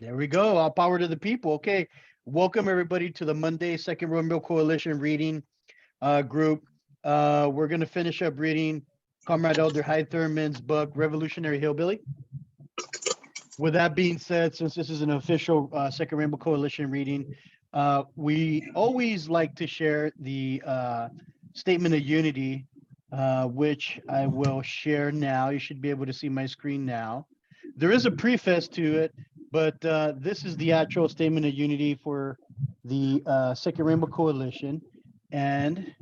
There we go. All power to the people. Okay. Welcome everybody to the Monday Second Rainbow Coalition reading group. We're gonna finish up reading Comrade Elder Hyde Thurman's book, Revolutionary Hillbilly. With that being said, since this is an official Second Rainbow Coalition reading, we always like to share the Statement of Unity, which I will share now. You should be able to see my screen now. There is a preface to it, but this is the actual Statement of Unity for the Second Rainbow Coalition. And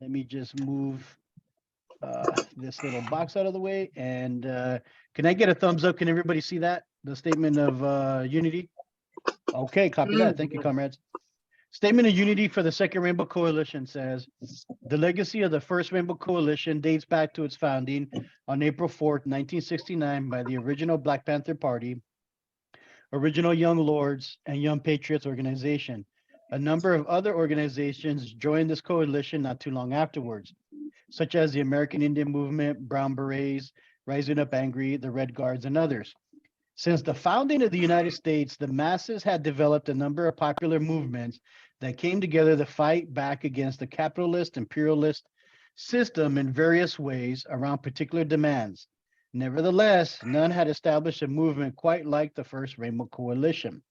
let me just move this little box out of the way. And can I get a thumbs up? Can everybody see that? The Statement of Unity? Okay, copy that. Thank you, comrades. Statement of Unity for the Second Rainbow Coalition says, the legacy of the First Rainbow Coalition dates back to its founding on April 4th, 1969 by the original Black Panther Party, original Young Lords, and Young Patriots organization. A number of other organizations joined this coalition not too long afterwards, such as the American Indian Movement, Brown Berets, Rising Up Angry, the Red Guards, and others. Since the founding of the United States, the masses had developed a number of popular movements that came together to fight back against the capitalist imperialist system in various ways around particular demands. Nevertheless, none had established a movement quite like the First Rainbow Coalition.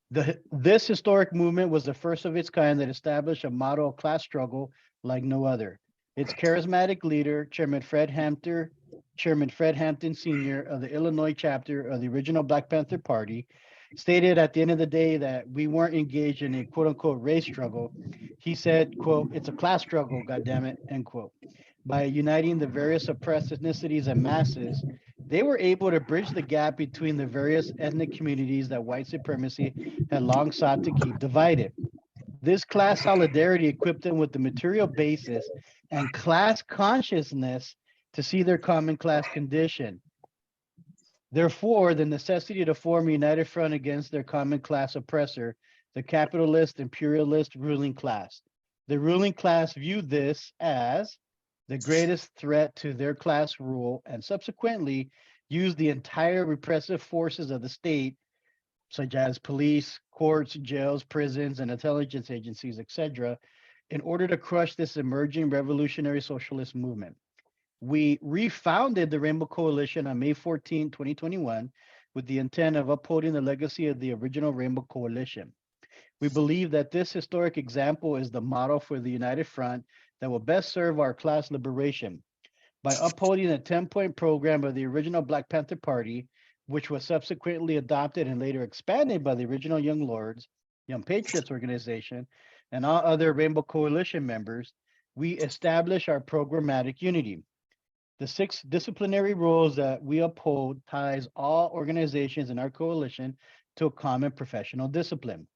This historic movement was the first of its kind that established a model of class struggle like no other. Its charismatic leader, Chairman Fred Hampton Sr. of the Illinois chapter of the original Black Panther Party, stated at the end of the day that we weren't engaged in a quote unquote race struggle. He said, quote, it's a class struggle, goddammit, end quote. By uniting the various oppressed ethnicities and masses, they were able to bridge the gap between the various ethnic communities that white supremacy had long sought to keep divided. This class solidarity equipped them with the material basis and class consciousness to see their common class condition. Therefore, the necessity to form a united front against their common class oppressor, the capitalist, imperialist ruling class. The ruling class viewed this as the greatest threat to their class rule and subsequently used the entire repressive forces of the state, such as police, courts, jails, prisons, and intelligence agencies, etc., in order to crush this emerging revolutionary socialist movement. We refounded the Rainbow Coalition on May 14, 2021, with the intent of upholding the legacy of the original Rainbow Coalition. We believe that this historic example is the model for the United Front that will best serve our class liberation. By upholding the 10-point program of the original Black Panther Party, which was subsequently adopted and later expanded by the original Young Lords, Young Patriots organization, and all other Rainbow Coalition members, we establish our programmatic unity. The 6 disciplinary rules that we uphold ties all organizations in our coalition to a common professional discipline.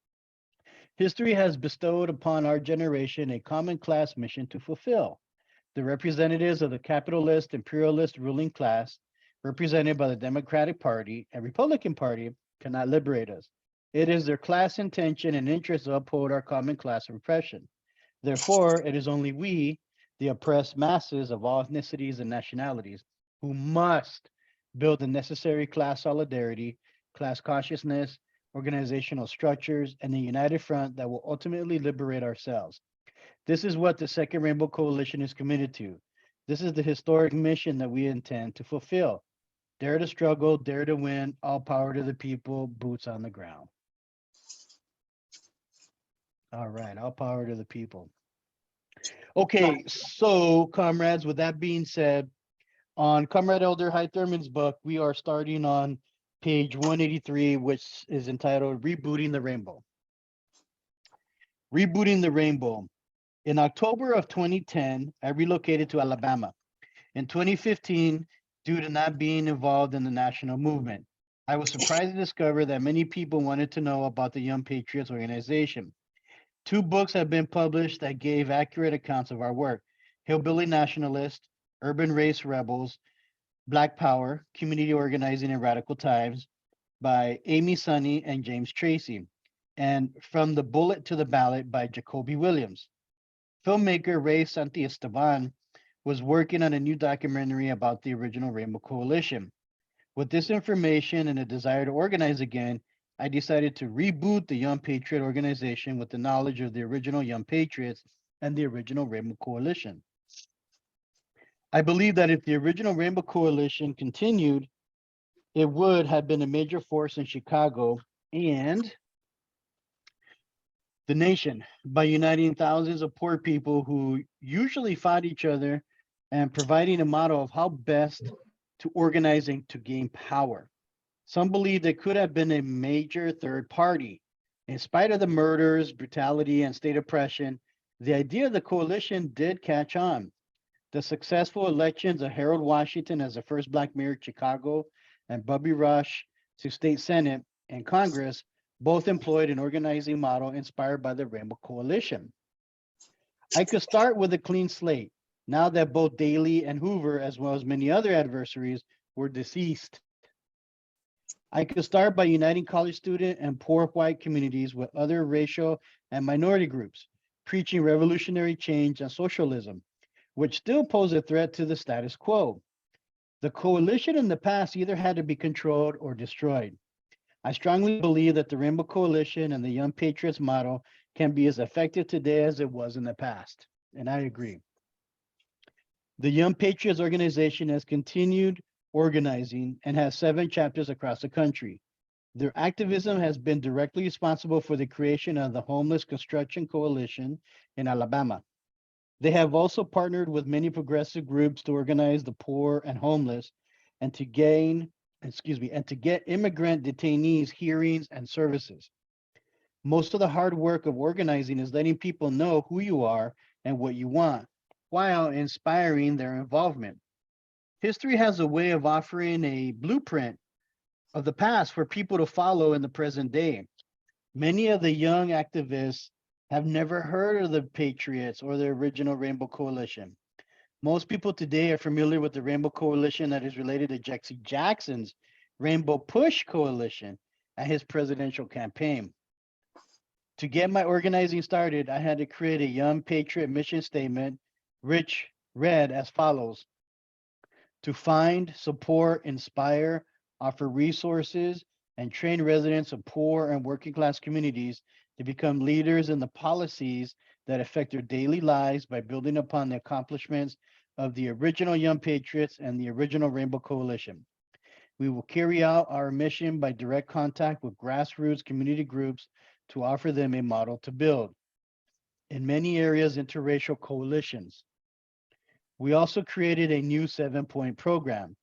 History has bestowed upon our generation a common class mission to fulfill. The representatives of the capitalist, imperialist ruling class, represented by the Democratic Party and Republican Party, cannot liberate us. It is their class intention and interest to uphold our common class repression. Therefore, it is only we, the oppressed masses of all ethnicities and nationalities, who must build the necessary class solidarity, class consciousness, organizational structures, and a united front that will ultimately liberate ourselves. This is what the Second Rainbow Coalition is committed to. This is the historic mission that we intend to fulfill. Dare to struggle, dare to win, all power to the people, boots on the ground. All right, all power to the people. Okay, so comrades, with that being said, on Comrade Elder Hyde Thurman's book, we are starting on page 183, which is entitled Rebooting the Rainbow. Rebooting the Rainbow. In October of 2010, I relocated to Alabama. In 2015, due to not being involved in the national movement, I was surprised to discover that many people wanted to know about the Young Patriots organization. 2 books have been published that gave accurate accounts of our work: Hillbilly Nationalist, Urban Race Rebels, Black Power, Community Organizing in Radical Times by Amy Sunny and James Tracy, and From the Bullet to the Ballot by Jacoby Williams. Filmmaker Ray Santiesteban was working on a new documentary about the original Rainbow Coalition. With this information and a desire to organize again, I decided to reboot the Young Patriot organization with the knowledge of the original Young Patriots and the original Rainbow Coalition. I believe that if the original Rainbow Coalition continued, it would have been a major force in Chicago and the nation by uniting thousands of poor people who usually fought each other and providing a model of how best to organizing to gain power. Some believe there could have been a major third party. In spite of the murders, brutality, and state oppression, the idea of the coalition did catch on. The successful elections of Harold Washington as the first Black mayor of Chicago and Bubby Rush to state senate and Congress both employed an organizing model inspired by the Rainbow Coalition. I could start with a clean slate, now that both Daley and Hoover, as well as many other adversaries, were deceased. I could start by uniting college student and poor white communities with other racial and minority groups, preaching revolutionary change and socialism, which still pose a threat to the status quo. The coalition in the past either had to be controlled or destroyed. I strongly believe that the Rainbow Coalition and the Young Patriots model can be as effective today as it was in the past, and I agree. The Young Patriots organization has continued organizing and has 7 chapters across the country. Their activism has been directly responsible for the creation of the Homeless Construction Coalition in Alabama. They have also partnered with many progressive groups to organize the poor and homeless and to get immigrant detainees hearings and services. Most of the hard work of organizing is letting people know who you are and what you want, while inspiring their involvement. History has a way of offering a blueprint of the past for people to follow in the present day. Many of the young activists have never heard of the Patriots or the original Rainbow Coalition. Most people today are familiar with the Rainbow Coalition that is related to Jesse Jackson's Rainbow Push Coalition and his presidential campaign. To get my organizing started, I had to create a Young Patriot mission statement, which read as follows: to find, support, inspire, offer resources, and train residents of poor and working class communities to become leaders in the policies that affect their daily lives by building upon the accomplishments of the original Young Patriots and the original Rainbow Coalition. We will carry out our mission by direct contact with grassroots community groups to offer them a model to build. In many areas, interracial coalitions. We also created a new 7-point program.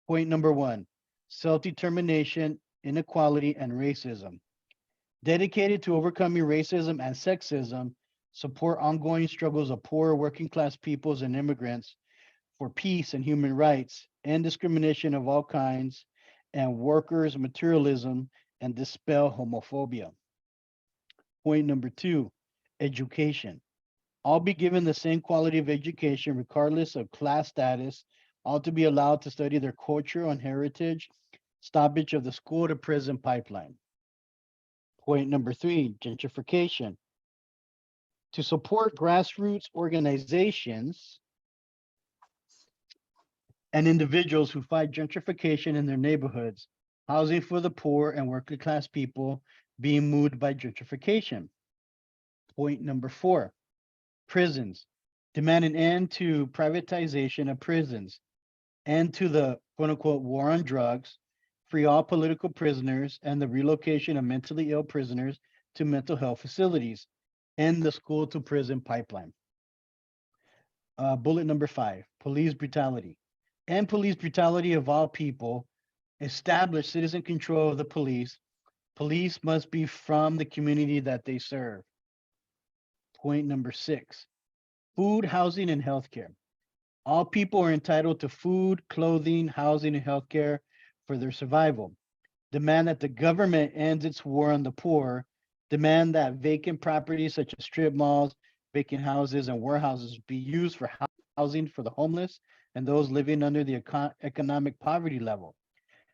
Point number 1, self-determination, inequality, and racism. Dedicated to overcoming racism and sexism, support ongoing struggles of poor working class peoples and immigrants for peace and human rights, and discrimination of all kinds, and workers' materialism, and dispel homophobia. Point number 2, education. All be given the same quality of education, regardless of class status, all to be allowed to study their culture and heritage, stoppage of the school to prison pipeline. Point number 3, gentrification. To support grassroots organizations and individuals who fight gentrification in their neighborhoods, housing for the poor and working class people being moved by gentrification. Point number 4, prisons. Demand an end to privatization of prisons, end to the quote unquote war on drugs, free all political prisoners, and the relocation of mentally ill prisoners to mental health facilities, end the school to prison pipeline. Bullet number 5, police brutality. End police brutality of all people, establish citizen control of the police. Police must be from the community that they serve. Point number 6, food, housing, and healthcare. All people are entitled to food, clothing, housing, and healthcare for their survival. Demand that the government ends its war on the poor. Demand that vacant properties such as strip malls, vacant houses, and warehouses be used for housing for the homeless and those living under the economic poverty level.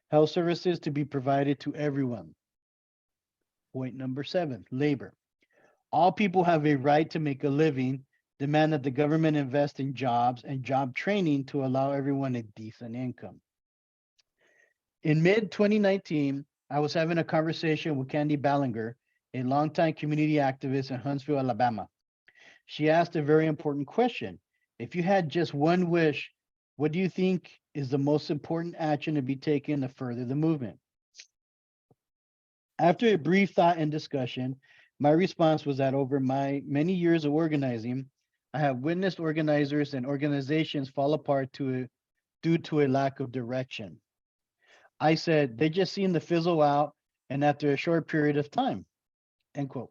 Health services to be provided to everyone. Point number 7, labor. All people have a right to make a living. Demand that the government invest in jobs and job training to allow everyone a decent income. In mid 2019, I was having a conversation with Candy Ballinger, a longtime community activist in Huntsville, Alabama. She asked a very important question. If you had just one wish, what do you think is the most important action to be taken to further the movement? After a brief thought and discussion, my response was that over my many years of organizing, I have witnessed organizers and organizations fall apart due to a lack of direction. I said, they just seem to fizzle out and after a short period of time, end quote.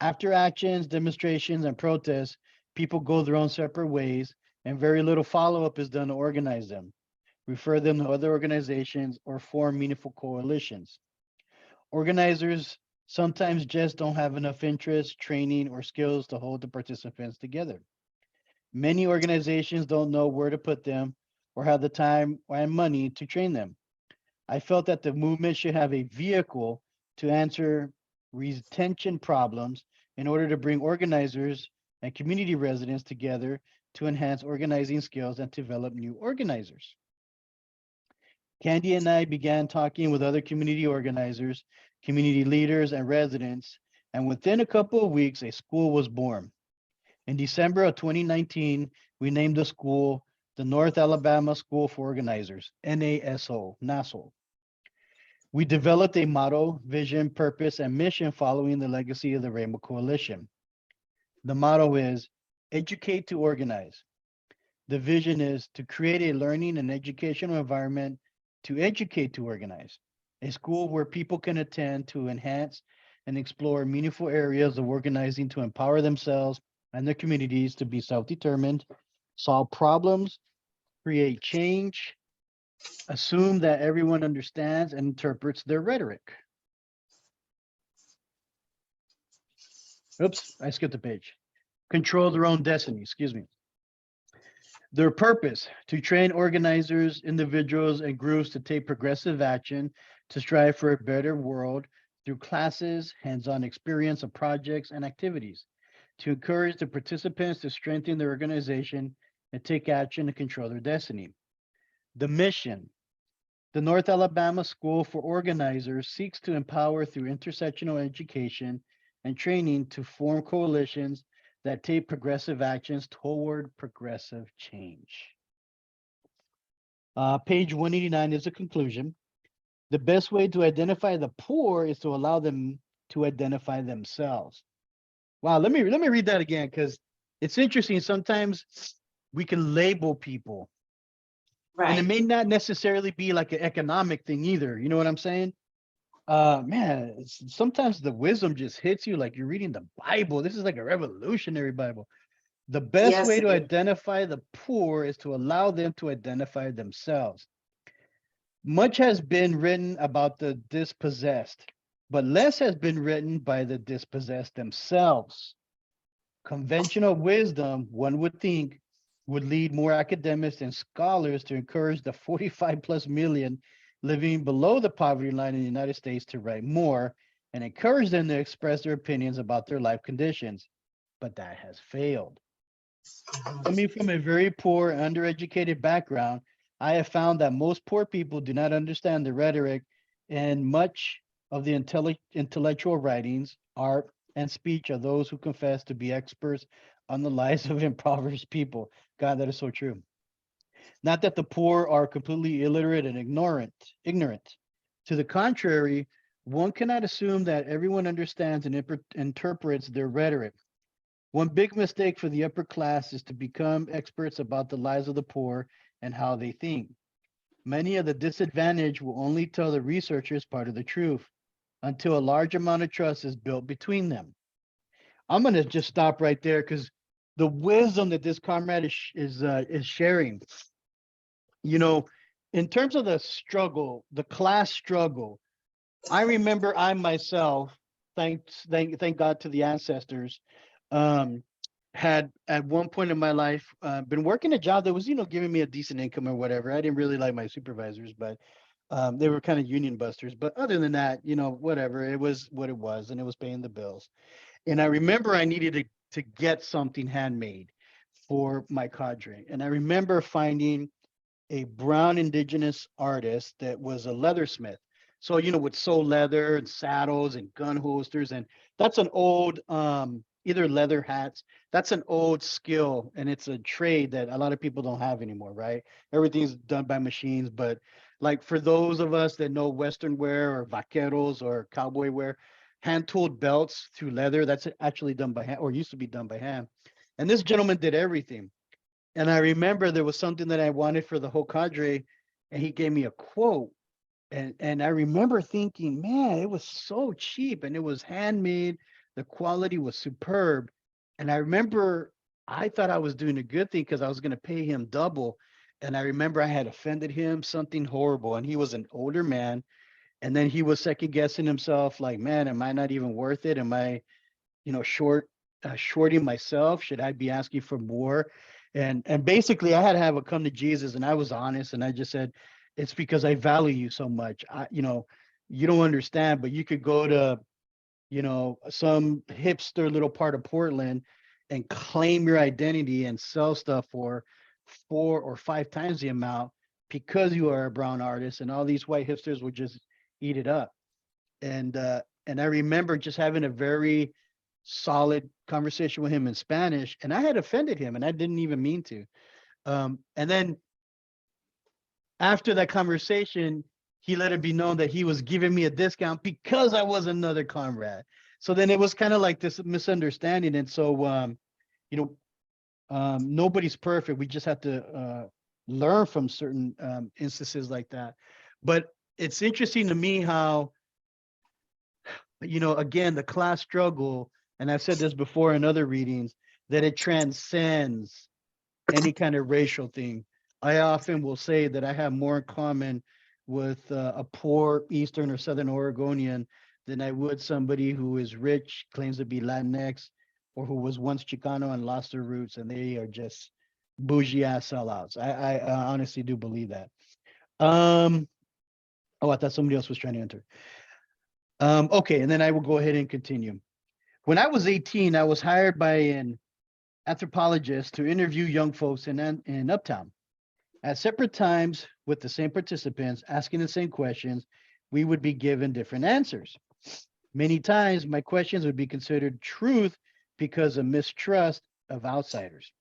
After actions, demonstrations, and protests, people go their own separate ways and very little follow-up is done to organize them, refer them to other organizations, or form meaningful coalitions. Organizers sometimes just don't have enough interest, training, or skills to hold the participants together. Many organizations don't know where to put them or have the time and money to train them. I felt that the movement should have a vehicle to answer retention problems in order to bring organizers and community residents together to enhance organizing skills and develop new organizers. Candy and I began talking with other community organizers, community leaders, and residents, and within a couple of weeks, a school was born. In December of 2019, we named the school the North Alabama School for Organizers, NASO. We developed a motto, vision, purpose, and mission following the legacy of the Rainbow Coalition. The motto is educate to organize. The vision is to create a learning and educational environment to educate to organize, a school where people can attend to enhance and explore meaningful areas of organizing to empower themselves and their communities to be self-determined, solve problems, create change, assume that everyone understands and interprets their rhetoric. Oops, I skipped a page. Control their own destiny, excuse me. Their purpose, to train organizers, individuals, and groups to take progressive action to strive for a better world through classes, hands-on experience of projects and activities, to encourage the participants to strengthen their organization and take action to control their destiny. The mission, the North Alabama School for Organizers seeks to empower through intersectional education and training to form coalitions that take progressive actions toward progressive change. Page 189 is a conclusion. The best way to identify the poor is to allow them to identify themselves. Wow, let me read that again because it's interesting. Sometimes we can label people. Right. And it may not necessarily be like an economic thing either. You know what I'm saying? Man, sometimes the wisdom just hits you like you're reading the Bible. This is like a revolutionary Bible. The best way to identify the poor is to allow them to identify themselves. Much has been written about the dispossessed, but less has been written by the dispossessed themselves. Conventional wisdom, one would think, would lead more academics and scholars to encourage the 45 plus million living below the poverty line in the United States to write more and encourage them to express their opinions about their life conditions. But that has failed. Coming from a very poor, undereducated background, I have found that most poor people do not understand the rhetoric and much of the intellectual writings, art, and speech of those who confess to be experts on the lives of impoverished people. God, that is so true. Not that the poor are completely illiterate and ignorant. To the contrary, one cannot assume that everyone understands and interprets their rhetoric. One big mistake for the upper class is to become experts about the lives of the poor and how they think. Many of the disadvantaged will only tell the researchers part of the truth until a large amount of trust is built between them. I'm going to just stop right there because the wisdom that this comrade is sharing, you know, in terms of the struggle, the class struggle, I remember I myself, thank God to the ancestors, had at one point in my life been working a job that was, you know, giving me a decent income or whatever. I didn't really like my supervisors, but they were kind of union busters. But other than that, you know, whatever, it was what it was, and it was paying the bills. And I remember I needed to get something handmade for my cadre. And I remember finding a brown indigenous artist that was a leathersmith. So, would sew leather and saddles and gun holsters. And that's an old, either leather hats. That's an old skill. And it's a trade that a lot of people don't have anymore, right? Everything's done by machines. But like for those of us that know Western wear or vaqueros or cowboy wear, hand tooled belts through leather, that's actually done by hand or used to be done by hand. And this gentleman did everything. And I remember there was something that I wanted for the whole cadre, and he gave me a quote. And I remember thinking, man, it was so cheap and it was handmade. The quality was superb. And I remember I thought I was doing a good thing because I was going to pay him double. And I remember I had offended him, something horrible. And he was an older man. And then he was second guessing himself, like, man, am I not even worth it? Am I, shorting myself? Should I be asking for more? And basically, I had to have a come to Jesus, and I was honest, and I just said, it's because I value you so much. You don't understand, but you could go to some hipster little part of Portland and claim your identity and sell stuff for 4 or 5 times the amount because you are a brown artist, and all these white hipsters would just eat it up. And I remember just having a very solid conversation with him in Spanish, and I had offended him, and I didn't even mean to. And then after that conversation, he let it be known that he was giving me a discount because I was another comrade. So then it was kind of like this misunderstanding, and so you know, nobody's perfect. We just have to learn from certain instances like that. But it's interesting to me how again, the class struggle, and I've said this before in other readings, that it transcends any kind of racial thing. I often will say that I have more in common with a poor Eastern or Southern Oregonian than I would somebody who is rich, claims to be Latinx, or who was once Chicano and lost their roots, and they are just bougie ass sellouts. I honestly do believe that. Um, oh, I thought somebody else was trying to enter. Okay, and then I will go ahead and continue. When I was 18, I was hired by an anthropologist to interview young folks in Uptown. At separate times, with the same participants asking the same questions, we would be given different answers. Many times, my questions would be considered truth because of mistrust of outsiders.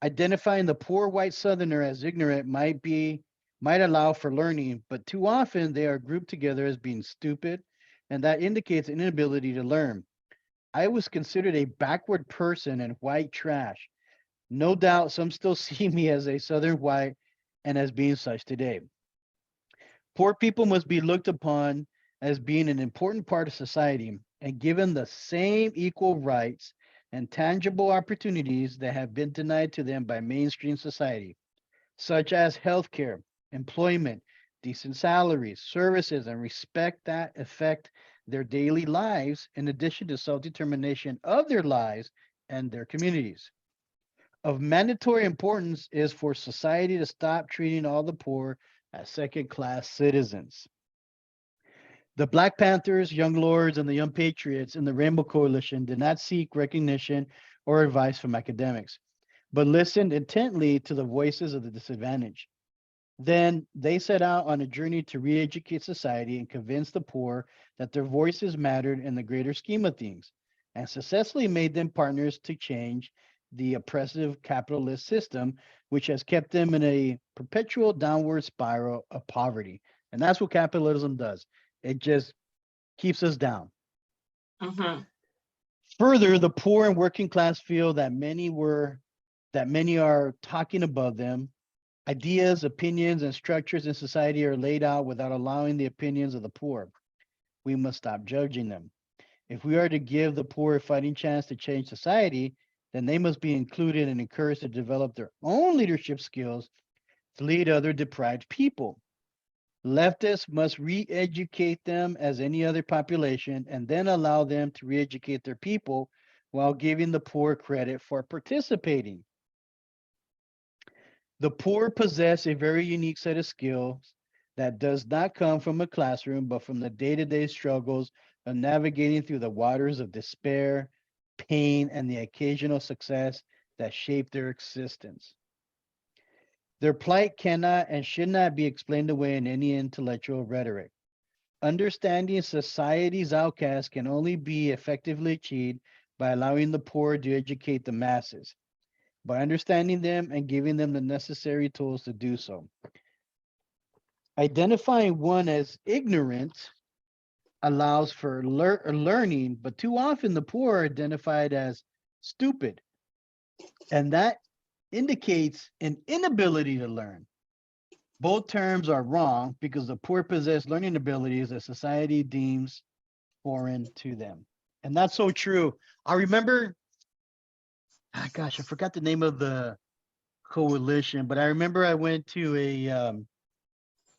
Identifying the poor white Southerner as ignorant might allow for learning, but too often they are grouped together as being stupid, and that indicates an inability to learn. I was considered a backward person and white trash. No doubt some still see me as a Southern white and as being such today. Poor people must be looked upon as being an important part of society and given the same equal rights and tangible opportunities that have been denied to them by mainstream society, such as healthcare, employment, decent salaries, services, and respect that affect their daily lives, in addition to self determination of their lives and their communities. Of mandatory importance is for society to stop treating all the poor as second class citizens. The Black Panthers, Young Lords, and the Young Patriots in the Rainbow Coalition did not seek recognition or advice from academics, but listened intently to the voices of the disadvantaged. Then they set out on a journey to re educate society and convince the poor that their voices mattered in the greater scheme of things, and successfully made them partners to change the oppressive capitalist system, which has kept them in a perpetual downward spiral of poverty. And that's what capitalism does, it just keeps us down. Mm-hmm. Further, the poor and working class feel that many are talking above them. Ideas, opinions, and structures in society are laid out without allowing the opinions of the poor. We must stop judging them. If we are to give the poor a fighting chance to change society, then they must be included and encouraged to develop their own leadership skills to lead other deprived people. Leftists must re educate them as any other population and then allow them to re educate their people while giving the poor credit for participating. The poor possess a very unique set of skills that does not come from a classroom, but from the day to day struggles of navigating through the waters of despair, pain, and the occasional success that shape their existence. Their plight cannot and should not be explained away in any intellectual rhetoric. Understanding society's outcasts can only be effectively achieved by allowing the poor to educate the masses, by understanding them and giving them the necessary tools to do so. Identifying one as ignorant allows for learning, but too often the poor are identified as stupid, and that indicates an inability to learn. Both terms are wrong because the poor possess learning abilities that society deems foreign to them. And that's so true. I remember, gosh, I forgot the name of the coalition, but I remember I went to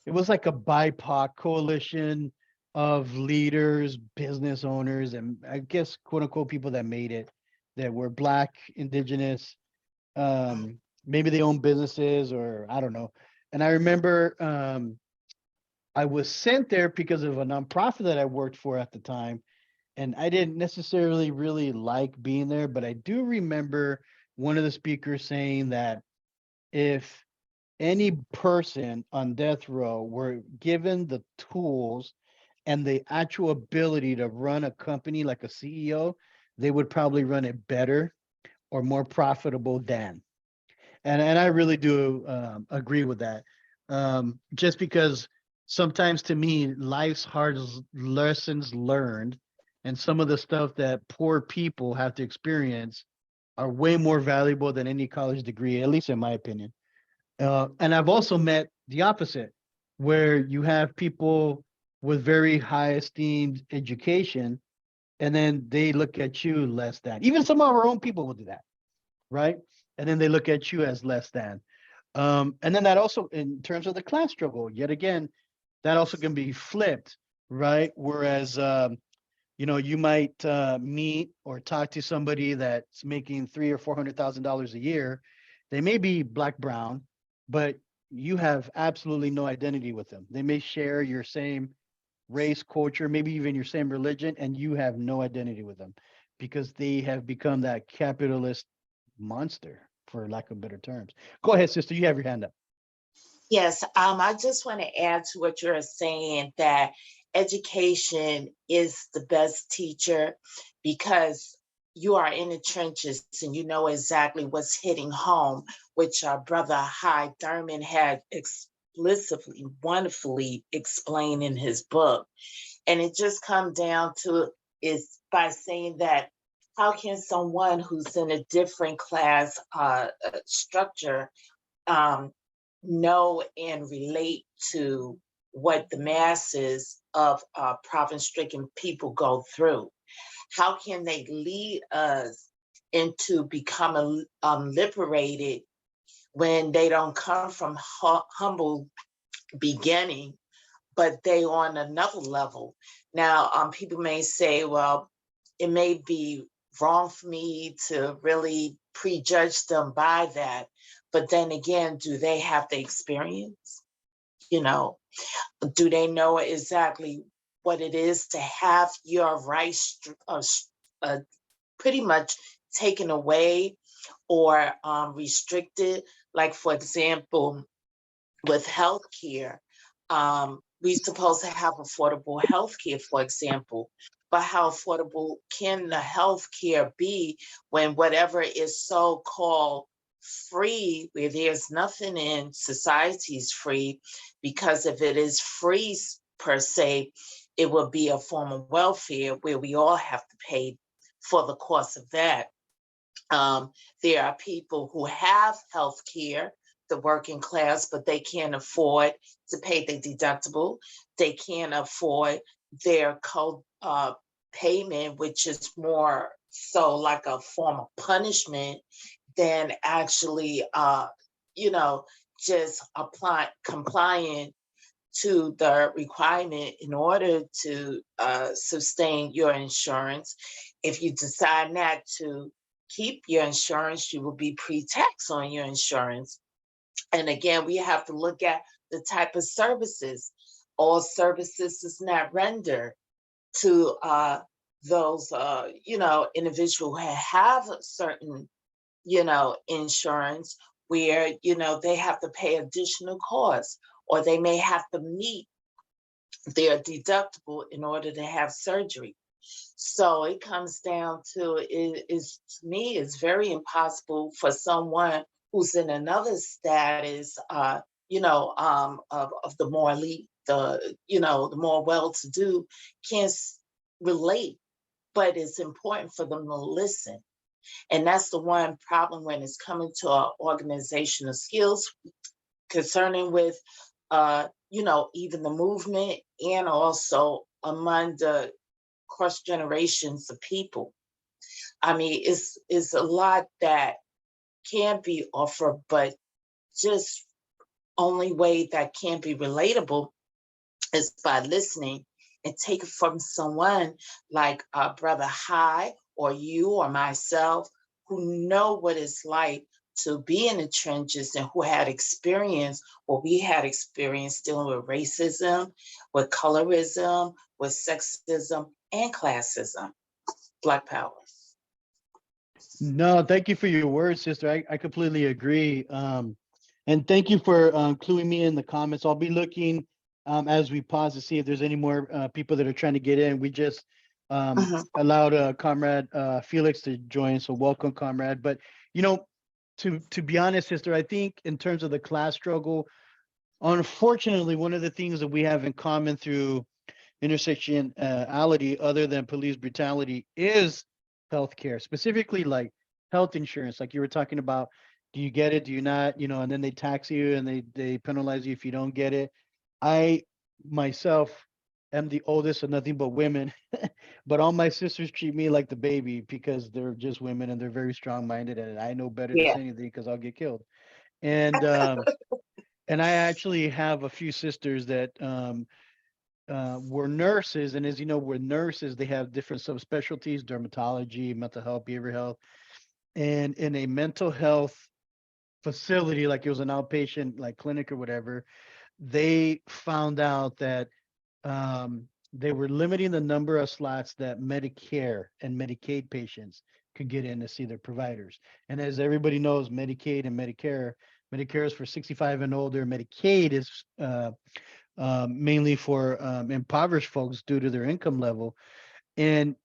it was like a BIPOC coalition of leaders, business owners, and I guess quote unquote people that made it, that were Black, Indigenous, maybe they own businesses or I don't know. And I remember I was sent there because of a nonprofit that I worked for at the time. And I didn't necessarily really like being there, but I do remember one of the speakers saying that if any person on death row were given the tools and the actual ability to run a company like a CEO, they would probably run it better or more profitable than. And I really do agree with that. Just because sometimes to me, life's hard lessons learned and some of the stuff that poor people have to experience are way more valuable than any college degree, at least in my opinion. And I've also met the opposite, where you have people with very high esteemed education, and then they look at you less than. Even some of our own people will do that, right? And then they look at you as less than. And then that also, in terms of the class struggle, yet again, that also can be flipped, right? Whereas, you might meet or talk to somebody that's making $300,000 or $400,000 a year. They may be Black, brown, but you have absolutely no identity with them. They may share your same race, culture, maybe even your same religion, and you have no identity with them because they have become that capitalist monster, for lack of better terms. Go ahead, sister. You have your hand up. Yes, I just want to add to what you're saying that education is the best teacher because you are in the trenches and you know exactly what's hitting home, which our brother Hy Thurman had explicitly, wonderfully explained in his book. And it just comes down to is by saying that how can someone who's in a different class structure um, know and relate to what the masses of poverty-stricken people go through? How can they lead us into becoming liberated when they don't come from humble beginning, but they on another level? Now, people may say, well, it may be wrong for me to really prejudge them by that. But then again, do they have the experience? You know, do they know exactly what it is to have your rights pretty much taken away or restricted? Like, for example, with healthcare, we're supposed to have affordable healthcare, for example. But how affordable can the healthcare be when whatever is so-called free, where there's nothing in society is free? Because if it is free per se, it will be a form of welfare where we all have to pay for the cost of that. There are people who have health care, the working class, but they can't afford to pay the deductible. They can't afford their payment, which is more so like a form of punishment than actually, just complying to the requirement in order to sustain your insurance. If you decide not to keep your insurance, you will be pre-tax on your insurance. And again, we have to look at the type of services. All services is not rendered to those, individuals who have certain, insurance, where, you know, they have to pay additional costs, or they may have to meet their deductible in order to have surgery. So it comes down to, it is, to me, it's very impossible for someone who's in another status, of the more elite, the more well-to-do, can't relate, but it's important for them to listen. And that's the one problem when it's coming to our organizational skills concerning with, even the movement, and also among the cross generations of people. I mean, it's a lot that can be offered, but just only way that can be relatable is by listening and take it from someone like Brother High, or you or myself, who know what it's like to be in the trenches, and who had experience, or we had experience dealing with racism, with colorism, with sexism, and classism. Black Power. No, thank you for your words, sister. I completely agree. And thank you for cluing me in the comments. I'll be looking as we pause to see if there's any more people that are trying to get in. We just Mhm. allowed Comrade Felix to join, so welcome, Comrade. But you know, to be honest, sister, I think in terms of the class struggle, unfortunately, one of the things that we have in common through intersectionality, other than police brutality, is healthcare, specifically like health insurance. Like you were talking about, do you get it? Do you not? You know, and then they tax you and they penalize you if you don't get it. I myself am the oldest of nothing but women, but all my sisters treat me like the baby because they're just women and they're very strong minded, and I know better to Yeah. say anything because I'll get killed. And and I actually have a few sisters that were nurses, and as you know, with nurses, they have different subspecialties: dermatology, mental health, behavioral health. And in a mental health facility, like it was an outpatient, like clinic or whatever, they found out that they were limiting the number of slots that Medicare and Medicaid patients could get in to see their providers. And as everybody knows, Medicaid and Medicare is for 65 and older. Medicaid is mainly for impoverished folks due to their income level. And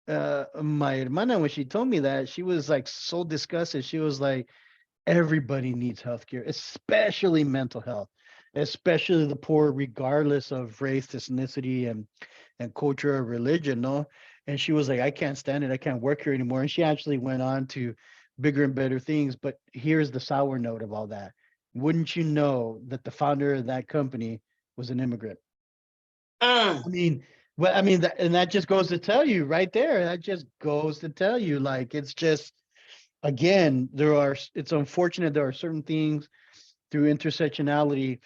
my hermana, when she told me that, she was like so disgusted. She was like, everybody needs healthcare, especially mental health, especially the poor, regardless of race, ethnicity, and culture or religion. No. And she was like, I can't stand it. I can't work here anymore. And she actually went on to bigger and better things. But here's the sour note of all that. Wouldn't you know that the founder of that company was an immigrant? Mm. I mean, well, I mean, and that just goes to tell you right there. That just goes to tell you, like, it's just, again, it's unfortunate there are certain things through intersectionality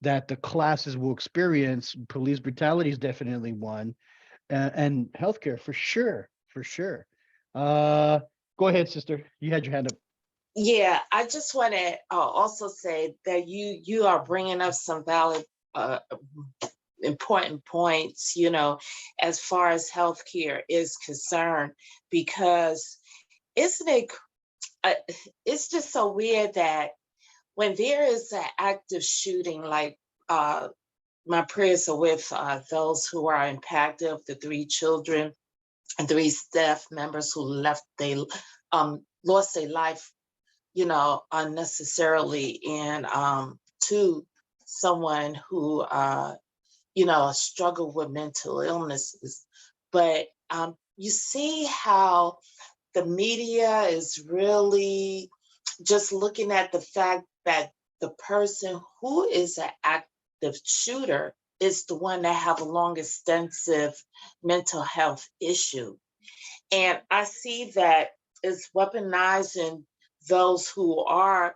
that the classes will experience. Police brutality is definitely one, and healthcare for sure, for sure. Go ahead, sister. You had your hand up. Yeah, I just want to also say that you are bringing up some valid, uh, important points, as far as healthcare is concerned, because isn't it? Uh, it's just so weird that when there is an active shooting, like my prayers are with those who are impacted, of the three children and three staff members who lost their life, unnecessarily, and to someone who struggled with mental illnesses. But you see how the media is really just looking at the fact that the person who is an active shooter is the one that have a long extensive mental health issue. And I see that it's weaponizing those who are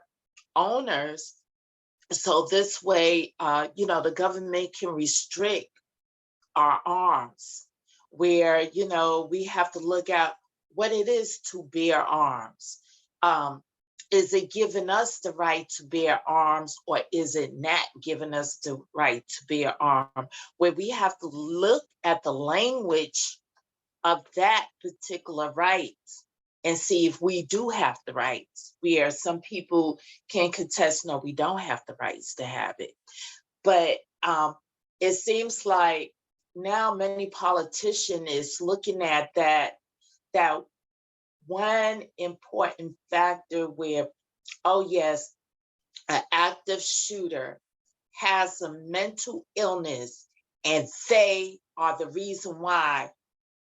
owners. So this way, the government can restrict our arms, where, we have to look at what it is to bear arms. Um, is it giving us the right to bear arms, or is it not giving us the right to bear arms? Where we have to look at the language of that particular right and see if we do have the rights. Where some people can contest, no, we don't have the rights to have it. But it seems like now many politicians is looking at that one important factor where, oh yes, an active shooter has a mental illness, and they are the reason why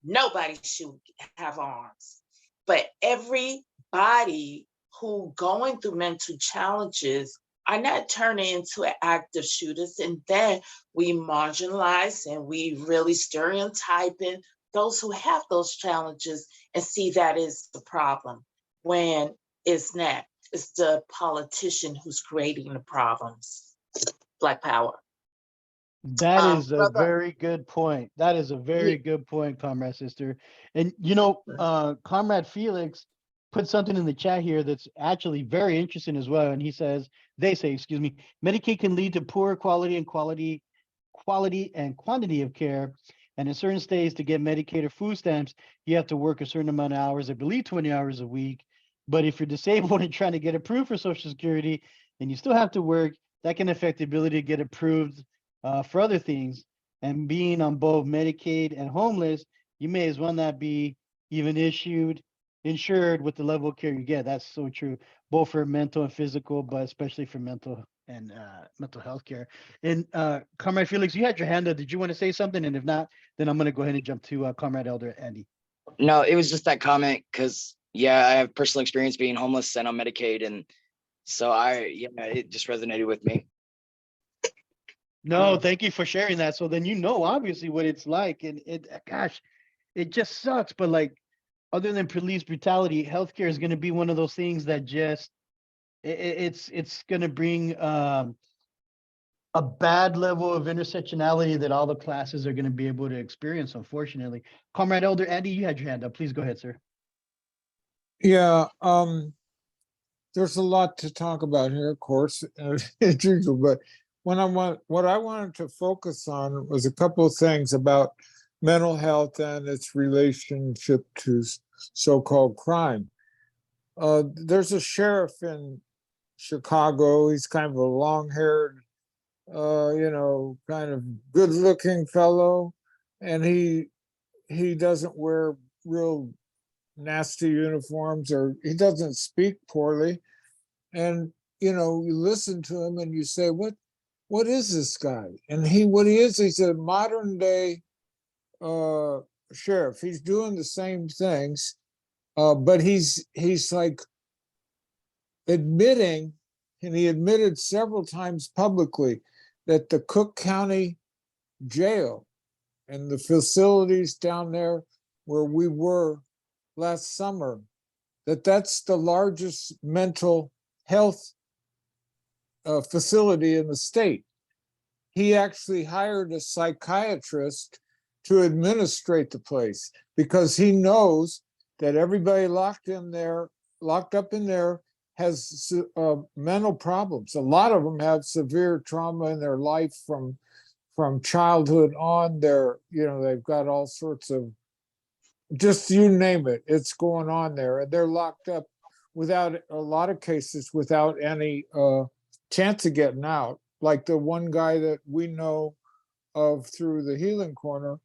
nobody should have arms. But everybody who going through mental challenges are not turning into active shooters, and then we marginalize and we really stereotyping those who have those challenges and see that is the problem, when it's not. It's the politician who's creating the problems. Black power. That is a Brother, very good point. That is a very ye- good point, Comrade Sister. And Comrade Felix put something in the chat here that's actually very interesting as well. And they say, excuse me, Medicaid can lead to poor quality and quantity of care. And in certain states, to get Medicaid or food stamps, you have to work a certain amount of hours, I believe 20 hours a week. But if you're disabled and trying to get approved for Social Security, and you still have to work, that can affect the ability to get approved for other things. And being on both Medicaid and homeless, you may as well not be even insured with the level of care you get. That's so true, both for mental and physical, but especially for mental and mental health care. And Comrade Felix, you had your hand up. Did you want to say something? And if not, then I'm going to go ahead and jump to Comrade Elder Andy. No, it was just that comment because, yeah, I have personal experience being homeless and on Medicaid. And so it just resonated with me. No, thank you for sharing that. So then obviously what it's like, and it just sucks. But like, other than police brutality, healthcare is going to be one of those things that just it's going to bring a bad level of intersectionality that all the classes are going to be able to experience. Unfortunately, Comrade Elder Andy, you had your hand up. Please go ahead, sir. Yeah, there's a lot to talk about here, of course, as usual, but what I wanted to focus on was a couple of things about mental health and its relationship to so-called crime. There's a sheriff in Chicago. He's kind of a long-haired, kind of good-looking fellow, and he doesn't wear real nasty uniforms, or he doesn't speak poorly. And you listen to him and you say, what is this guy? And he's a modern day sheriff. He's doing the same things, but he's like admitting, and he admitted several times publicly, that the Cook County Jail and the facilities down there where we were last summer, that's the largest mental health facility in the state. He actually hired a psychiatrist to administrate the place because he knows that everybody locked up in there has mental problems. A lot of them have severe trauma in their life from childhood on. They've got all sorts of, just you name it, it's going on there. And they're locked up without, a lot of cases, without any chance of getting out. Like the one guy that we know of through the Healing Corner,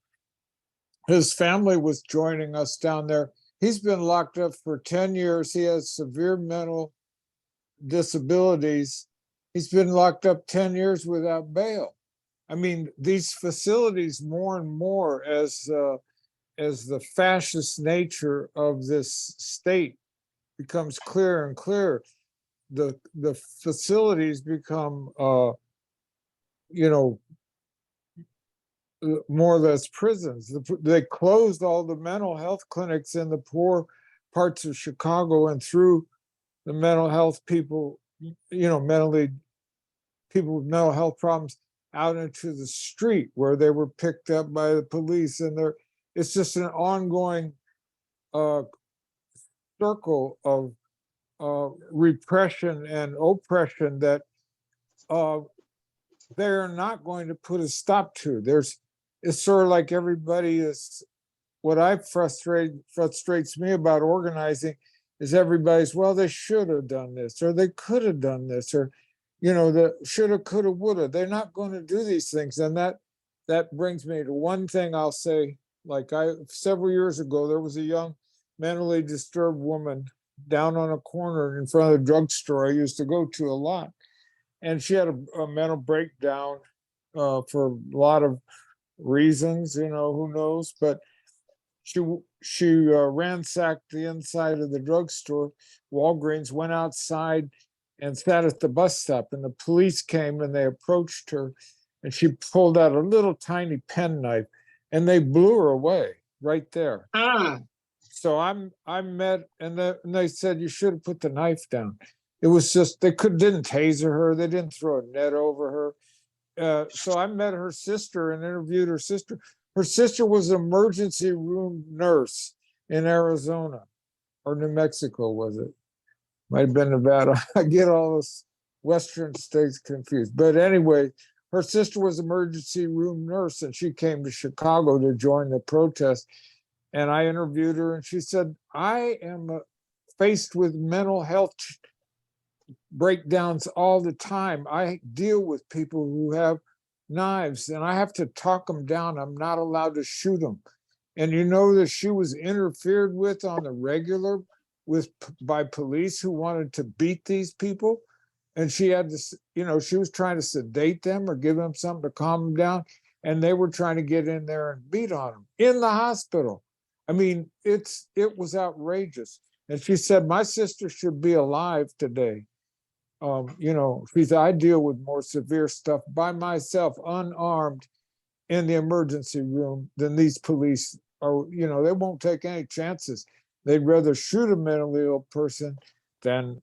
his family was joining us down there. He's been locked up for 10 years. He has severe mental disabilities. He's been locked up 10 years without bail. I mean, these facilities, more and more, as the fascist nature of this state becomes clearer and clearer, the facilities become more or less prisons. They closed all the mental health clinics in the poor parts of Chicago and threw the mental health people, people with mental health problems out into the street where they were picked up by the police. And it's just an ongoing circle of repression and oppression that they're not going to put a stop to. It's sort of like everybody is, what frustrates me about organizing is everybody's, well, they should have done this, or they could have done this, or, you know, the shoulda, coulda, woulda. They're not going to do these things. And that brings me to one thing I'll say. Like several years ago, there was a young mentally disturbed woman down on a corner in front of the drugstore I used to go to a lot. And she had a mental breakdown for a lot of reasons, you know, who knows, but she ransacked the inside of the drugstore, Walgreens, went outside and sat at the bus stop, and the police came and they approached her, and she pulled out a little tiny penknife and they blew her away right there. So I met, and they said, you should have put the knife down. It was just, they didn't taser her, they didn't throw a net over her. So I met her sister and interviewed her sister. Her sister was an emergency room nurse in Arizona, or New Mexico, was it? Might have been Nevada. I get all those Western states confused. But anyway, her sister was an emergency room nurse, and she came to Chicago to join the protest. And I interviewed her, and she said, I am faced with mental health breakdowns all the time. I deal with people who have knives, and I have to talk them down. I'm not allowed to shoot them. And you know that she was interfered with on the regular by police who wanted to beat these people. And she had to, you know, she was trying to sedate them or give them something to calm them down. And they were trying to get in there and beat on them in the hospital. I mean, it was outrageous. And she said, my sister should be alive today. You know, she said, I deal with more severe stuff by myself, unarmed, in the emergency room than these police are. You know, they won't take any chances. They'd rather shoot a mentally ill person than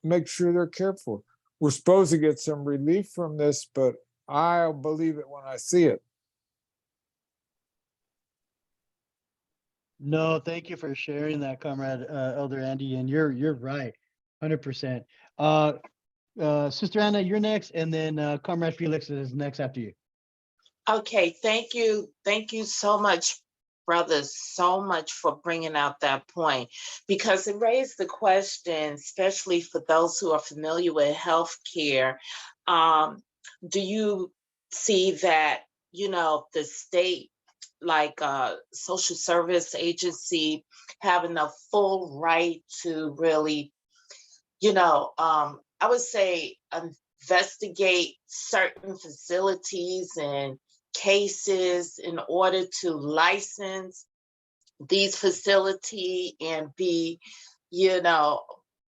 make sure they're cared for. We're supposed to get some relief from this, but I'll believe it when I see it. No, thank you for sharing that, Comrade Elder Andy, and you're right, 100%. Sister Anna, you're next, and then Comrade Felix is next after you. Okay, thank you. Thank you so much, brothers, so much for bringing out that point, because it raised the question, especially for those who are familiar with healthcare. Do you see that, you know, the state, like social service agency, having a full right to really, you know, I would say investigate certain facilities and cases in order to license these facility and be, you know,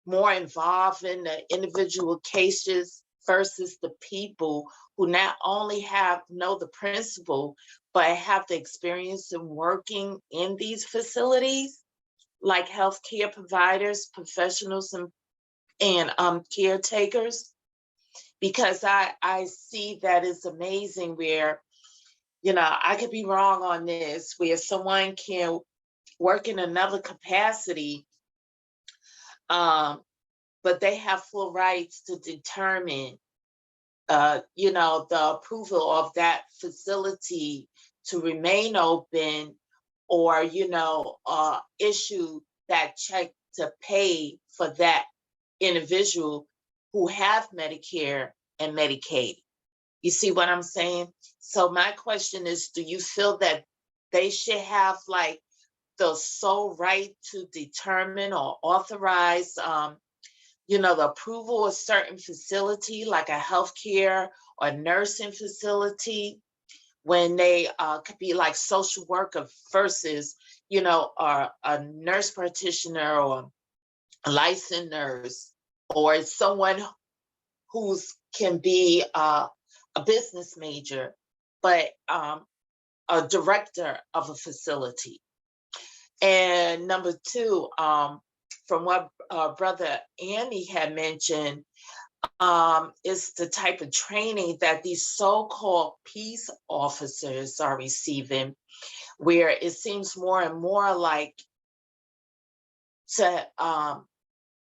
more involved in the individual cases versus the people who not only know the principle, but have the experience in working in these facilities, like healthcare providers, professionals, and caretakers. Because I see that it's amazing where, you know, I could be wrong on this, where someone can work in another capacity, but they have full rights to determine, you know, the approval of that facility to remain open, or, you know, issue that check to pay for that individual who have Medicare and Medicaid. You see what I'm saying? So my question is, do you feel that they should have like the sole right to determine or authorize, you know, the approval of certain facility, like a healthcare or nursing facility, when they could be like social worker versus, you know, a nurse practitioner or a licensed nurse, or someone who's can be a business major, but a director of a facility. And number two, from what Brother Andy had mentioned, is the type of training that these so-called peace officers are receiving, where it seems more and more like to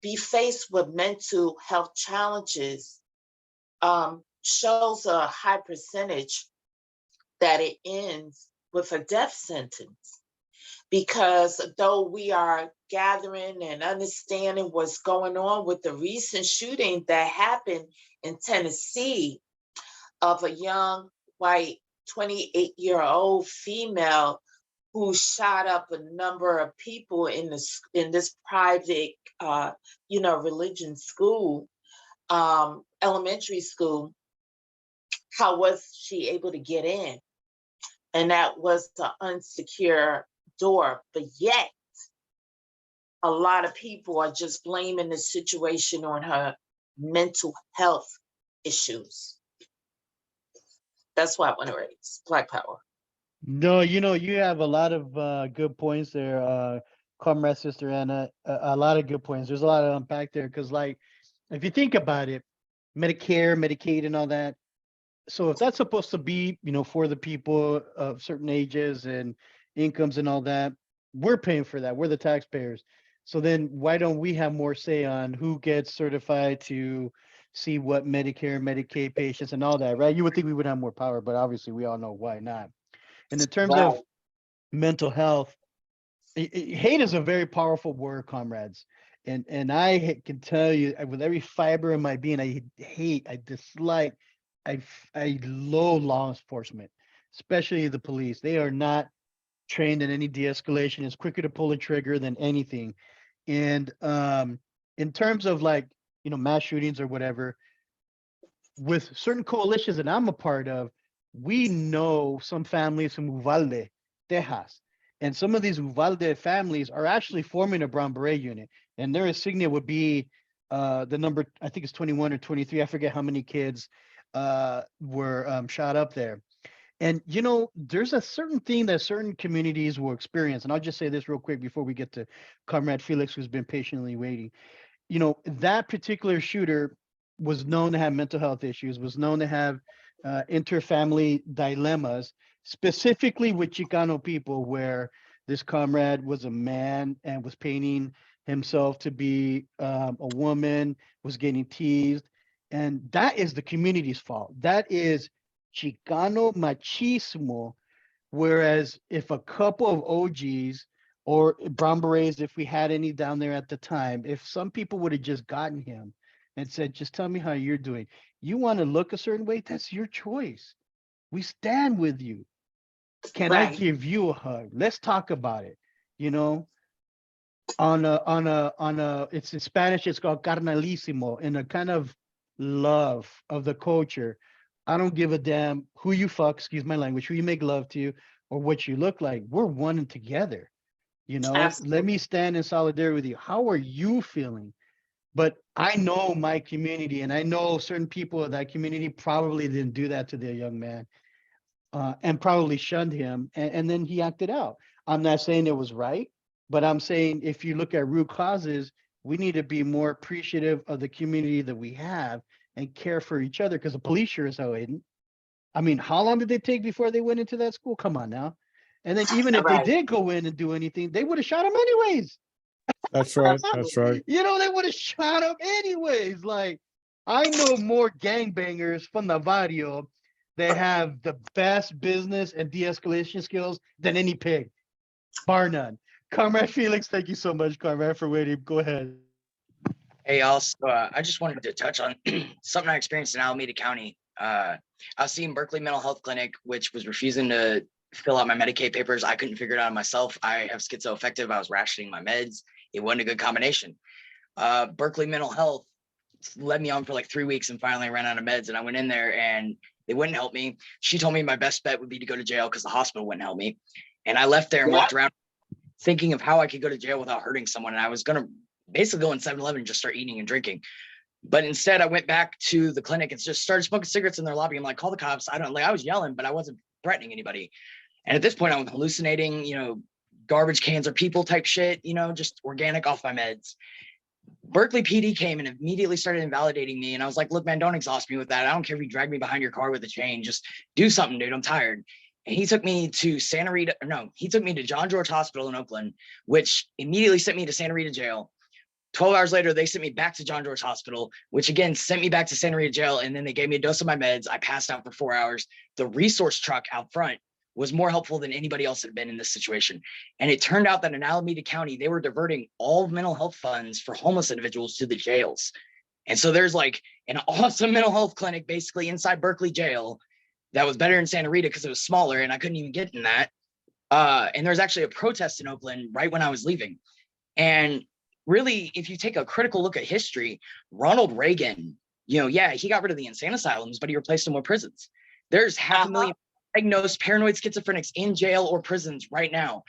be faced with mental health challenges shows a high percentage that it ends with a death sentence. because though we are gathering and understanding what's going on with the recent shooting that happened in Tennessee of a young white 28-year-old female who shot up a number of people in this private religion school, elementary school, how was she able to get in? And that was the unsecure door. But yet, a lot of people are just blaming the situation on her mental health issues. That's why I want to raise Black Power. No, you have a lot of good points there, Comrade Sister Anna. A lot of good points. There's a lot to unpack there because, like, if you think about it, Medicare, Medicaid, and all that. So if that's supposed to be, for the people of certain ages and incomes and all that, we're paying for that. We're the taxpayers. So then why don't we have more say on who gets certified to see what Medicare, Medicaid patients and all that, right? You would think we would have more power, but obviously we all know why not. And in terms of mental health, hate is a very powerful word, comrades. And I can tell you with every fiber in my being, I dislike, I loathe law enforcement, especially the police. They are not trained in any de-escalation. It's quicker to pull a trigger than anything. And in terms of, like, mass shootings or whatever, with certain coalitions that I'm a part of, we know some families from Uvalde, Texas. And some of these Uvalde families are actually forming a Brown Beret unit. And their insignia would be the number, I think it's 21 or 23. I forget how many kids were shot up there. And, there's a certain thing that certain communities will experience. And I'll just say this real quick before we get to Comrade Felix, who's been patiently waiting. That particular shooter was known to have mental health issues, was known to have interfamily dilemmas, specifically with Chicano people, where this comrade was a man and was painting himself to be a woman, was getting teased. And that is the community's fault. That is Chicano machismo. Whereas if a couple of OGs or Brown Berets, if we had any down there at the time, if some people would have just gotten him and said, just tell me how you're doing. You want to look a certain way? That's your choice. We stand with you. Can I give you a hug? Let's talk about it. It's in Spanish, it's called carnalísimo, in a kind of love of the culture. I don't give a damn who you fuck, excuse my language, who you make love to, or what you look like. We're one and together. Absolutely. Let me stand in solidarity with you. How are you feeling? But I know my community, and I know certain people of that community probably didn't do that to their young man, and probably shunned him, and then he acted out. I'm not saying it was right, but I'm saying if you look at root causes, we need to be more appreciative of the community that we have and care for each other, because the police sure as hell didn't. I mean, how long did they take before they went into that school? Come on now. And then even if they did go in and do anything, they would have shot him anyways. That's right. That's right. They would have shot him anyways. Like, I know more gangbangers from the barrio that have the best business and de-escalation skills than any pig, bar none. Comrade Felix, thank you so much, Comrade, for waiting. Go ahead. Hey, also, I just wanted to touch on something I experienced in Alameda County. I was seeing Berkeley Mental Health Clinic, which was refusing to fill out my Medicaid papers. I couldn't figure it out myself. I have schizoaffective. I was rationing my meds. It wasn't a good combination. Berkeley Mental Health led me on for like 3 weeks and finally ran out of meds. And I went in there and they wouldn't help me. She told me my best bet would be to go to jail because the hospital wouldn't help me. And I left there and walked around thinking of how I could go to jail without hurting someone. And I was going to basically go in 7-Eleven and just start eating and drinking. But instead I went back to the clinic and just started smoking cigarettes in their lobby. I'm like, call the cops. I was yelling, but I wasn't threatening anybody. And at this point I was hallucinating, garbage cans or people type shit, just organic off my meds. Berkeley PD came and immediately started invalidating me. And I was like, look, man, don't exhaust me with that. I don't care if you drag me behind your car with a chain. Just do something, dude. I'm tired. And he took me to he took me to John George Hospital in Oakland, which immediately sent me to Santa Rita Jail. 12 hours later, they sent me back to John George Hospital, which again sent me back to Santa Rita Jail. And then they gave me a dose of my meds. I passed out for 4 hours. The resource truck out front was more helpful than anybody else had been in this situation. And it turned out that in Alameda County, they were diverting all mental health funds for homeless individuals to the jails. And so there's like an awesome mental health clinic basically inside Berkeley jail that was better in Santa Rita because it was smaller and I couldn't even get in that. And there's actually a protest in Oakland right when I was leaving. And really, if you take a critical look at history, Ronald Reagan, you know, yeah, he got rid of the insane asylums, but he replaced them with prisons. There's 500,000 diagnosed paranoid schizophrenics in jail or prisons right now.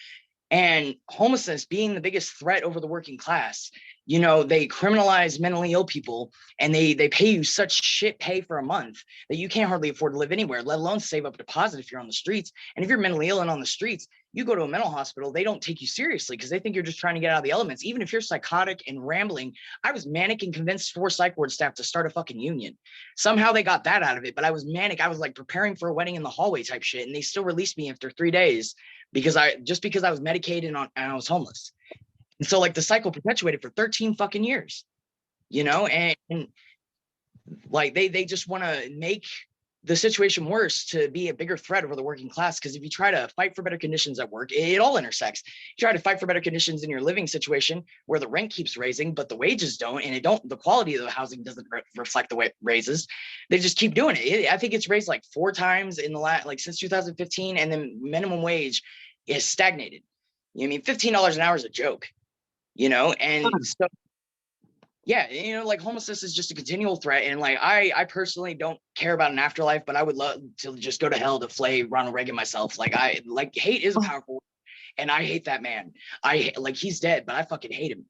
And homelessness being the biggest threat over the working class, you know, they criminalize mentally ill people and they pay you such shit pay for a month that you can't hardly afford to live anywhere, let alone save up a deposit if you're on the streets. And if you're mentally ill and on the streets, you go to a mental hospital, they don't take you seriously because they think you're just trying to get out of the elements. Even if you're psychotic and rambling, I was manic and convinced 4 psych ward staff to start a fucking union. Somehow they got that out of it, but I was manic. I was like preparing for a wedding in the hallway type shit. And they still released me after 3 days because I was medicated and I was homeless. And so like the cycle perpetuated for 13 fucking years, you know, and like they just want to make the situation worse to be a bigger threat over the working class. Because if you try to fight for better conditions at work, it all intersects. You try to fight for better conditions in your living situation where the rent keeps raising, but the wages don't, and the quality of the housing doesn't reflect the way it raises. They just keep doing it. I think it's raised like 4 times in the last, like since 2015, and then minimum wage is stagnated. You know, I mean, $15 an hour is a joke, you know, and so yeah, you know, like homelessness is just a continual threat. And like, I personally don't care about an afterlife, but I would love to just go to hell to flay Ronald Reagan myself. Like hate is a powerful word, and I hate that man. Like he's dead, but I fucking hate him.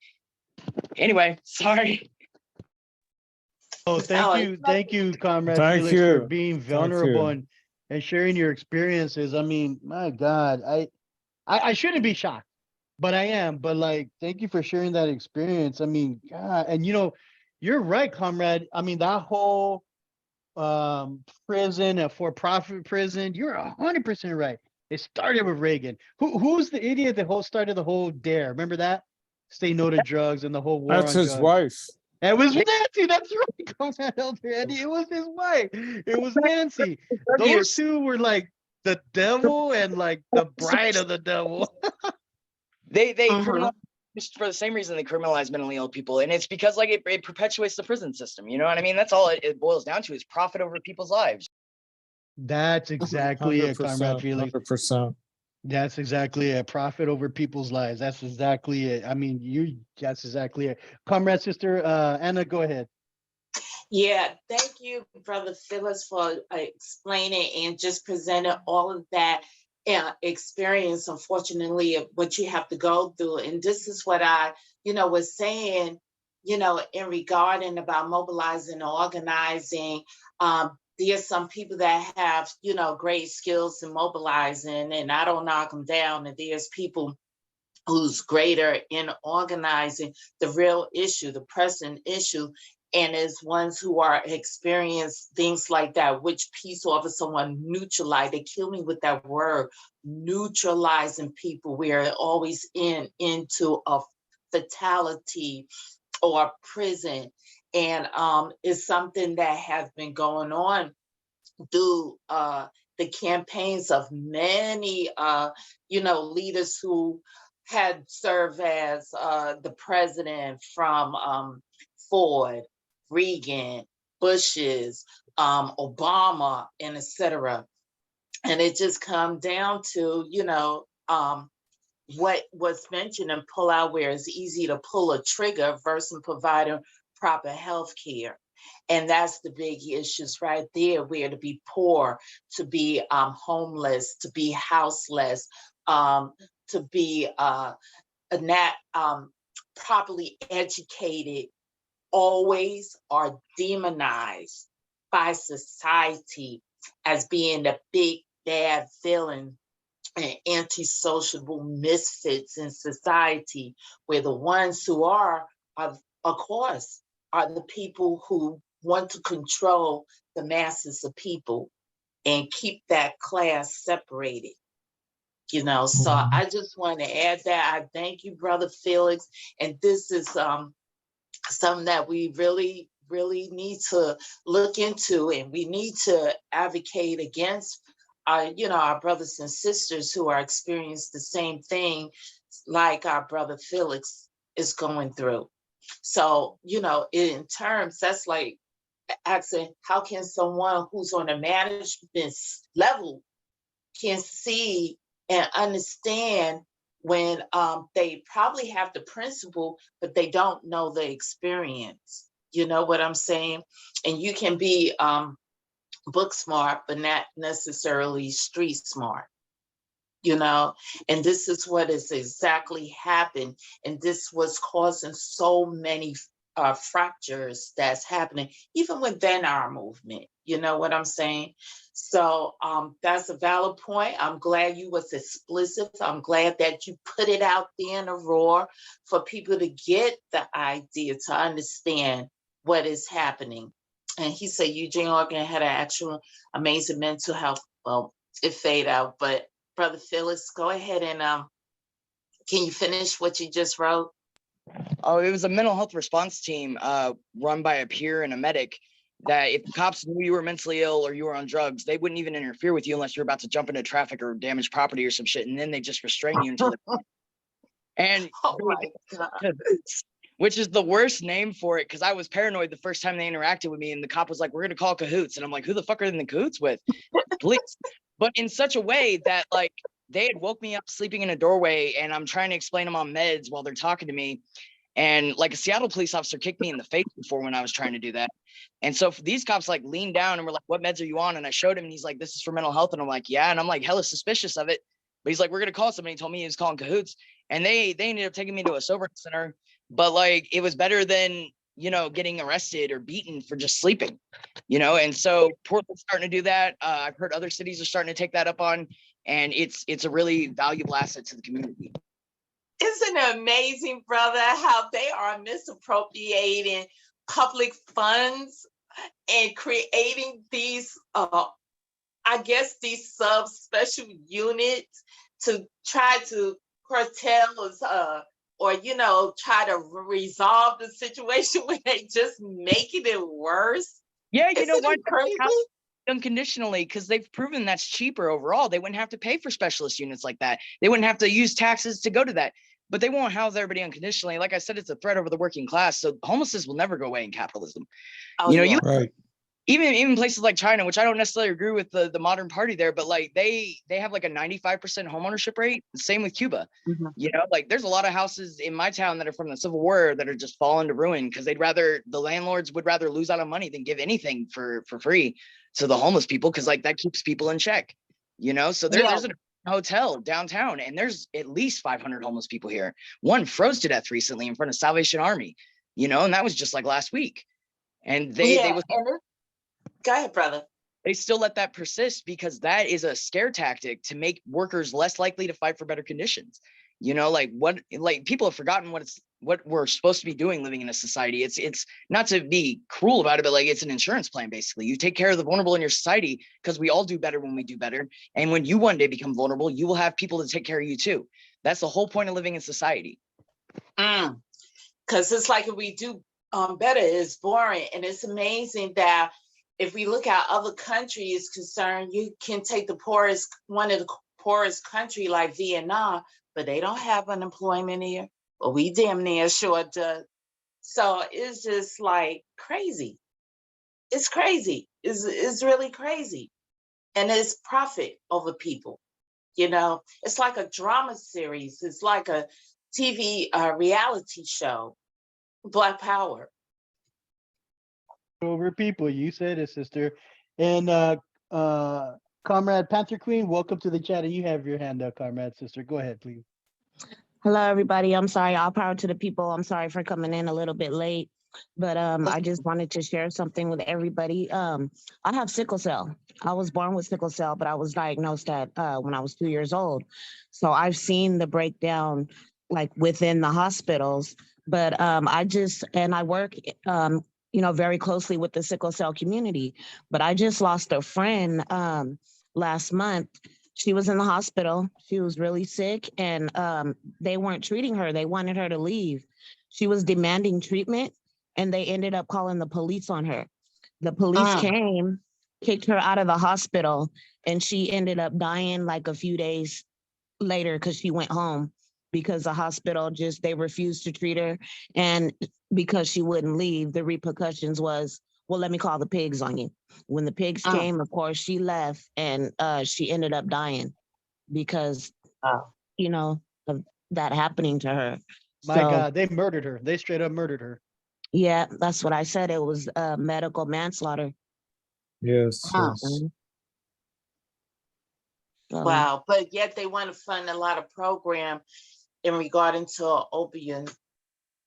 Anyway, sorry. Oh, thank you, Comrade Thank Felix, for you. being Thank vulnerable you. and sharing your experiences. I mean, my God, I shouldn't be shocked, but I am. But like, thank you for sharing that experience. I mean, God, and you know, you're right, comrade. I mean, that whole prison, a for-profit prison, you're 100% right. It started with Reagan. Who's the idiot that started the whole dare? Remember that? Say no to drugs and the whole war That's on his drugs. wife. It was Nancy. That's right, Comrade Elder Eddie. It was his wife. It was Nancy. Those two were like the devil and like the bride of the devil. They criminalize just for the same reason they criminalize mentally ill people, and it's because like it perpetuates the prison system. You know what I mean? That's all it boils down to, is profit over people's lives. That's exactly it, Comrade Felix. 100%. That's exactly it. Profit over people's lives. That's exactly it. I mean, that's exactly it. Comrade Sister Anna, go ahead. Yeah, thank you, Brother Phyllis, for explaining and just presenting all of that experience, unfortunately, of what you have to go through. And this is what I, was saying, in regarding about mobilizing and organizing. There's some people that have, great skills in mobilizing, and I don't knock them down. And there's people who's greater in organizing the real issue, the pressing issue, and is ones who are experience things like that, which peace officer someone neutralize. They kill me with that word, neutralizing people. We are always into a fatality or prison. And it's something that has been going on through the campaigns of many, leaders who had served as the president, from Ford, Reagan, Bush's, Obama, and etc. And it just comes down to, what was mentioned and pull out, where it's easy to pull a trigger versus providing proper health care. And that's the big issues right there, where to be poor, to be homeless, to be houseless, to be not properly educated, always are demonized by society as being the big bad villain and anti-sociable misfits in society, where the ones who are of course, are the people who want to control the masses of people and keep that class separated. So I just want to add that. I thank you, Brother Felix. And this is something that we really, really need to look into, and we need to advocate against our brothers and sisters who are experiencing the same thing, like our brother Felix is going through. So, in terms, that's like asking, how can someone who's on a management level can see and understand when they probably have the principle, but they don't know the experience. You know what I'm saying? And you can be book smart, but not necessarily street smart. And this is what is exactly happened. And this was causing so many fractures that's happening, even within our movement. You know what I'm saying? So that's a valid point. I'm glad you was explicit. I'm glad that you put it out there in a roar for people to get the idea, to understand what is happening. And he said Eugene, Oregon had an actual amazing mental health. Well, it fade out, but Brother Phyllis, go ahead and can you finish what you just wrote? Oh, it was a mental health response team run by a peer and a medic, that if the cops knew you were mentally ill or you were on drugs, they wouldn't even interfere with you unless you're about to jump into traffic or damage property or some shit. And then they just restrain you until and Oh my God. which is the worst name for it, because I was paranoid the first time they interacted with me, and the cop was like, "We're gonna call cahoots," and I'm like, "Who the fuck are they in the cahoots with?" Police. But in such a way that like they had woke me up sleeping in a doorway, and I'm trying to explain them on meds while they're talking to me, and like a Seattle police officer kicked me in the face before when I was trying to do that. And so these cops like leaned down and were like, "What meds are you on?" And I showed him, and he's like, "This is for mental health," and I'm like, "Yeah," and I'm like hella suspicious of it, but he's like, "We're gonna call somebody." He told me he was calling cahoots, and they ended up taking me to a sober center. But like it was better than getting arrested or beaten for just sleeping, and so Portland's starting to do that. I've heard other cities are starting to take that up on, and it's a really valuable asset to the community. Isn't it amazing, brother, how they are misappropriating public funds and creating these these special units to try to curtail us or try to resolve the situation when they just making it worse. Yeah, you know Isn't what? it crazy? Unconditionally, because they've proven that's cheaper overall. They wouldn't have to pay for specialist units like that. They wouldn't have to use taxes to go to that. But they won't house everybody unconditionally. Like I said, it's a threat over the working class. So homelessness will never go away in capitalism. Oh, yeah. Right. Even places like China, which I don't necessarily agree with the modern party there, but like they have like a 95% homeownership rate. Same with Cuba. Mhm. Like there's a lot of houses in my town that are from the Civil War that are just falling to ruin because the landlords would rather lose out on money than give anything for free to the homeless people, because like that keeps people in check. So there's a hotel downtown and there's at least 500 homeless people here. One froze to death recently in front of Salvation Army, and that was just like last week. And go ahead, brother. They still let that persist because that is a scare tactic to make workers less likely to fight for better conditions. People have forgotten what we're supposed to be doing living in a society. It's not to be cruel about it, but like it's an insurance plan. Basically, you take care of the vulnerable in your society because we all do better when we do better. And when you one day become vulnerable, you will have people to take care of you too. That's the whole point of living in society. Because it's like if we do better, it's boring. And it's amazing that if we look at other countries concerned, you can take one of the poorest country like Vietnam, but they don't have unemployment here. But we damn near sure do. So it's just like crazy. It's crazy. It's really crazy. And it's profit over people. It's like a drama series. It's like a TV reality show. Black Power. Over people, you said it, sister. And Comrade Panther Queen, welcome to the chat. And you have your hand up, Comrade sister. Go ahead, please. Hello, everybody. I'm sorry. All power to the people. I'm sorry for coming in a little bit late, but I just wanted to share something with everybody. I have sickle cell. I was born with sickle cell, but I was diagnosed at when I was 2 years old. So I've seen the breakdown like within the hospitals, but I work very closely with the sickle cell community. But I just lost a friend last month. She was in the hospital. She was really sick, and they weren't treating her. They wanted her to leave. She was demanding treatment, and they ended up calling the police on her. The police came, kicked her out of the hospital, and she ended up dying like a few days later because she went home because the hospital just they refused to treat her, and because she wouldn't leave, the repercussions was, well, let me call the pigs on you. When the pigs Mm. came, of course, she left, and she ended up dying because Oh. you know of that happening to her. My So God, they murdered her. They straight up murdered her. yeah, that's what I said. It was medical manslaughter. Yes, Wow. yes. So, Wow. But yet they want to fund a lot of program in regarding to opium.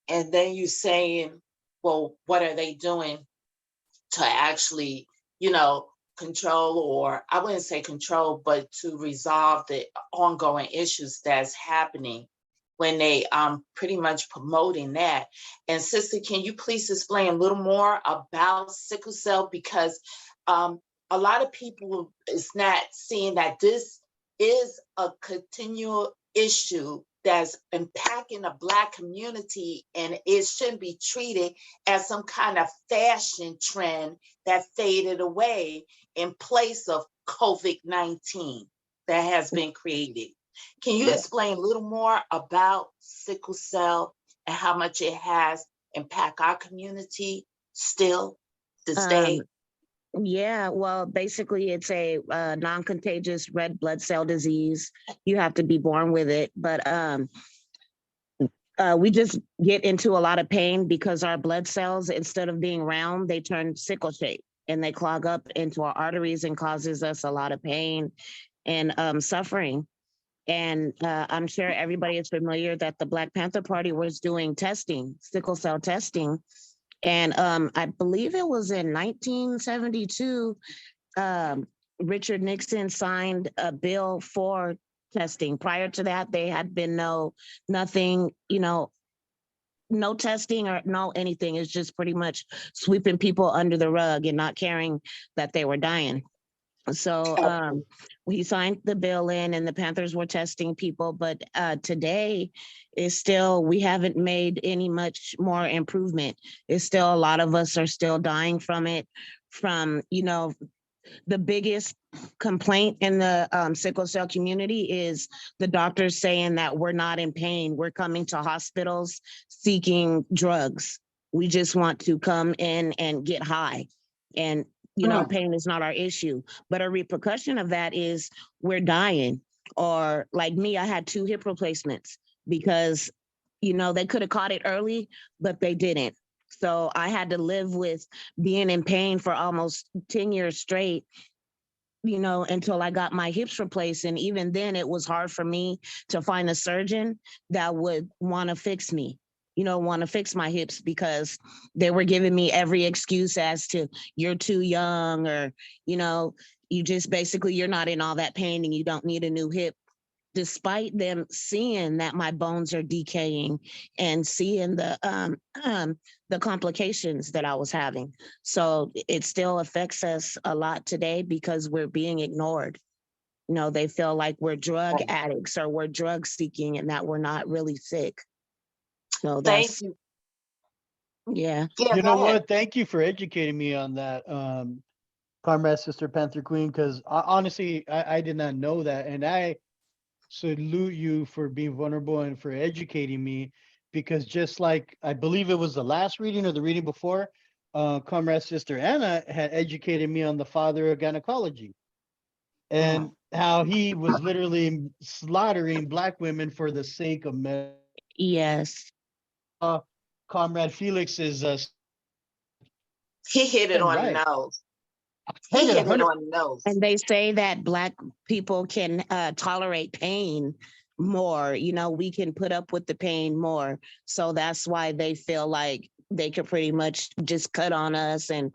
And then you saying, well, what are they doing to actually, control, or I wouldn't say control, but to resolve the ongoing issues that's happening when they pretty much promoting that. And sister, can you please explain a little more about sickle cell? Because a lot of people is not seeing that this is a continual issue that's impacting the Black community, and it shouldn't be treated as some kind of fashion trend that faded away in place of COVID-19 that has been created. Can you explain a little more about sickle cell and how much it has impact our community still this day? yeah, well, basically, it's a non-contagious red blood cell disease. You have to be born with it, but we just get into a lot of pain because our blood cells, instead of being round, they turn sickle shape and they clog up into our arteries and causes us a lot of pain and suffering. And I'm sure everybody is familiar that the Black Panther Party was doing testing, sickle cell testing. And I believe it was in 1972, Richard Nixon signed a bill for testing. Prior to that, there had been nothing, no testing or no anything. It's just pretty much sweeping people under the rug and not caring that they were dying. So we signed the bill in, and the Panthers were testing people, but today is still, we haven't made any much more improvement. It's still, a lot of us are still dying from it. From, the biggest complaint in the sickle cell community is the doctors saying that we're not in pain. We're coming to hospitals seeking drugs. We just want to come in and get high. And pain is not our issue. But a repercussion of that is we're dying. Or like me, I had 2 hip replacements because, they could have caught it early, but they didn't. So I had to live with being in pain for almost 10 years straight, until I got my hips replaced. And even then, it was hard for me to find a surgeon that would want to fix me, want to fix my hips, because they were giving me every excuse as to, you're too young, or, you just basically, you're not in all that pain and you don't need a new hip, despite them seeing that my bones are decaying and seeing the complications that I was having. So it still affects us a lot today because we're being ignored. They feel like we're drug addicts or we're drug seeking and that we're not really sick. So Thank that's, you. yeah. Yeah, You go know ahead. what? Thank you for educating me on that, Comrade Sister Panther Queen, because honestly, I did not know that. And I salute you for being vulnerable and for educating me, because just like I believe it was the last reading or the reading before, Comrade Sister Anna had educated me on the father of gynecology and how he was literally slaughtering Black women for the sake of men. Yes. Comrade Felix is He hit it on the right. nose. Hit He it hit it 100. on the nose. And they say that Black people can tolerate pain more. We can put up with the pain more. So that's why they feel like they could pretty much just cut on us and,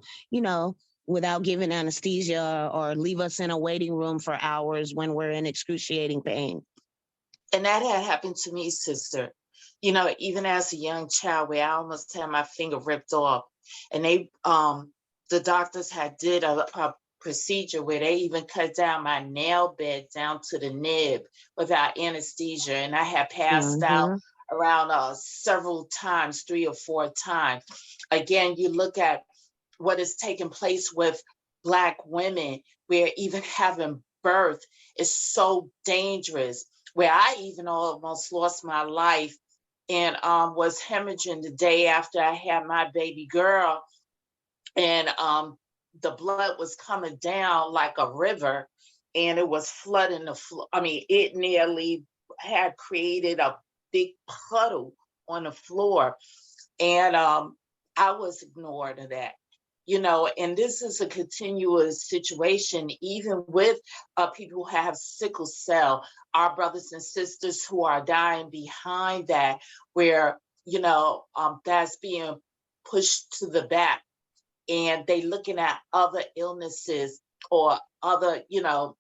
without giving anesthesia, or leave us in a waiting room for hours when we're in excruciating pain. And that had happened to me, sister. Even as a young child, where I almost had my finger ripped off, and they, the doctors had did a procedure where they even cut down my nail bed down to the nib without anesthesia, and I had passed out around several times, 3 or 4 times. Again, you look at what is taking place with Black women, where even having birth is so dangerous, where I even almost lost my life and was hemorrhaging the day after I had my baby girl. And the blood was coming down like a river, and it was flooding the floor. I mean, it nearly had created a big puddle on the floor. And I was ignored of that, you know, and this is a continuous situation, even with people who have sickle cell, our brothers and sisters who are dying behind that, where, you know, that's being pushed to the back, and they looking at other illnesses or other, you know,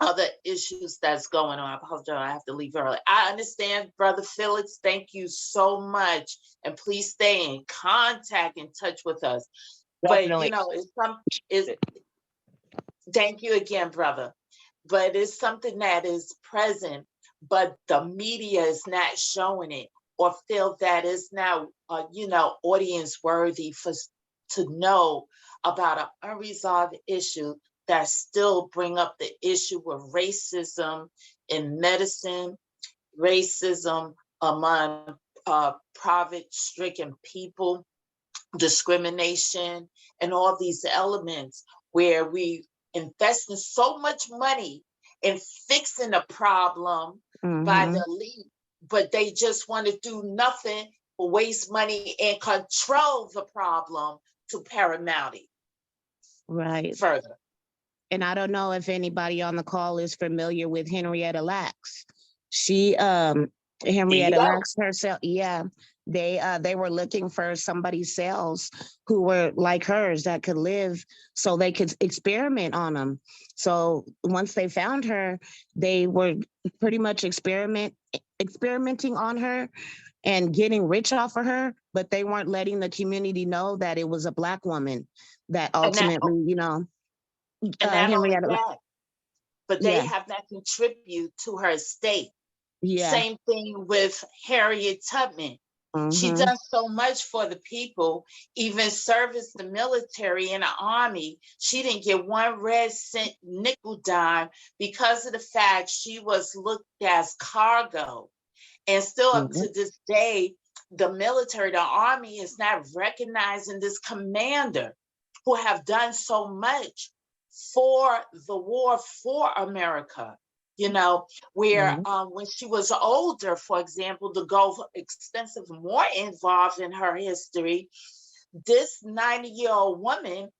other issues that's going on. I apologize, I have to leave early. I understand, Brother Felix. Thank you so much. And please stay in contact, in touch with us. But Definitely. you know, thank you again, brother. But it's something that is present, but the media is not showing it, or feel that it's now, you know, audience worthy to know about an unresolved issue that still bring up the issue of racism in medicine, racism among poverty-stricken people, discrimination, and all these elements where we investing so much money in fixing a problem by the elite, but they just want to do nothing but waste money and control the problem to paramount it Right. further. And I don't know if anybody on the call is familiar with Henrietta Lacks. She, Henrietta Lacks herself, yeah, they were looking for somebody's cells who were like hers that could live, so they could experiment on them. So once they found her, they were pretty much experimenting on her and getting rich off of her, but they weren't letting the community know that it was a Black woman that ultimately, you know, and not only Henrietta, that, but they yeah, have not contributed to her estate. yeah, Same thing with Harriet Tubman. She mhm, done so much for the people, even serviced the military and the army. She didn't get one red cent nickel dime because of the fact she was looked as cargo. And still up mhm, to this day, the military, the army is not recognizing this commander who have done so much for the war for America. You know, where mhm, when she was older, for example, to go extensive more involved in her history, this 90-year-old woman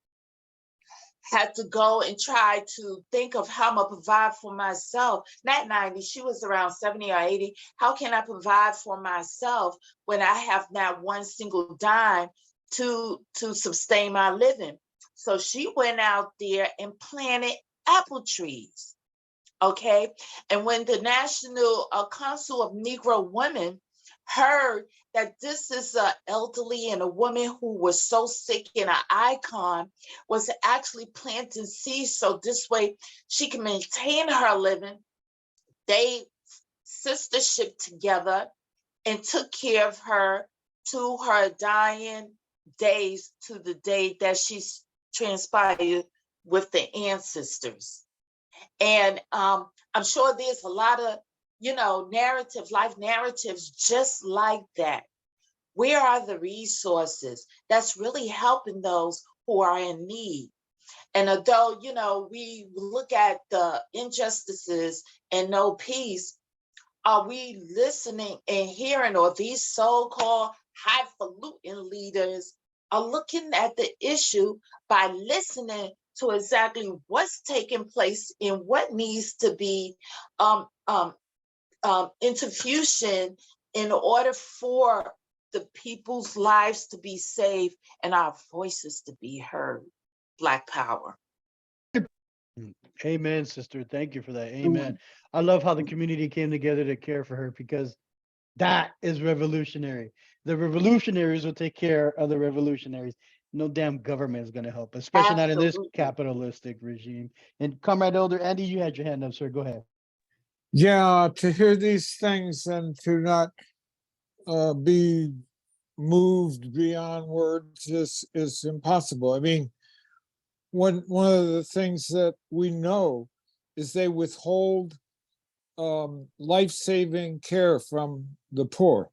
had to go and try to think of how I'm gonna provide for myself. Not 90, she was around 70 or 80. How can I provide for myself when I have not one single dime to sustain my living? So she went out there and planted apple trees. Okay. And when the National Council of Negro Women heard that this is an elderly and a woman who was so sick and an icon, was actually planting seeds so this way she can maintain her living, they sistership together and took care of her to her dying days, to the day that she transpired with the ancestors. And I'm sure there's a lot of, you know, life narratives just like that. Where are the resources that's really helping those who are in need? And although, you know, we look at the injustices and no peace, are we listening and hearing, or these so-called highfalutin leaders are looking at the issue by listening to exactly what's taking place and what needs to be interfusion in order for the people's lives to be saved and our voices to be heard? Black power. Amen, sister. Thank you for that. Amen. I love how the community came together to care for her, because that is revolutionary. The revolutionaries will take care of the revolutionaries. No damn government is going to help, especially not in this Absolutely. capitalistic regime. And Comrade Elder Andy, you had your hand up, sir. Go ahead. Yeah, to hear these things and to not be moved beyond words is impossible. I mean, one of the things that we know is they withhold life-saving care from the poor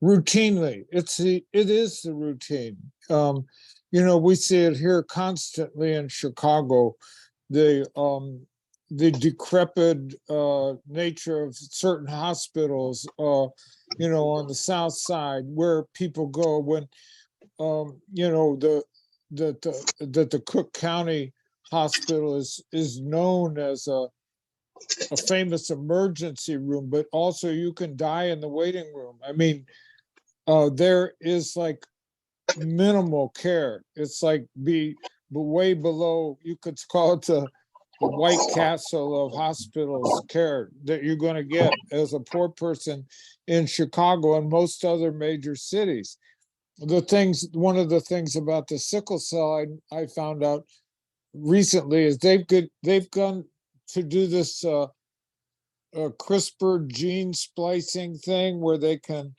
routinely. It is the routine. You know, we see it here constantly in Chicago. The decrepit nature of certain hospitals, you know, on the south side where people go when, you know, that the Cook County Hospital is known as a famous emergency room, but also you can die in the waiting room. I mean, there is like minimal care. It's like way below, you could call it the White Castle of hospitals care that you're going to get as a poor person in Chicago and most other major cities. One of the things about the sickle cell I found out recently is they've gone to do this CRISPR gene splicing thing where they can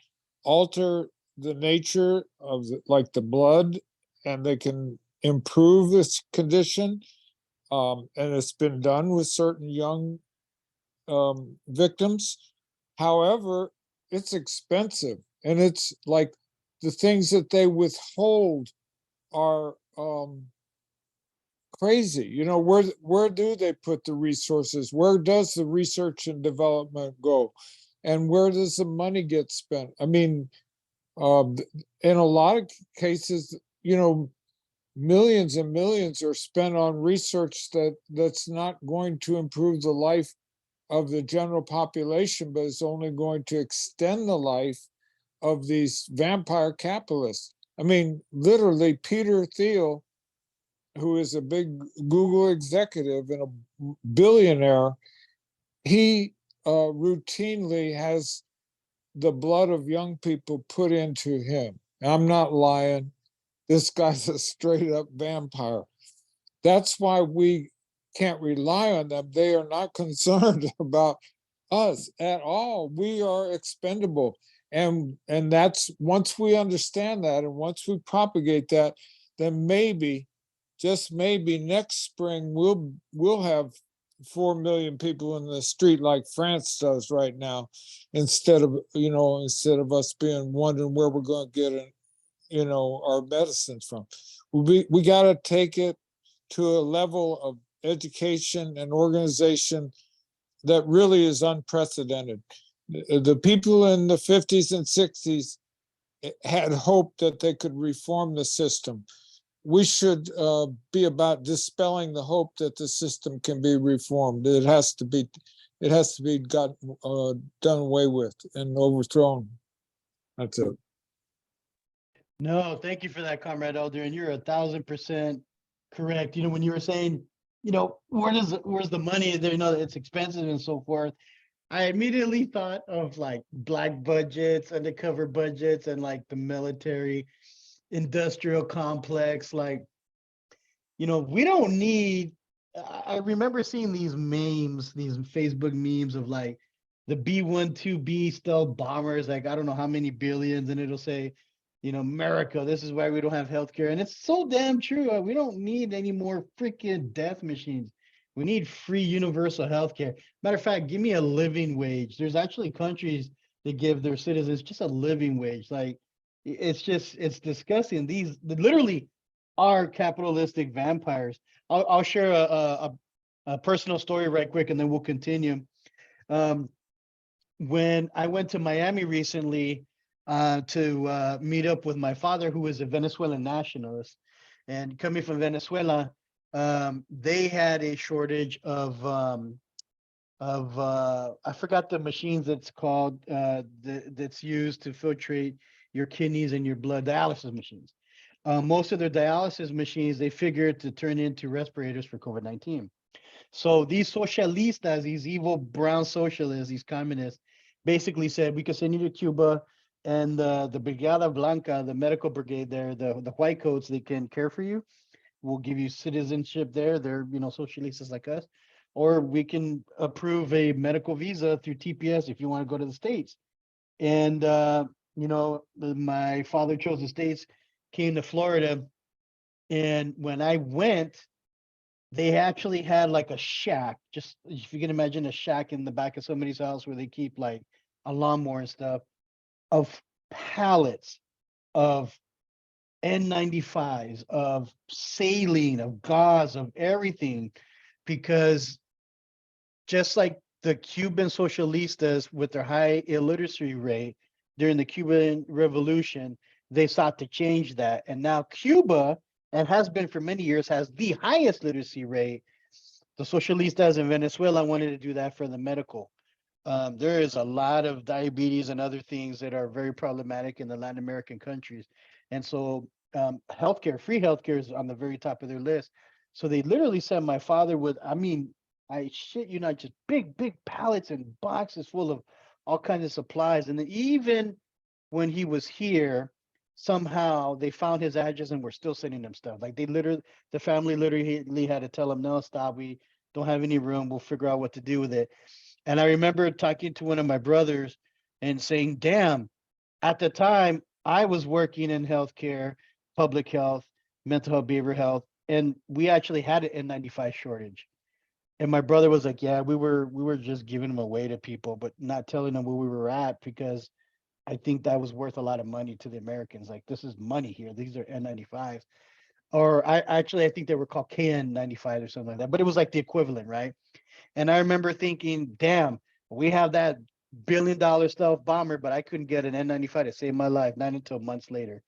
alter the nature of like the blood, and they can improve this condition. And it's been done with certain young victims. However, it's expensive, and it's like the things that they withhold are crazy. You know, where do they put the resources? Where does the research and development go? And where does the money get spent? I mean, in a lot of cases, you know, millions and millions are spent on research that's not going to improve the life of the general population, but is only going to extend the life of these vampire capitalists. I mean, literally, Peter Thiel, who is a big Google executive and a billionaire, he routinely has the blood of young people put into him. I'm not lying. This guy's a straight up vampire. That's why we can't rely on them. They are not concerned about us at all. We are expendable. And that's, once we understand that and once we propagate that, then maybe, just maybe next spring we'll have 4 million people in the street like France does right now, instead of us being wondering where we're going to get our medicines from. We got to take it to a level of education and organization that really is unprecedented. The people in the 50s and 60s had hope that they could reform the system. We should be about dispelling the hope that the system can be reformed. It has to be done away with and overthrown. That's it. No, thank you for that, Comrade Elder. And you're 1,000% correct. You know, when you were saying, you know, where's the money? There, you know, it's expensive and so forth. I immediately thought of like black budgets, undercover budgets, and like the military industrial complex. Like, you know, we don't need. I remember seeing these memes, these Facebook memes of like the B-12B stealth bombers, like I don't know how many billions, and it'll say, you know, America, this is why we don't have healthcare. And it's so damn true. We don't need any more freaking death machines. We need free universal healthcare. Matter of fact, give me a living wage. There's actually countries that give their citizens just a living wage. Like it's disgusting. These literally are capitalistic vampires. I'll share a personal story right quick, and then we'll continue. When I went to Miami recently to meet up with my father, who is a Venezuelan nationalist, and coming from Venezuela, they had a shortage of I forgot the machines that's called that's used to filtrate your kidneys and your blood, dialysis machines. Most of their dialysis machines, they figured to turn into respirators for COVID-19. So these socialistas, these evil brown socialists, these communists, basically said we could send you to Cuba, and the Brigada Blanca, the medical brigade there, the white coats, they can care for you. We'll give you citizenship there. They're, you know, socialistas like us. Or we can approve a medical visa through TPS if you want to go to the States. And, you know, my father chose the States, came to Florida. And when I went, they actually had like a shack, just if you can imagine a shack in the back of somebody's house where they keep like a lawnmower and stuff, of pallets of N95s, of saline, of gauze, of everything, because just like the Cuban socialistas with their high illiteracy rate during the Cuban Revolution, they sought to change that. And now Cuba, and has been for many years, has the highest literacy rate. The socialistas in Venezuela wanted to do that for the medical. There is a lot of diabetes and other things that are very problematic in the Latin American countries. And so healthcare, free healthcare is on the very top of their list. So they literally sent my father with, I mean, I shit you not, just big pallets and boxes full of all kinds of supplies. And then even when he was here, somehow they found his address and were still sending him stuff. Like the family literally had to tell him, no, stop, we don't have any room. We'll figure out what to do with it. And I remember talking to one of my brothers and saying, damn, at the time I was working in healthcare, public health, mental health, behavioral health, and we actually had an N95 shortage. And my brother was like, yeah, we were just giving them away to people, but not telling them where we were at, because I think that was worth a lot of money to the Americans. Like, this is money here. These are N95s. Or I think they were called KN95 or something like that, but it was like the equivalent, right? And I remember thinking, damn, we have that $1 billion stealth bomber, but I couldn't get an N95 to save my life, not until months later.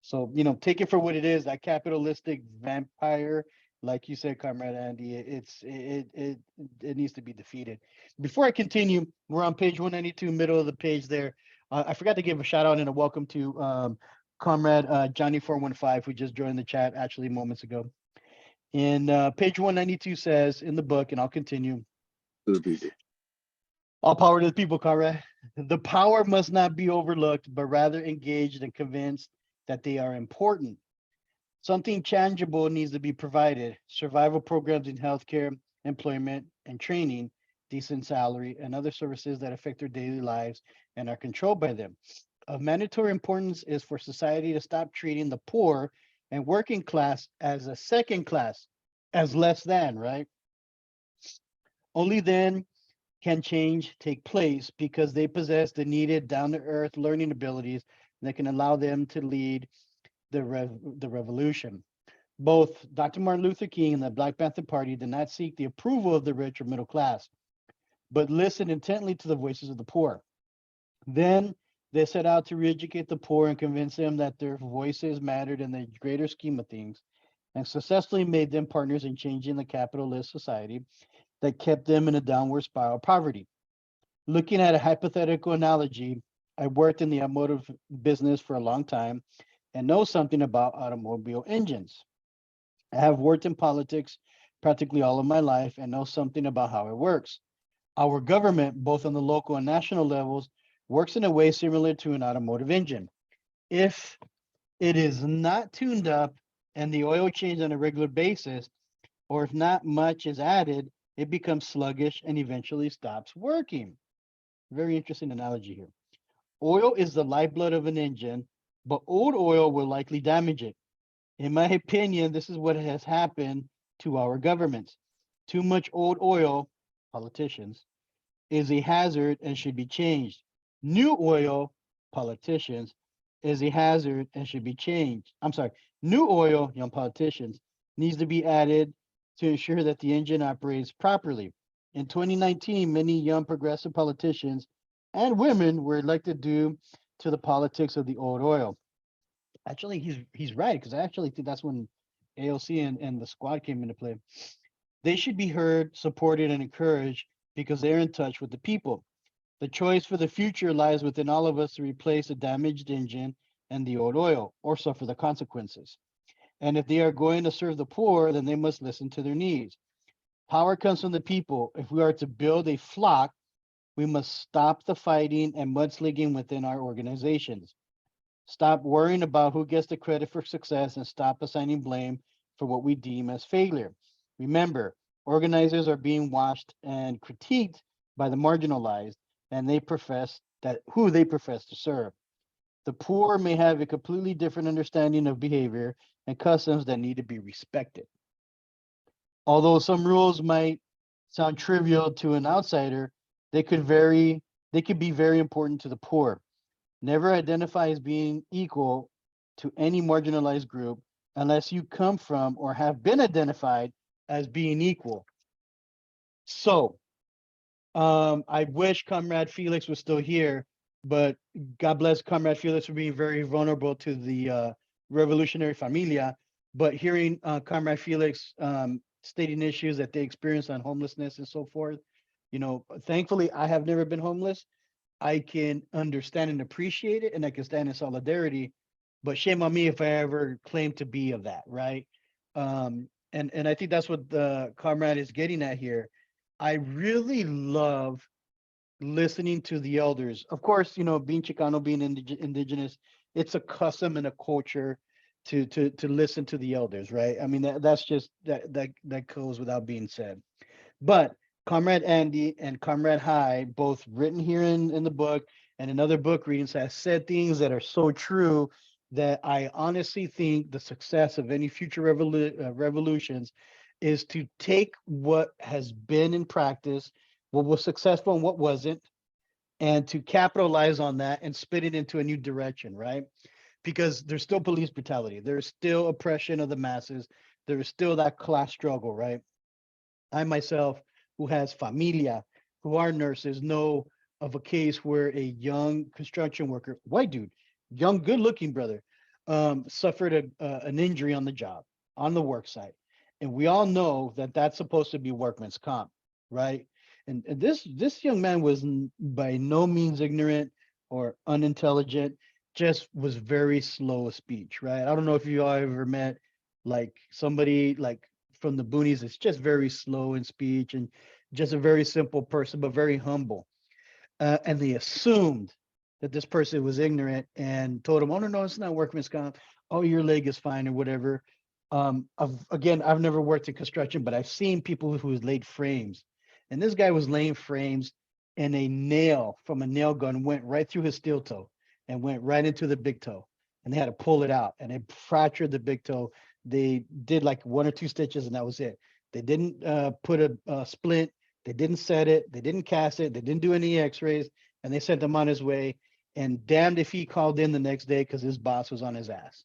So, take it for what it is, that capitalistic vampire, like you said, Comrade Andy, it needs to be defeated. Before I continue, we're on page 192, middle of the page there. I forgot to give a shout out and a welcome to Comrade Johnny415, who just joined the chat actually moments ago. And page 192 says in the book, and I'll continue. All power to the people, Comrade. The power must not be overlooked, but rather engaged and convinced that they are important. Something tangible needs to be provided. Survival programs in healthcare, employment, and training, decent salary, and other services that affect their daily lives and are controlled by them. Of mandatory importance is for society to stop treating the poor and working class as a second class, as less than, right? Only then can change take place, because they possess the needed down-to-earth learning abilities that can allow them to lead the revolution. Both Dr. Martin Luther King and the Black Panther Party did not seek the approval of the rich or middle class, but listened intently to the voices of the poor. Then they set out to re-educate the poor and convince them that their voices mattered in the greater scheme of things, and successfully made them partners in changing the capitalist society that kept them in a downward spiral of poverty. Looking at a hypothetical analogy, I worked in the automotive business for a long time and know something about automobile engines. I have worked in politics practically all of my life and know something about how it works. Our government, both on the local and national levels, works in a way similar to an automotive engine. If it is not tuned up and the oil changed on a regular basis, or if not much is added, it becomes sluggish and eventually stops working. Very interesting analogy here. Oil is the lifeblood of an engine, but old oil will likely damage it. In my opinion, this is what has happened to our governments. Too much old oil, politicians, is a hazard and should be changed. New oil, politicians, is a hazard and should be changed. I'm sorry, new oil, young politicians, needs to be added to ensure that the engine operates properly. In 2019, many young progressive politicians and women were elected due to the politics of the old oil. Actually, he's right, because I actually think that's when AOC and the squad came into play. They should be heard, supported, and encouraged because they're in touch with the people. The choice for the future lies within all of us to replace a damaged engine and the old oil, or suffer the consequences. And if they are going to serve the poor, then they must listen to their needs. Power comes from the people. If we are to build a flock, we must stop the fighting and mudslinging within our organizations. Stop worrying about who gets the credit for success and stop assigning blame for what we deem as failure. Remember, organizers are being watched and critiqued by the marginalized, and they profess that who they profess to serve. The poor may have a completely different understanding of behavior and customs that need to be respected. Although some rules might sound trivial to an outsider, they could be very important to the poor. Never identify as being equal to any marginalized group unless you come from or have been identified as being equal. So, I wish Comrade Felix was still here, but God bless Comrade Felix for being very vulnerable to the revolutionary familia. But hearing Comrade Felix stating issues that they experience on homelessness and so forth, thankfully I have never been homeless. I can understand and appreciate it, and I can stand in solidarity. But shame on me if I ever claim to be of that, right? And I think that's what the comrade is getting at here. I really love listening to the elders. Of course, being Chicano, being indigenous, it's a custom and a culture to listen to the elders, right? I mean, that's just that goes without being said. But Comrade Andy and Comrade High, both written here in the book and in other book readings, have said things that are so true that I honestly think the success of any future revolutions is to take what has been in practice, what was successful and what wasn't, and to capitalize on that and spit it into a new direction, right? Because there's still police brutality, there's still oppression of the masses, there is still that class struggle, right? I myself, who has familia, who are nurses, know of a case where a young construction worker, white dude, young, good-looking brother, suffered an injury on the job, on the work site. And we all know that that's supposed to be workman's comp, right? And this young man was by no means ignorant or unintelligent, just was very slow of speech, right? I don't know if you all ever met like somebody like from the boonies. It's just very slow in speech and just a very simple person, but very humble. And they assumed that this person was ignorant and told him, "Oh no, it's not workman's comp. Oh, your leg is fine or whatever." I've never worked in construction, but I've seen people who laid frames, and this guy was laying frames, and a nail from a nail gun went right through his steel toe and went right into the big toe, and they had to pull it out, and it fractured the big toe. They did like 1 or 2 stitches, and that was it. They didn't put a splint. They didn't set it. They didn't cast it. They didn't do any X-rays, and they sent him on his way. And damned if he called in the next day because his boss was on his ass.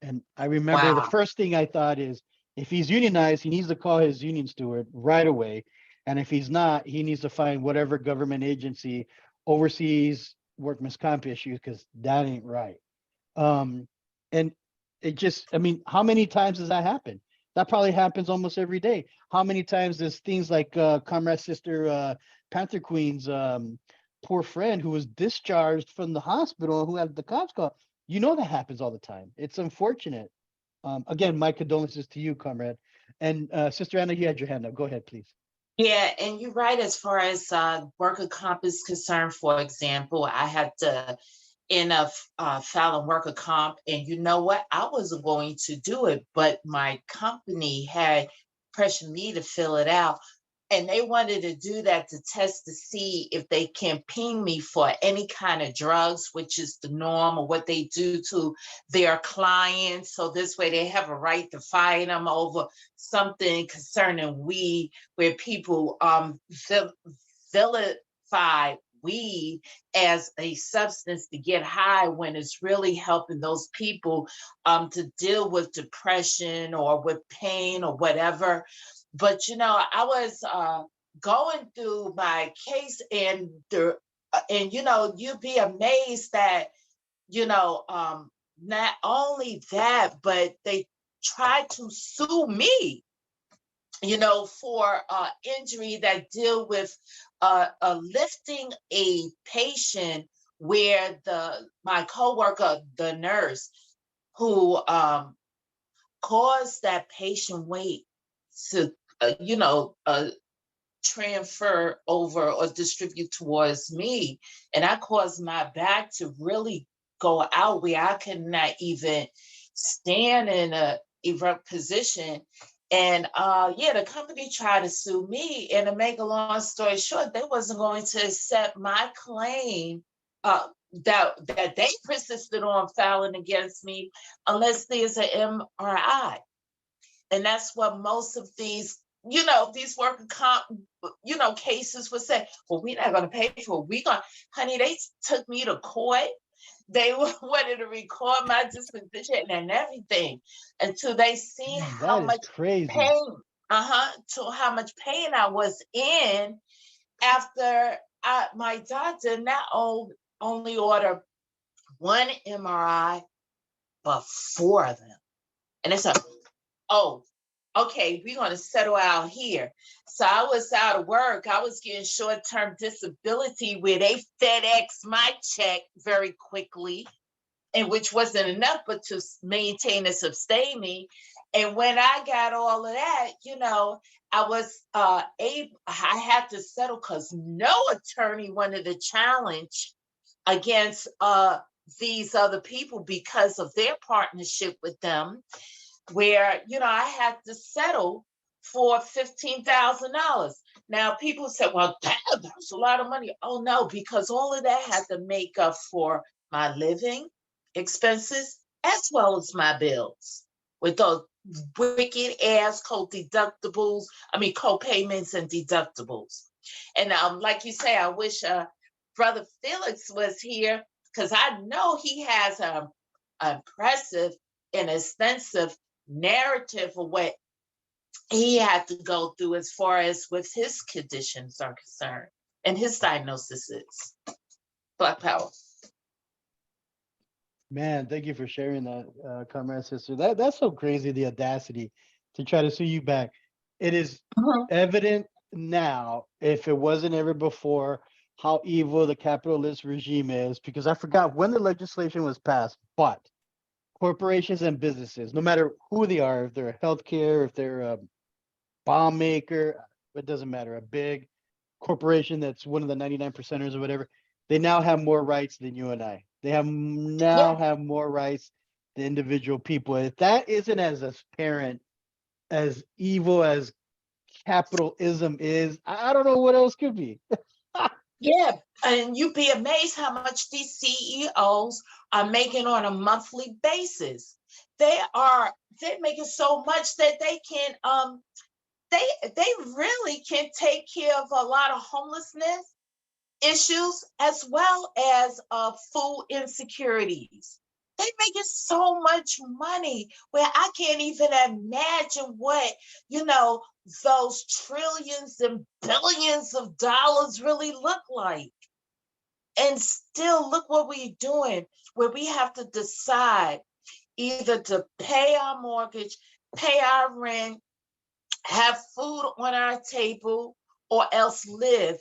And I remember the Wow. first thing I thought is, if he's unionized, he needs to call his union steward right away. And if he's not, he needs to find whatever government agency oversees workman's comp issues, because that ain't right. And it just, I mean, how many times does that happen? That probably happens almost every day. How many times does things like Comrade Sister Panther Queen's poor friend who was discharged from the hospital, who had the cops call? That happens all the time. It's unfortunate. Again, my condolences to you, comrade. And Sister Anna, you had your hand up. Go ahead, please. Yeah, and you're right as far as worker comp is concerned. For example, I had to end up filing worker comp, and you know what? I wasn't going to do it, but my company had pressured me to fill it out. And they wanted to do that to test to see if they can ping me for any kind of drugs, which is the norm or what they do to their clients. So this way they have a right to fire them over something concerning weed, where people vilify weed as a substance to get high, when it's really helping those people to deal with depression or with pain or whatever. But I was going through my case, and you'd be amazed that not only that, but they tried to sue me, for injury that deal with lifting a patient, where my coworker, the nurse, who caused that patient weight to transfer over or distribute towards me, and I caused my back to really go out, where I could not even stand in a erect position. And the company tried to sue me, and to make a long story short, they wasn't going to accept my claim that they persisted on filing against me unless there's an MRI. And that's what most of these these worker comp, cases were said, well, we're not going to pay for it. Honey, they took me to court. They wanted to record my disposition and everything until they see Man, how that is much crazy. pain, to how much pain I was in after my doctor not only ordered one MRI, but 4 of them. And it's oh, okay, we're going to settle out here. So I was out of work. I was getting short-term disability where they FedEx my check very quickly, and which wasn't enough but to maintain and sustain me. And when I got all of that, I was I had to settle because no attorney wanted to challenge against these other people because of their partnership with them, where I had to settle for $15,000. Now people said, well, that's a lot of money. Oh no, because all of that had to make up for my living expenses as well as my bills with those wicked ass co-payments and deductibles. And like you say, I wish Brother Felix was here, because I know he has an impressive and extensive narrative of what he had to go through as far as with his conditions are concerned and his diagnosis is. Black Power. Man, thank you for sharing that, comrade sister. That's so crazy, the audacity to try to sue you back. It is evident now, if it wasn't ever before, how evil the capitalist regime is, because I forgot when the legislation was passed, but corporations and businesses, no matter who they are, if they're a healthcare, if they're a bomb maker, it doesn't matter, a big corporation that's one of the 99 percenters or whatever, they now have more rights than you and I. They have more rights than individual people. If that isn't as apparent, as evil as capitalism is, I don't know what else could be. Yeah, and you'd be amazed how much these CEOs are making on a monthly basis. They're making so much that they can they really can take care of a lot of homelessness issues as well as food insecurities. They making so much money where I can't even imagine what, those trillions and billions of dollars really look like. And still, look what we're doing, where we have to decide either to pay our mortgage, pay our rent, have food on our table, or else live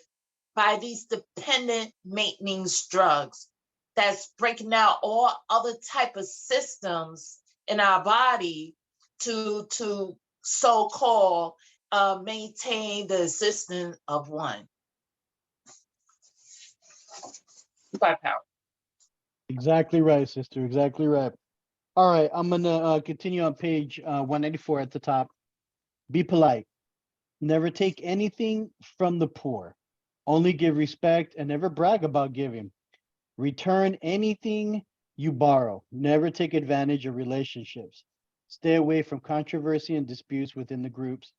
by these dependent maintenance drugs that's breaking down all other type of systems in our body to so-called maintain the existence of one. By power. Exactly right, sister. Exactly right. All right, I'm gonna continue on page 194 at the top. Be polite. Never take anything from the poor. Only give respect and never brag about giving. Return anything you borrow. Never take advantage of relationships. Stay away from controversy and disputes within the groups.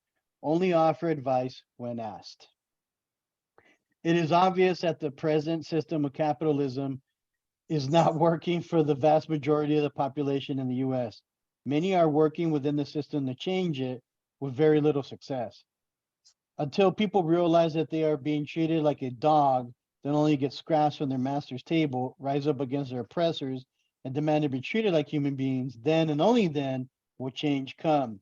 Only offer advice when asked. It is obvious that the present system of capitalism is not working for the vast majority of the population in the US. Many are working within the system to change it with very little success. Until people realize that they are being treated like a dog that only gets scraps from their master's table, rise up against their oppressors, and demand to be treated like human beings, then and only then will change come.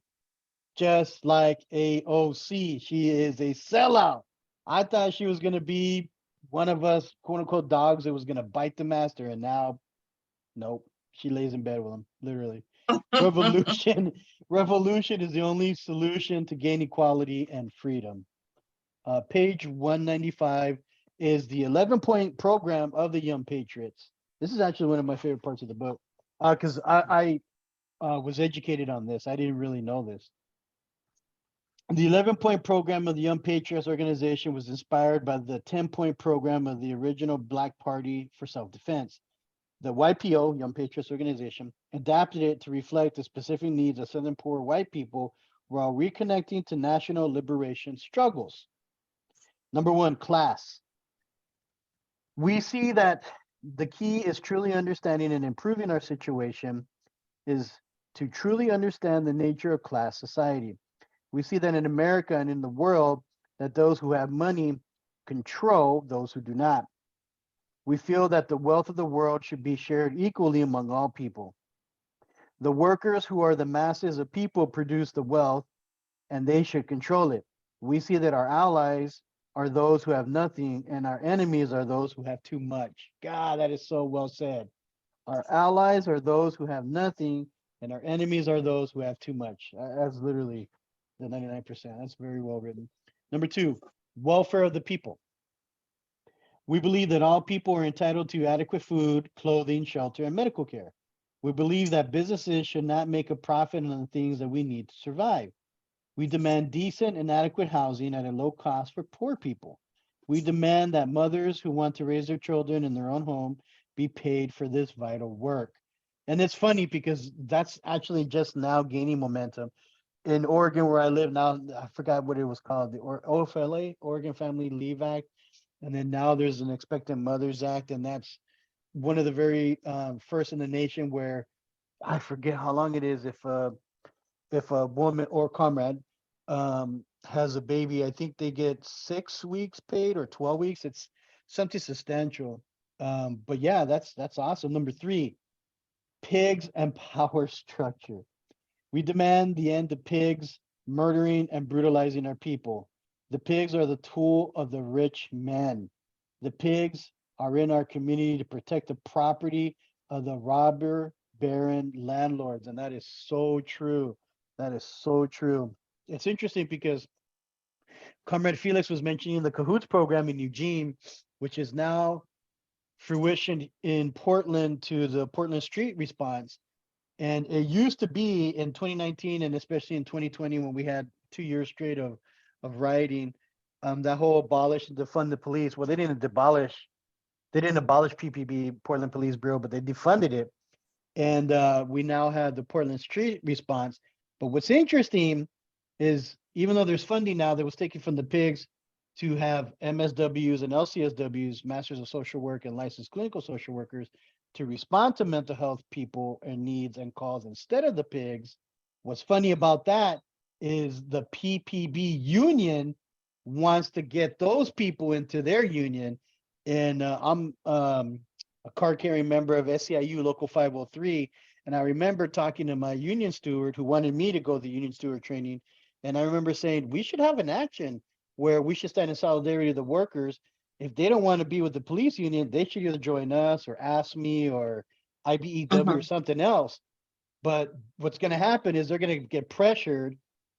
Just like AOC, she is a sellout. I thought she was going to be one of us, quote unquote, dogs that was going to bite the master. And now, nope, she lays in bed with him, literally. Revolution is the only solution to gain equality and freedom. Page 195 is the 11-point program of the Young Patriots. This is actually one of my favorite parts of the book, because I was educated on this. I didn't really know this. The 11-point program of the Young Patriots organization was inspired by the 10-point program of the original Black Party for Self-Defense. The YPO, Young Patriots Organization, adapted it to reflect the specific needs of Southern poor white people while reconnecting to national liberation struggles. Number one, class. We see that the key is truly understanding and improving our situation is to truly understand the nature of class society. We see that in America and in the world that those who have money control those who do not. We feel that the wealth of the world should be shared equally among all people. The workers who are the masses of people produce the wealth and they should control it. We see that our allies are those who have nothing and our enemies are those who have too much. God, that is so well said. Our allies are those who have nothing and our enemies are those who have too much. That's literally the 99%. That's very well written. Number two, welfare of the people. We believe that all people are entitled to adequate food, clothing, shelter, and medical care. We believe that businesses should not make a profit on the things that we need to survive. We demand decent and adequate housing at a low cost for poor people. We demand that mothers who want to raise their children in their own home be paid for this vital work. And it's funny because that's actually just now gaining momentum. In Oregon, where I live now, I forgot what it was called, the OFLA, Oregon Family Leave Act. And then now there's an Expectant Mothers Act, and that's one of the very first in the nation where I forget how long it is if a woman or comrade has a baby, I think they get 6 weeks paid or 12 weeks. It's something substantial. But yeah, that's awesome. Number three, pigs and power structure. We demand the end of pigs murdering and brutalizing our people. The pigs are the tool of the rich men. The pigs are in our community to protect the property of the robber baron landlords. And that is so true. That is so true. It's interesting because Comrade Felix was mentioning the Cahoots program in Eugene, which is now fruition in Portland to the Portland Street response. And it used to be in 2019 and especially in 2020 when we had 2 years straight of rioting, that whole abolish and defund the police. Well, they didn't abolish PPB, Portland Police Bureau, but they defunded it. And we now have the Portland Street response. But what's interesting is even though there's funding now that was taken from the pigs to have MSWs and LCSWs, Masters of Social Work and licensed clinical social workers, to respond to mental health people and needs and calls instead of the pigs. What's funny about that is the PPB union wants to get those people into their union. And I'm a card carrying member of SEIU Local 503. And I remember talking to my union steward who wanted me to go to the union steward training. And I remember saying, we should have an action where we should stand in solidarity of the workers. If they don't want to be with the police union, they should either join us or ASME or IBEW or something else. But what's going to happen is they're going to get pressured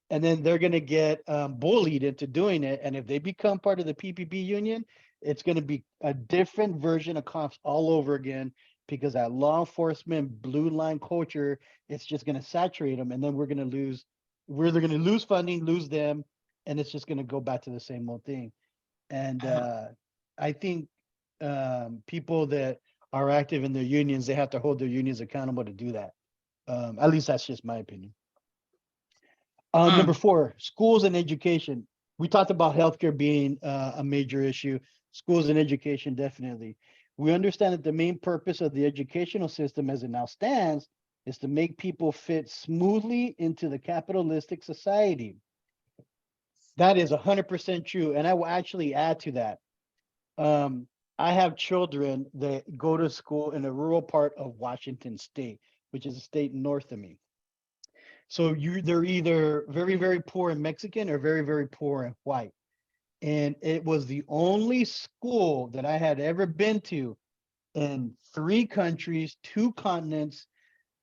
and then they're going to get bullied into doing it. And if they become part of the PPB union, it's going to be a different version of cops all over again because that law enforcement blue line culture, it's just going to saturate them. And then we're going to we're either going to lose funding, lose them, and it's just going to go back to the same old thing. And I think people that are active in their unions, they have to hold their unions accountable to do that. At least that's just my opinion. Number four, schools and education. We talked about healthcare being a major issue. Schools and education, definitely. We understand that the main purpose of the educational system as it now stands is to make people fit smoothly into the capitalistic society. That is 100% true. And I will actually add to that. I have children that go to school in a rural part of Washington State, which is a state north of me. So they're either very, very poor and Mexican or very, very poor and white. And it was the only school that I had ever been to in 3 countries, 2 continents,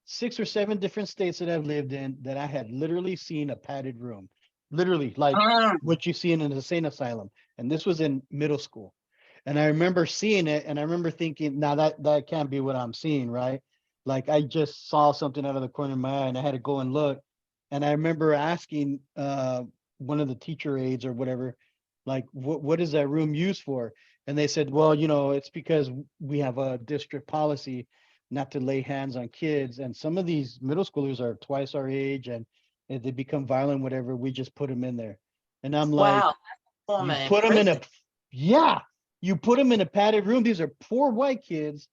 6 or 7 different states that I've lived in that I had literally seen a padded room, literally like what you see in an insane asylum. And this was in middle school. And I remember seeing it and I remember thinking, now that can't be what I'm seeing, right? Like I just saw something out of the corner of my eye and I had to go and look. And I remember asking one of the teacher aides or whatever, like, what is that room used for? And they said, well, it's because we have a district policy not to lay hands on kids. And some of these middle schoolers are twice our age and If they become violent, whatever, we just put them in there. And I'm like, Wow. you Former in put them in a, prison. yeah, you put them in a padded room. These are poor white kids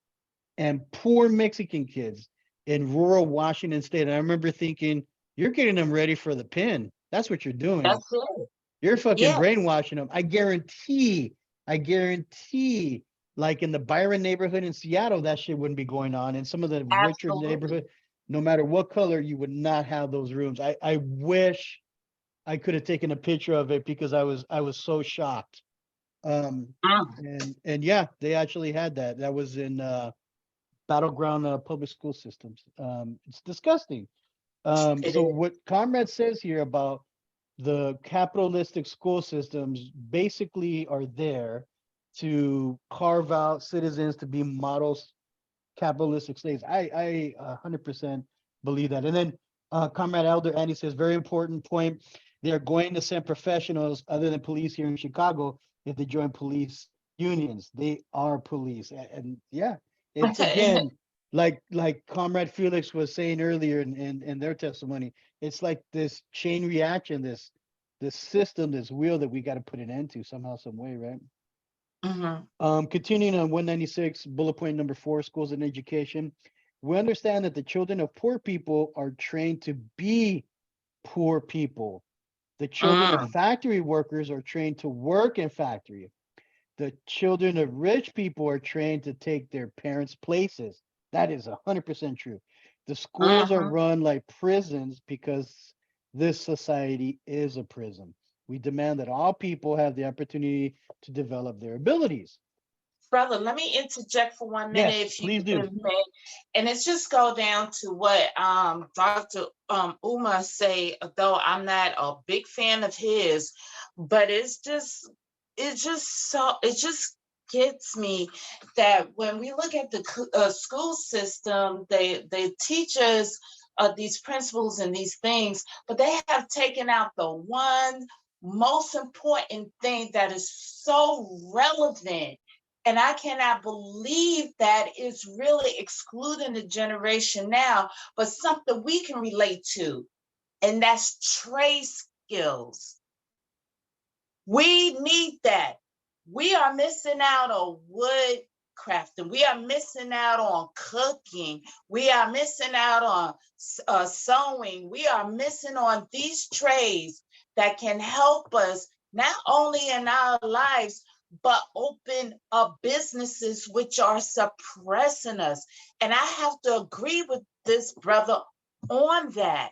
and poor Mexican kids in rural Washington State. And I remember thinking, you're getting them ready for the pen. That's what you're doing. That's it. You're fucking Yeah, brainwashing them. I guarantee, like in the Byron neighborhood in Seattle, that shit wouldn't be going on. In some of the richer absolutely. neighborhood, no matter what color, you would not have those rooms. I wish I could have taken a picture of it because I was so shocked. Mm, And yeah, they actually had that. That was in battleground public school systems. It's disgusting. it So is. what Comrade says here about the capitalistic school systems basically are there to carve out citizens to be models capitalistic states. I 100% believe that. And then Comrade Elder Andy says, very important point. They are going to send professionals other than police here in Chicago if they join police unions. They are police. And yeah, it's again, like Comrade Felix was saying earlier in their testimony, it's like this chain reaction, this system, this wheel that we got to put an end to somehow, some way, right? Mhm. Continuing on 196, bullet point number 4, schools and education. We understand that the children of poor people are trained to be poor people. The children of Mm, factory workers are trained to work in factory. The children of rich people are trained to take their parents' places. That is 100% true. The schools are mhm. run like prisons because this society is a prison. We demand that all people have the opportunity to develop their abilities. Brother, let me interject for 1 minute Yes, if you please do. may. And it's just go down to what Dr. Uma say, though I'm not a big fan of his, but it just gets me that when we look at the school system, they teach us these principles and these things, but they have taken out the one most important thing that is so relevant, and I cannot believe that it's really excluding the generation now, but something we can relate to, and that's trade skills. We need that. We are missing out on wood crafting. We are missing out on cooking. We are missing out on sewing. We are missing on these trades that can help us not only in our lives, but open up businesses which are suppressing us. And I have to agree with this brother on that.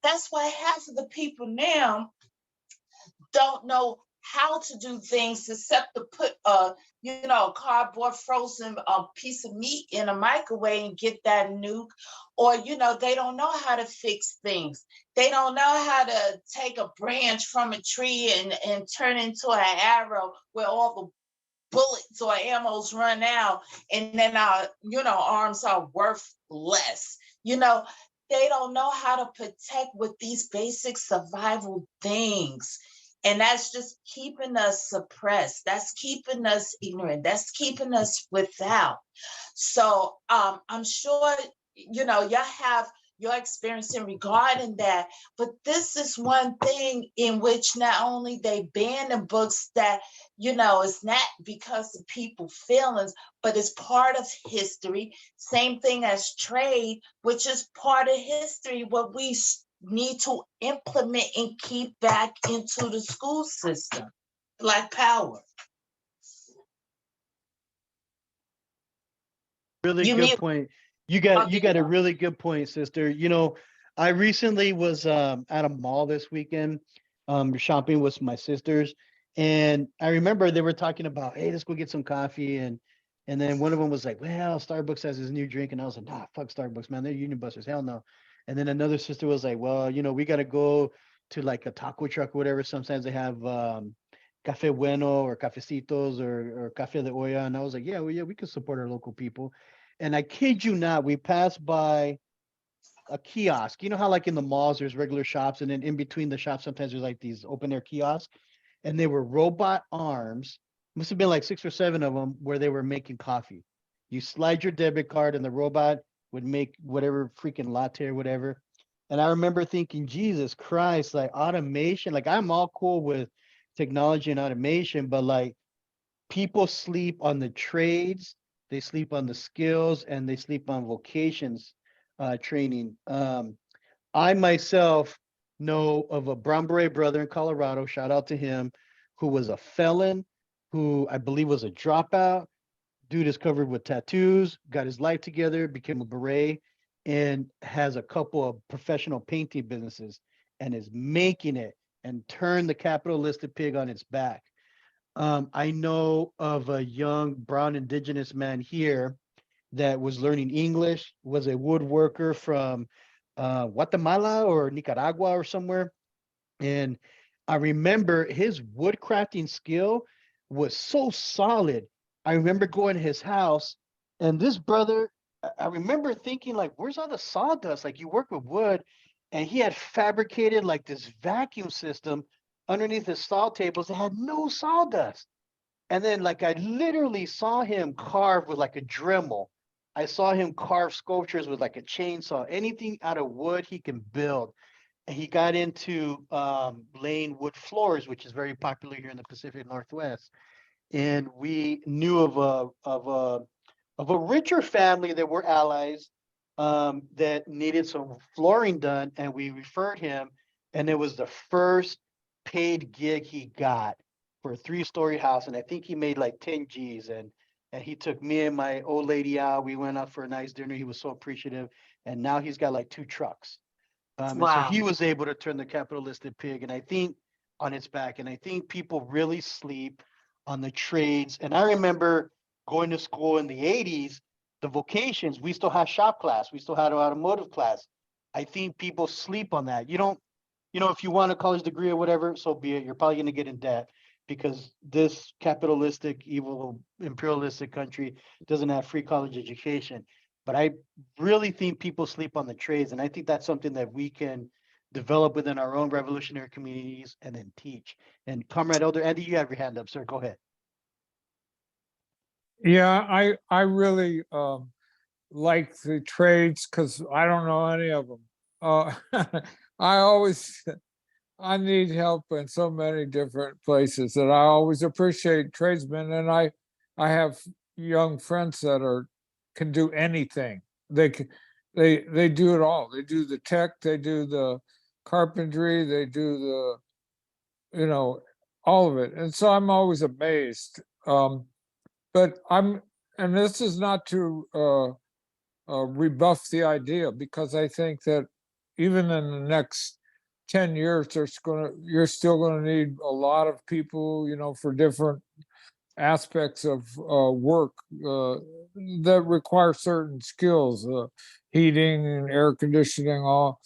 That's why half of the people now don't know how to do things except to put a cardboard frozen piece of meat in a microwave and get that nuke, or they don't know how to fix things. They don't know how to take a branch from a tree and turn into an arrow where all the bullets or ammos run out, and then our arms are worth less. They don't know how to protect with these basic survival things, and that's just keeping us suppressed. That's keeping us ignorant. That's keeping us without. So I'm sure y'all have your experience in regarding that, but this is one thing in which not only they ban the books that it's not because of people feelings, but it's part of history. Same thing as trade, which is part of history, what we need to implement and keep back into the school system. Black power. Really You good mute. point. Oh, You there you got a go. really good point, sister. I recently was at a mall this weekend, shopping with my sisters, and I remember they were talking about, hey, let's go get some coffee, and then one of them was like, well, Starbucks has this new drink, and I was like, nah, fuck Starbucks, man, they're union busters, hell no. And then another sister was like, well, we got to go to like a taco truck or whatever. Sometimes they have Cafe Bueno or Cafecitos or Cafe de Olla, and I was like, yeah, well, yeah, we can support our local people. And I kid you not, we passed by a kiosk. You know how like in the malls there's regular shops, and then in between the shops sometimes there's like these open air kiosks, and they were robot arms. Must have been like 6 or 7 of them where they were making coffee. You slide your debit card and the robot would make whatever freaking latte or whatever. And I remember thinking, Jesus Christ, like automation, like I'm all cool with technology and automation, but like people sleep on the trades, they sleep on the skills, and they sleep on vocations training. I myself know of a Brown Beret brother in Colorado, shout out to him, who was a felon, who I believe was a dropout. Dude is covered with tattoos, got his life together, became a beret, and has a couple of professional painting businesses and is making it and turned the capitalistic pig on its back. I know of a young brown indigenous man here that was learning English, was a woodworker from Guatemala or Nicaragua or somewhere. And I remember his woodcrafting skill was so solid. I remember going to his house, and this brother, I remember thinking, like, where's all the sawdust? Like, you work with wood, and he had fabricated like this vacuum system underneath his saw tables that had no sawdust. And then, like, I literally saw him carve with like a Dremel. I saw him carve sculptures with like a chainsaw. Anything out of wood he can build. And he got into laying wood floors, which is very popular here in the Pacific Northwest. And we knew of a richer family that were allies that needed some flooring done, and we referred him. And it was the first paid gig he got for a 3-story house, and I think he made like 10 G's. And he took me and my old lady out. We went out for a nice dinner. He was so appreciative, and now he's got like 2 trucks. And so Wow. he was able to turn the capitalistic pig, and I think on its back. And I think people really sleep on the trades. And I remember going to school in the 80s, the vocations, we still had shop class, we still had an automotive class. I think people sleep on that. You don't, if you want a college degree or whatever, so be it. You're probably going to get in debt because this capitalistic, evil, imperialistic country doesn't have free college education. But I really think people sleep on the trades. And I think that's something that we can develop within our own revolutionary communities and then teach. And Comrade Elder Andy, you have your hand up, sir. Go ahead. Yeah, I really like the trades because I don't know any of them. I always I need help in so many different places, and I always appreciate tradesmen. And I have young friends that can do anything. They do it all. They do the tech, they do the carpentry, they do all of it. And so I'm always amazed. But and this is not to rebuff the idea, because I think that even in the next 10 years, you're still gonna need a lot of people, for different aspects of work that require certain skills, heating and air conditioning, all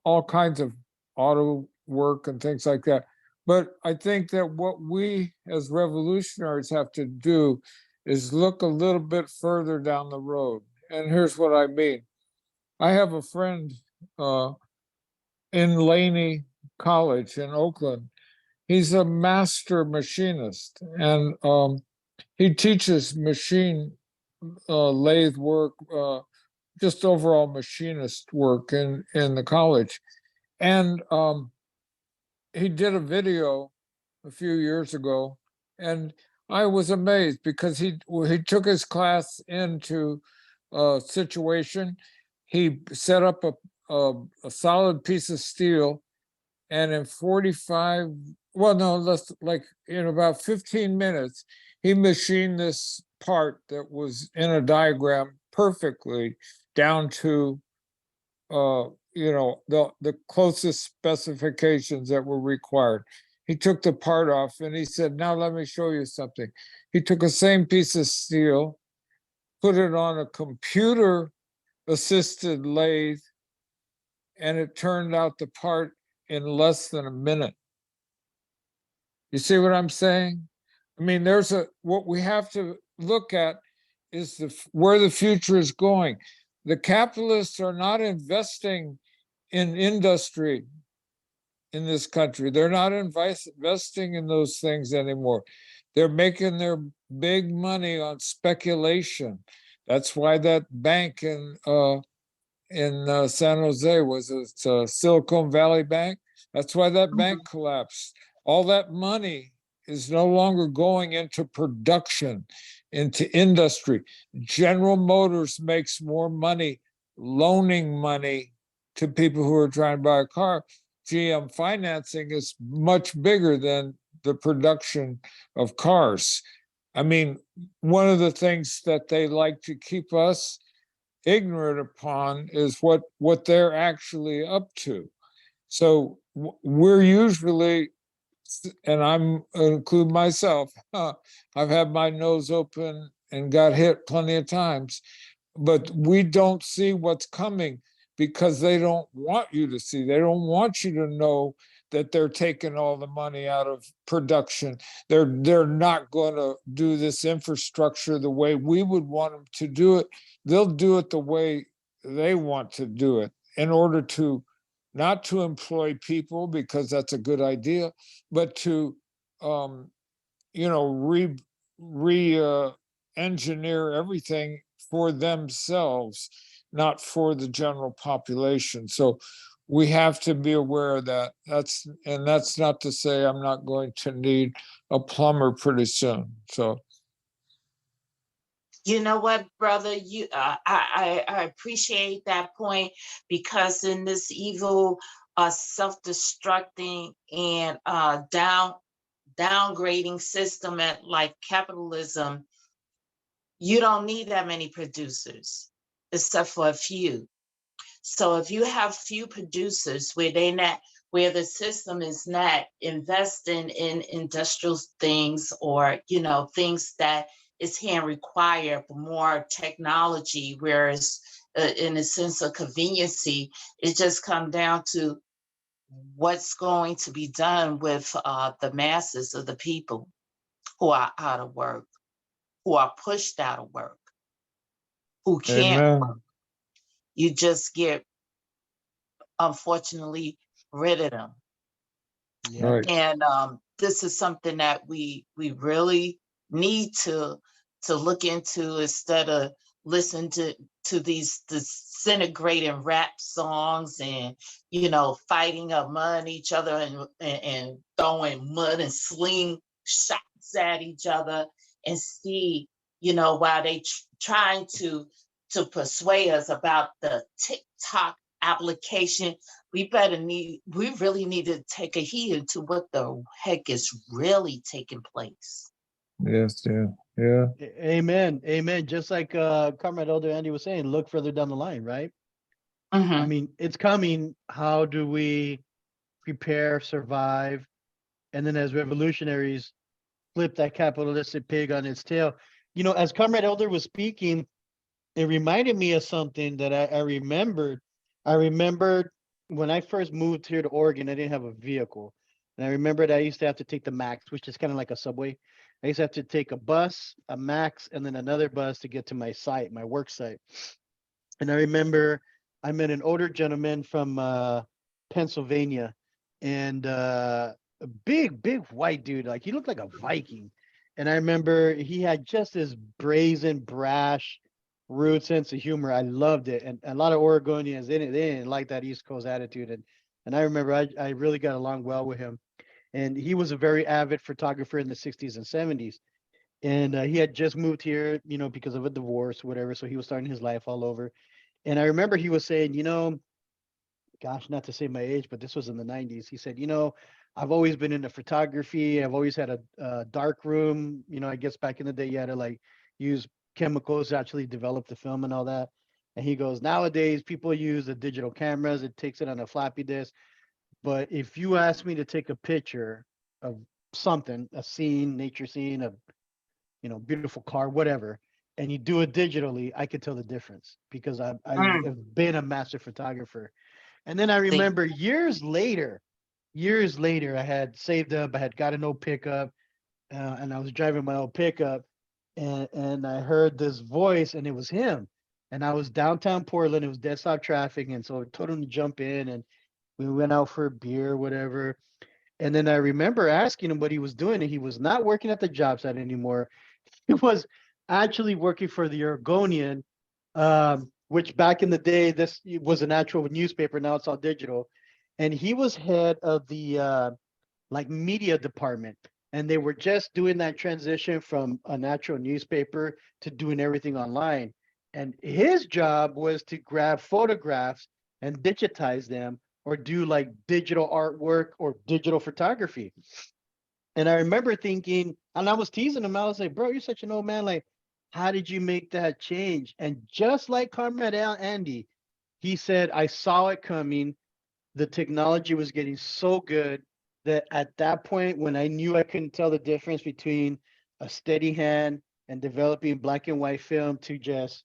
all kinds of auto work and things like that. But I think that what we as revolutionaries have to do is look a little bit further down the road. And here's what I mean. I have a friend in Laney College in Oakland. He's a master machinist, and he teaches machine lathe work, just overall machinist work in the college. And he did a video a few years ago, and I was amazed because he took his class into a situation. He set up a solid piece of steel, and in 45, well, no, in about 15 minutes, he machined this part that was in a diagram perfectly down to the closest specifications that were required. He took the part off and he said, "Now let me show you something." He took the same piece of steel, put it on a computer assisted lathe, and it turned out the part in less than a minute. You see what I'm saying? I mean, what we have to look at is where the future is going. The capitalists are not investing in industry in this country. They're not investing in those things anymore. They're making their big money on speculation. That's why that bank in in San Jose was Silicon Valley Bank. That's why that bank collapsed. All that money is no longer going into production, into industry. General Motors makes more money loaning money to people who are trying to buy a car. GM financing is much bigger than the production of cars. I mean, one of the things that they like to keep us ignorant upon is what they're actually up to. So we're usually, and I'm include myself, I've had my nose open and got hit plenty of times, but we don't see what's coming because they don't want you to see. They don't want you to know that they're taking all the money out of production. They're not going to do this infrastructure the way we would want them to do it. They'll do it the way they want to do it in order to not to employ people, because that's a good idea, but to engineer everything for themselves, not for the general population. So we have to be aware of that. That's not to say I'm not going to need a plumber pretty soon. So You know what, brother? I appreciate that point, because in this evil, self-destructing and downgrading system at like capitalism, you don't need that many producers, except for a few. So if you have few producers where the system is not investing in industrial things, or things that is hand required for more technology, whereas in a sense of conveniency, it just comes down to what's going to be done with the masses of the people who are out of work, who are pushed out of work, who can't. amen. You just get, unfortunately, rid of them. Yeah. Right. And this is something that we really need to look into, instead of listen to these disintegrating rap songs and fighting among each other, and throwing mud and sling shots at each other, and see while they trying to persuade us about the TikTok application. We really need to take a heed to what the heck is really taking place. Yes, yeah. Amen. Amen. Just like Comrade Elder Andy was saying, look further down the line, right? I Mhm. mean, it's coming. How do we prepare, survive, and then as revolutionaries, flip that capitalistic pig on its tail? As Comrade Elder was speaking, it reminded me of something that I remembered. I remembered when I first moved here to Oregon, I didn't have a vehicle. And I remembered I used to have to take the Max, which is kind of like a subway. I used to have to take a bus, a Max, and then another bus to get to my site, my work site. And I remember I met an older gentleman from Pennsylvania, and a big white dude. Like, he looked like a Viking. And I remember he had just this brazen, brash, rude sense of humor. I loved it. And a lot of Oregonians, they didn't like that East Coast attitude. And I remember I really got along well with him. And he was a very avid photographer in the 60s and 70s. And he had just moved here, because of a divorce, whatever. So he was starting his life all over. And I remember he was saying, gosh, not to say my age, but this was in the 90s. He said, I've always been into photography. I've always had a dark room. I guess back in the day, you had to like use chemicals to actually develop the film and all that. And he goes, nowadays, people use the digital cameras. It takes it on a floppy disk. But if you ask me to take a picture of something, a scene, nature scene, a beautiful car, whatever, and you do it digitally, I could tell the difference because I Mm. have been a master photographer. And then I See, remember years later, I had saved up, I had got an old pickup, and I was driving my old pickup, and I heard this voice, and it was him. And I was downtown Portland. It was dead stop traffic, and so I told him to jump in, and we went out for a beer, whatever. And then I remember asking him what he was doing, and he was not working at the job site anymore. He was actually working for the Oregonian, which back in the day, this was an actual newspaper. Now it's all digital. And he was head of the like media department. And they were just doing that transition from a natural newspaper to doing everything online. And his job was to grab photographs and digitize them or do like digital artwork or digital photography. And I remember thinking, and I was teasing him, I was like, bro, you're such an old man. Like, how did you make that change? And just like Comrade Andy, he said, I saw it coming. The technology was getting so good that at that point, when I knew I couldn't tell the difference between a steady hand and developing black and white film to just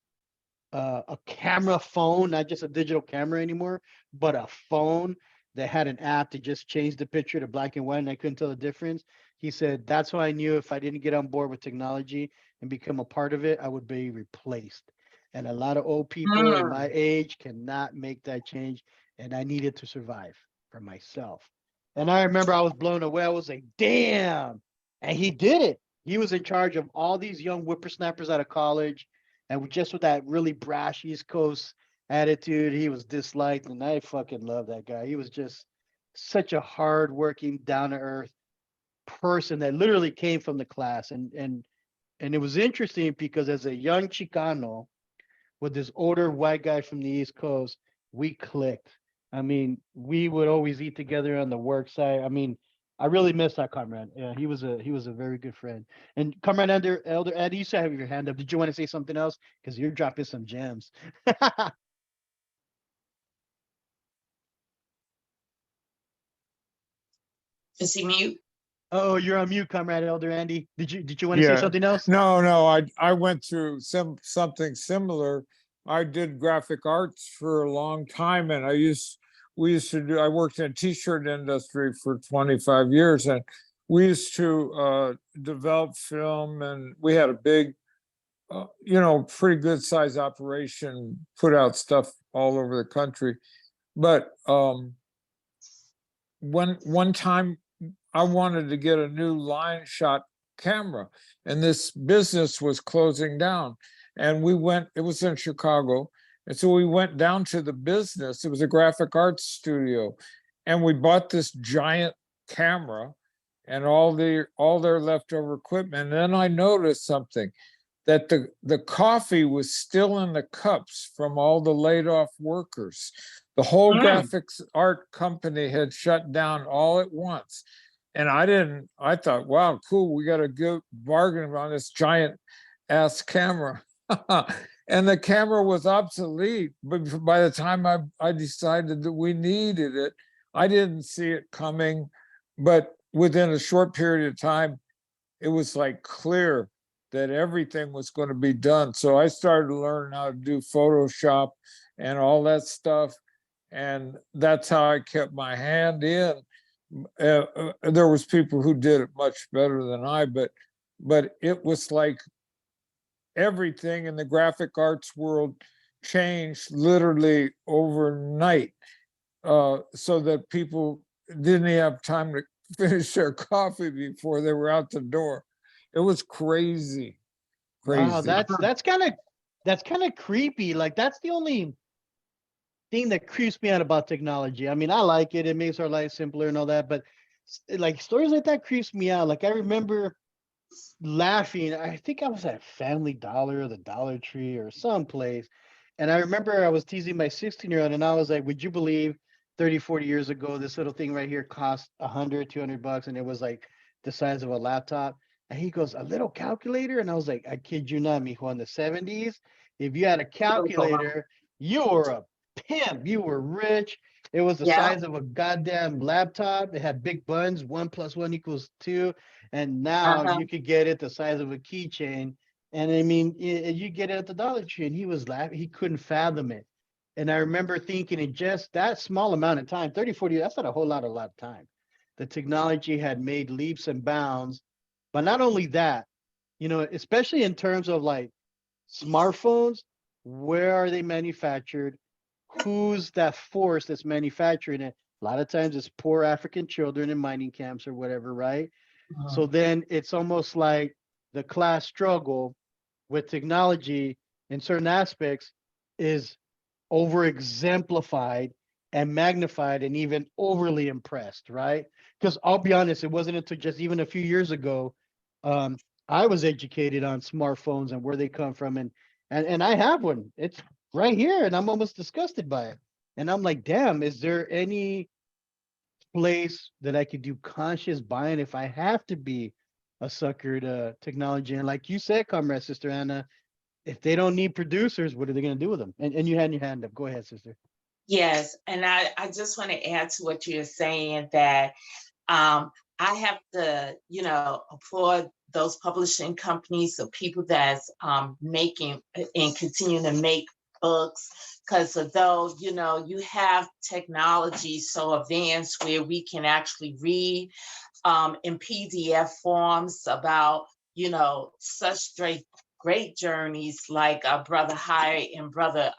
a camera phone, not just a digital camera anymore, but a phone that had an app to just change the picture to black and white, and I couldn't tell the difference. He said, that's how I knew if I didn't get on board with technology and become a part of it, I would be replaced. And a lot of old people in my age cannot make that change, and I needed to survive for myself. And I remember I was blown away. I was like, damn. And he did it. He was in charge of all these young whippersnappers out of college. And just with that really brash East Coast attitude, he was disliked. And I fucking love that guy. He was just such a hardworking, down to earth person that literally came from the class. And it was interesting because as a young Chicano with this older white guy from the East Coast, we clicked. I mean, we would always eat together on the work site. I mean, I really miss that comrade. Yeah, he was a very good friend. And comrade Elder Eddie, you still have your hand up. Did you want to say something else? Because you're dropping some gems. Is he mute? Oh, you're on mute, comrade Elder Andy. Did you want to say Yeah. something else? No, I went through something similar. I did graphic arts for a long time, and I worked in the t-shirt industry for 25 years, and we used to develop film, and we had a big, pretty good size operation, put out stuff all over the country. But one time I wanted to get a new line shot camera, and this business was closing down. And it was in Chicago. And so we went down to the business. It was a graphic arts studio. And we bought this giant camera and all their leftover equipment. And then I noticed something, that the coffee was still in the cups from all the laid off workers. The whole graphics art company had shut down all at once. And I thought, wow, cool, we got a good bargain on this giant ass camera. And the camera was obsolete. But by the time I decided that we needed it, I didn't see it coming. But within a short period of time, it was like clear that everything was going to be done. So I started to learn how to do Photoshop and all that stuff. And that's how I kept my hand in. There was people who did it much better than I, but it was like everything in the graphic arts world changed literally overnight, so that people didn't have time to finish their coffee before they were out the door. It was crazy. Wow, that's kind of creepy. Like that's the only thing that creeps me out about technology. I mean, I like it. It makes our life simpler and all that, but like stories like that creeps me out. Like I remember laughing. I think I was at Family Dollar or the Dollar Tree or someplace. And I remember I was teasing my 16-year-old and I was like, would you believe 30, 40 years ago, this little thing right here cost $100, $200 and it was like the size of a laptop. And he goes, a little calculator? And I was like, I kid you not, mijo, in the 70s, if you had a calculator, you were a pimp. You were rich. It was the size of a goddamn laptop. It had big buttons, 1 + 1 = 2. And now you could get it the size of a keychain. And I mean, you get it at the Dollar Tree. And he was laughing. He couldn't fathom it. And I remember thinking in just that small amount of time, 30, 40, that's not a lot of time. The technology had made leaps and bounds. But not only that, especially in terms of like smartphones, where are they manufactured? Who's that force that's manufacturing it? A lot of times it's poor African children in mining camps or whatever, right? So then it's almost like the class struggle with technology in certain aspects is over exemplified and magnified and even overly impressed, right? Because I'll be honest, it wasn't until just even a few years ago, I was educated on smartphones and where they come from, and I have one. It's right here, and I'm almost disgusted by it. And I'm like, damn, is there any place that I could do conscious buying if I have to be a sucker to technology? And like you said, comrade, Sister Anna, if they don't need producers, what are they going to do with them? And you had your hand up. Go ahead, sister. Yes, and I just want to add to what you're saying that I have to, applaud those publishing companies, the people that's making and continue to make books, because although, you have technology so advanced where we can actually read in PDF forms about, such great journeys like Brother Hyatt and Brother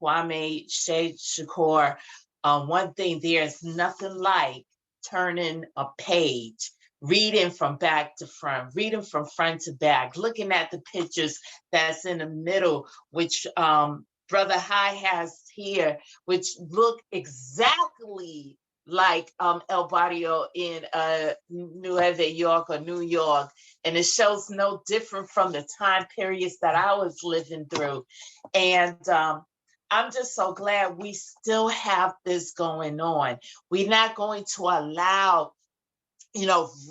Kwame Shakur. One thing, there's nothing like turning a page, reading from back to front, reading from front to back, looking at the pictures that's in the middle, which Brother High has here, which look exactly like El Barrio in Nueva York or New York. And it shows no different from the time periods that I was living through. And I'm just so glad we still have this going on. We're not going to allow,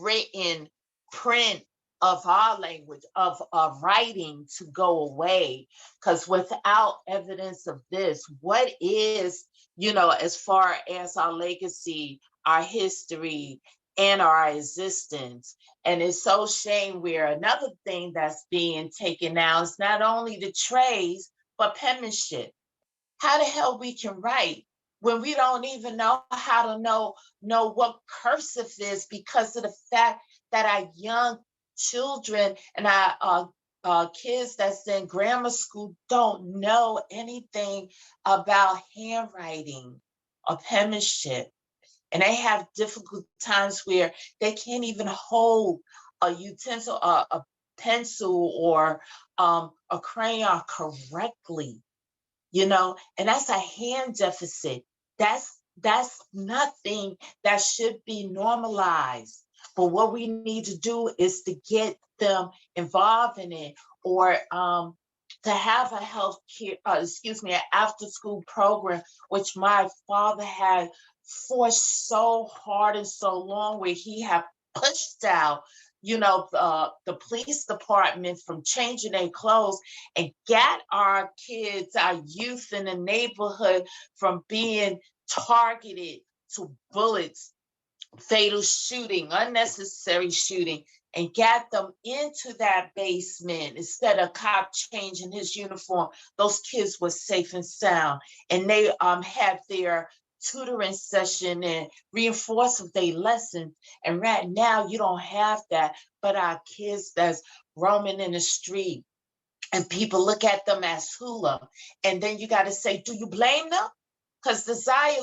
written print of our language, of writing to go away. Because without evidence of this, what is, as far as our legacy, our history, and our existence? And it's so shame where another thing that's being taken now is not only the trades, but penmanship. How the hell we can write when we don't even know how to know what cursive is, because of the fact that our young children and our kids that's in grammar school don't know anything about handwriting or penmanship. And they have difficult times where they can't even hold a utensil, a pencil, or a crayon correctly. And that's a hand deficit. That's nothing that should be normalized. But what we need to do is to get them involved in it, or to have a health care, an after school program, which my father had forced so hard and so long, where he had pushed out the police department from changing their clothes, and got our kids, our youth in the neighborhood from being targeted to bullets, fatal shooting, unnecessary shooting, and got them into that basement. Instead of cop changing his uniform, those kids were safe and sound. And they had their tutoring session and reinforce of their lessons. And right now you don't have that, but our kids that's roaming in the street, and people look at them as hula. And then you got to say, do you blame them? Because desire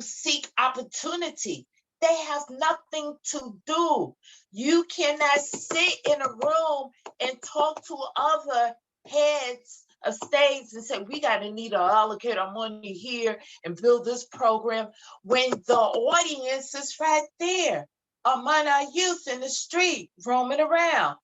seek opportunity. They have nothing to do. You cannot sit in a room and talk to other heads of states and say, we got to need to allocate our money here and build this program, when the audience is right there among our youth in the street, roaming around,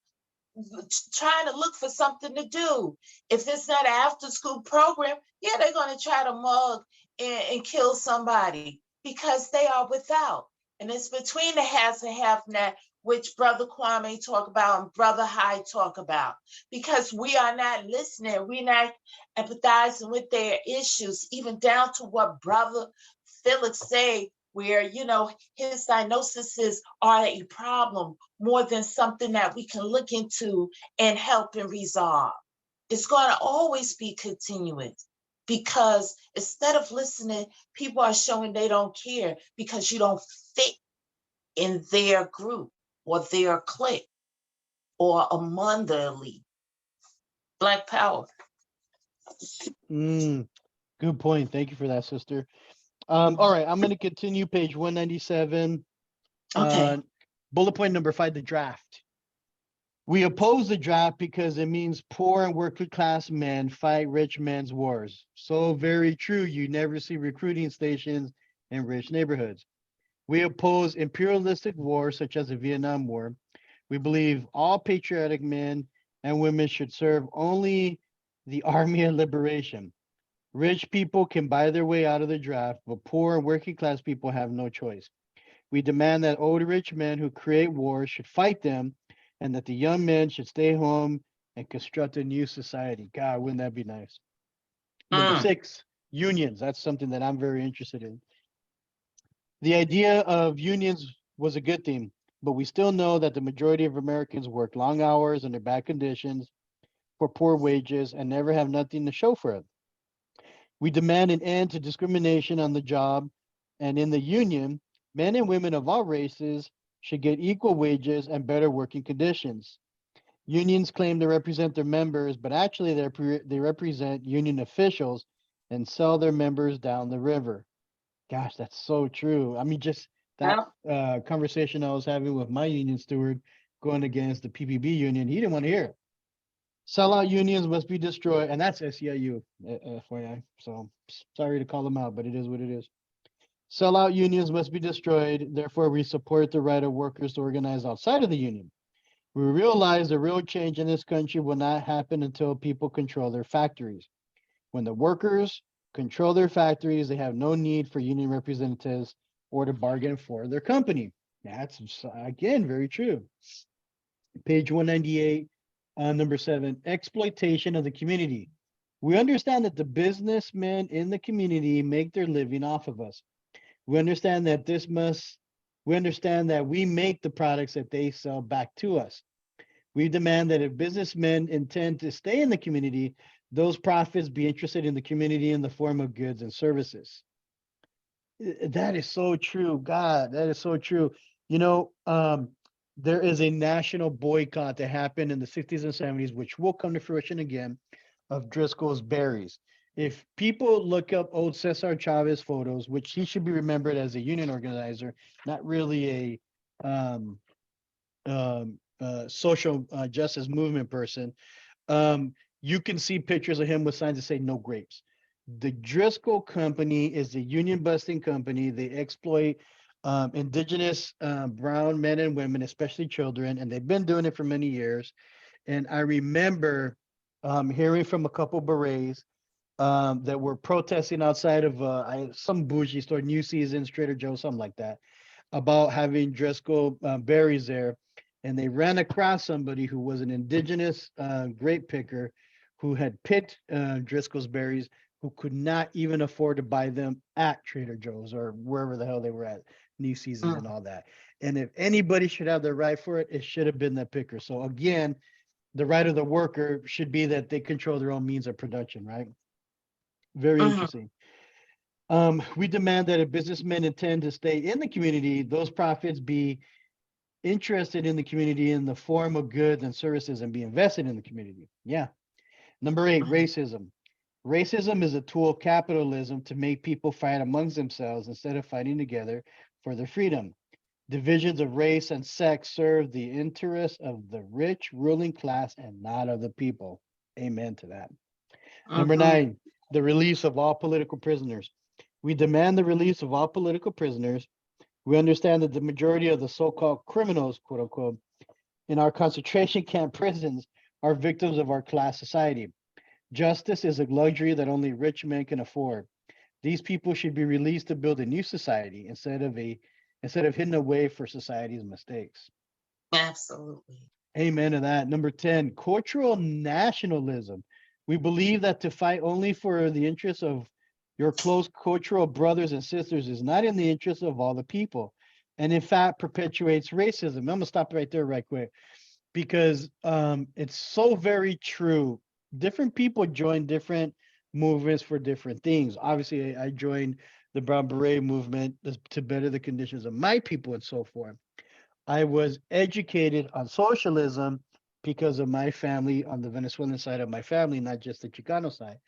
trying to look for something to do. If it's not an after school program, yeah, they're going to try to mug and kill somebody, because they are without. And it's between the haves and have-not, which Brother Kwame talk about and Brother High talk about, because we are not listening. We're not empathizing with their issues, even down to what Brother Felix said, where, his diagnoses are a problem more than something that we can look into and help and resolve. It's going to always be continuous, because instead of listening, people are showing they don't care because you don't fit in their group or their clique or among the elite. Black power. Good point. Thank you for that, sister. All right, I'm going to continue page 197. Okay. Bullet point number 5, the draft. We oppose the draft because it means poor and working class men fight rich men's wars. So very true. You never see recruiting stations in rich neighborhoods. We oppose imperialistic wars such as the Vietnam War. We believe all patriotic men and women should serve only the Army of Liberation. Rich people can buy their way out of the draft, but poor and working class people have no choice. We demand that old rich men who create wars should fight them, and that the young men should stay home and construct a new society. God, wouldn't that be nice? Number Mm. 6, unions. That's something that I'm very interested in. The idea of unions was a good thing, but we still know that the majority of Americans work long hours under bad conditions for poor wages and never have nothing to show for it. We demand an end to discrimination on the job, and in the union, men and women of all races should get equal wages and better working conditions. Unions claim to represent their members, but actually they represent union officials and sell their members down the river. Gosh, that's so true. I mean, just that conversation I was having with my union steward going against the PPB union, he didn't want to hear it. Sellout unions must be destroyed, and that's SEIU, FYI. So sorry to call them out, but it is what it is. Sellout unions must be destroyed. Therefore, we support the right of workers to organize outside of the union. We realize the real change in this country will not happen until people control their factories. When the workers control their factories, they have no need for union representatives or to bargain for their company. That's, again, very true. Page 198, number 7, exploitation of the community. We understand that the businessmen in the community make their living off of us. We understand that we make the products that they sell back to us. We demand that if businessmen intend to stay in the community, those profits be interested in the community in the form of goods and services. That is so true. God, that is so true. You know, there is a national boycott that happened in the 60s and 70s, which will come to fruition again, of Driscoll's berries. If people look up old Cesar Chavez photos, which he should be remembered as a union organizer, not really a social justice movement person, you can see pictures of him with signs that say no grapes. The Driscoll Company is a union busting company. They exploit indigenous brown men and women, especially children, and they've been doing it for many years. And I remember hearing from a couple berets that were protesting outside of some bougie store, New Seasons, Trader Joe's, something like that, about having Driscoll berries there. And they ran across somebody who was an indigenous grape picker who had picked Driscoll's berries, who could not even afford to buy them at Trader Joe's or wherever the hell they were at, New Seasons and all that. And if anybody should have the right for it, it should have been the picker. So again, the right of the worker should be that they control their own means of production, right? Very interesting. We demand that if businessmen intend to stay in the community, those profits be interested in the community in the form of goods and services and be invested in the community. Yeah. Number 8, racism. Racism is a tool of capitalism to make people fight amongst themselves instead of fighting together for their freedom. Divisions of race and sex serve the interests of the rich ruling class and not of the people. Amen to that. Number 9, the release of all political prisoners. We demand the release of all political prisoners. We understand that the majority of the so-called criminals, quote unquote, in our concentration camp prisons are victims of our class society. Justice is a luxury that only rich men can afford. These people should be released to build a new society instead of hidden away for society's mistakes. Absolutely. Amen to that. Number 10, cultural nationalism. We believe that to fight only for the interests of your close cultural brothers and sisters is not in the interest of all the people, and in fact perpetuates racism. I'm gonna stop right there right quick because it's so very true. Different people join different movements for different things. Obviously, I joined the Brown Beret movement to better the conditions of my people and so forth. I was educated on socialism because of my family on the Venezuelan side of my family, not just the Chicano side.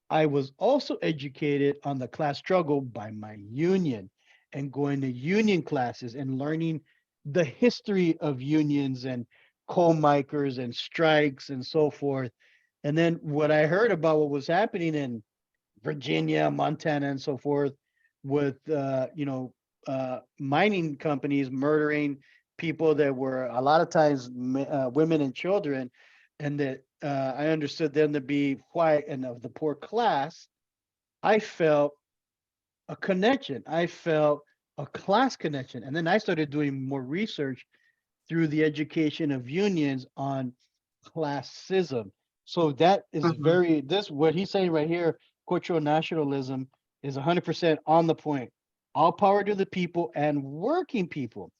I was also educated on the class struggle by my union and going to union classes and learning the history of unions and coal miners and strikes and so forth. And then what I heard about what was happening in Virginia, Montana, and so forth, with mining companies murdering people that were a lot of times women and children, and that I understood them to be white and of the poor class. I felt a connection. I felt a class connection, and then I started doing more research through the education of unions on classism. So that is Mhm. this what he's saying right here, cultural nationalism is 100% on the point. All power to the people and working people.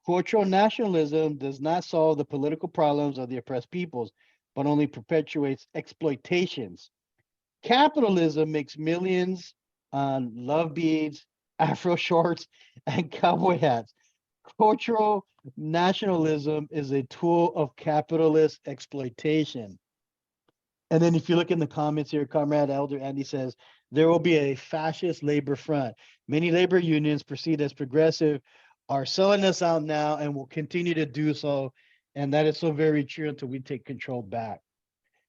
Cultural nationalism does not solve the political problems of the oppressed peoples, but only perpetuates exploitations. Capitalism makes millions on love beads, afro shorts, and cowboy hats. Cultural nationalism is a tool of capitalist exploitation. And then if you look in the comments here, Comrade Elder Andy says, there will be a fascist labor front. Many labor unions perceived as progressive are selling us out now and will continue to do so. And that is so very true until we take control back.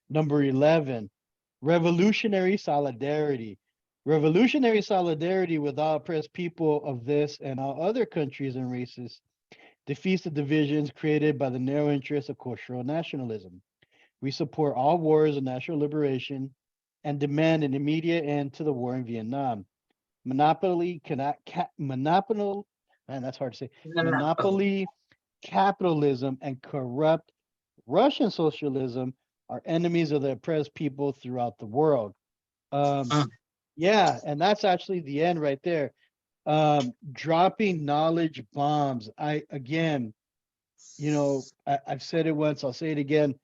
Number 11, revolutionary solidarity. Revolutionary solidarity with all oppressed people of this and all other countries and races defeats the divisions created by the narrow interests of cultural nationalism. We support all wars of national liberation and demand an immediate end to the war in Vietnam. Monopoly cannot monopoly, man, that's hard to say. Monopoly. Monopoly capitalism and corrupt Russian socialism are enemies of the oppressed people throughout the world. Um, Mm. yeah, and that's actually the end right there. Dropping knowledge bombs. I've said it once, I'll say it again.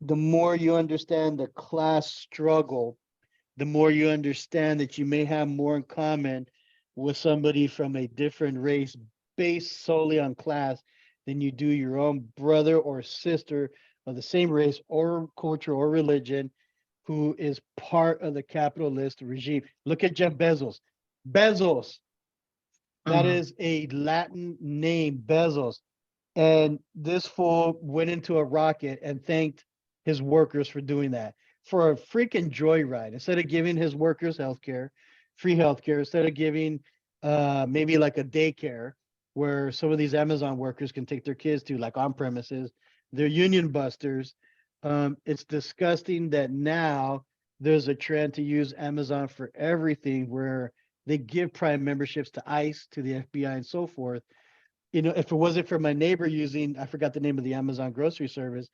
The more you understand the class struggle, the more you understand that you may have more in common with somebody from a different race based solely on class than you do your own brother or sister of the same race or culture or religion who is part of the capitalist regime. Look at Jeff Bezos. Bezos, that Mhm. is a Latin name, Bezos. And this fool went into a rocket and thanked his workers for doing that, for a freaking joyride. Instead of giving his workers healthcare, free healthcare, instead of giving maybe like a daycare where some of these Amazon workers can take their kids to, like on premises, they're union busters. It's disgusting that now there's a trend to use Amazon for everything, where they give Prime memberships to ICE, to the FBI, and so forth. If it wasn't for my neighbor using, I forgot the name of the Amazon grocery service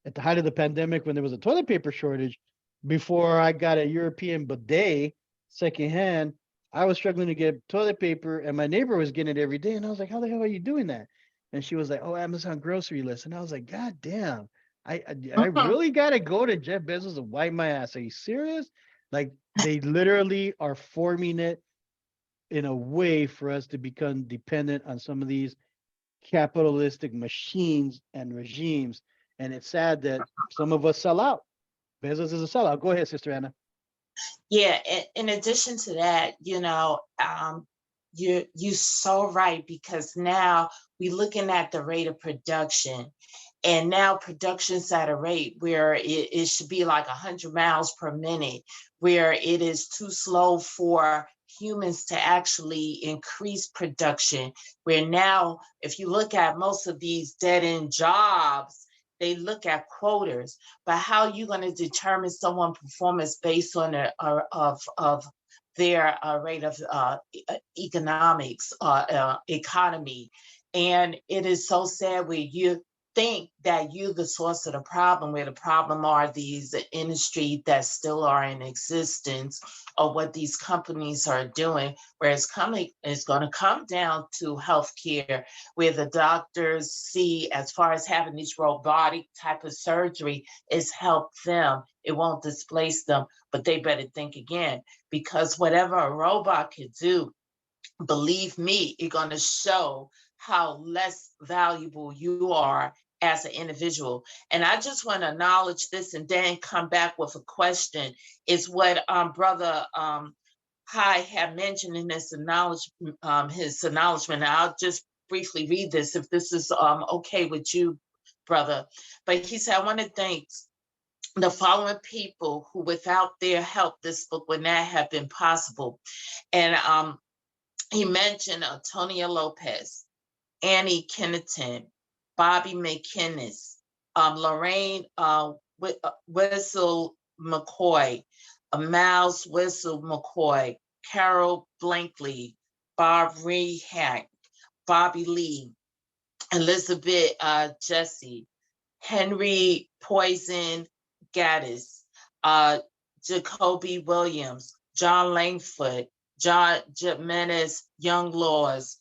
at the height of the pandemic when there was a toilet paper shortage, before I got a European bidet secondhand, I was struggling to get toilet paper and my neighbor was getting it every day. And I was like, how the hell are you doing that? And she was like, oh, Amazon grocery list. And I was like, God damn, I Mhm. really got to go to Jeff Bezos and wipe my ass. Are you serious? Like, they literally are forming it in a way for us to become dependent on some of these capitalistic machines and regimes. And it's sad that some of us sell out. Bezos is a sellout. Go ahead, Sister Anna. Yeah, in addition to that, you so right, because now we're looking at the rate of production, and now production's at a rate where it should be like 100 miles per minute, where it is too slow for humans to actually increase production. Where now, if you look at most of these dead end jobs, they look at quotas. But how are you going to determine someone's performance based on of their rate of economics, economy? And it is so sad where you think that you're the source of the problem, where the problem are these industries that still are in existence, or what these companies are doing, where it's going to come down to healthcare, where the doctors see, as far as having these robotic type of surgery, is help them. It won't displace them, but they better think again, because whatever a robot could do, believe me, it's going to show how less valuable you are as an individual. And I just want to acknowledge this and then come back with a question. Is what brother High had mentioned in his acknowledgement. I'll just briefly read this if this is okay with you, brother. But he said, I want to thank the following people who, without their help, this book would not have been possible. And he mentioned Antonia Lopez, Annie Kennington, Bobby McInnes, Lorraine Whistle McCoy, Miles Whistle McCoy, Carol Blankley, Bob Rehack, Bobby Lee, Elizabeth Jesse, Henry Poison Gaddis, Jacoby Williams, John Langford, John Jimenez Young Laws,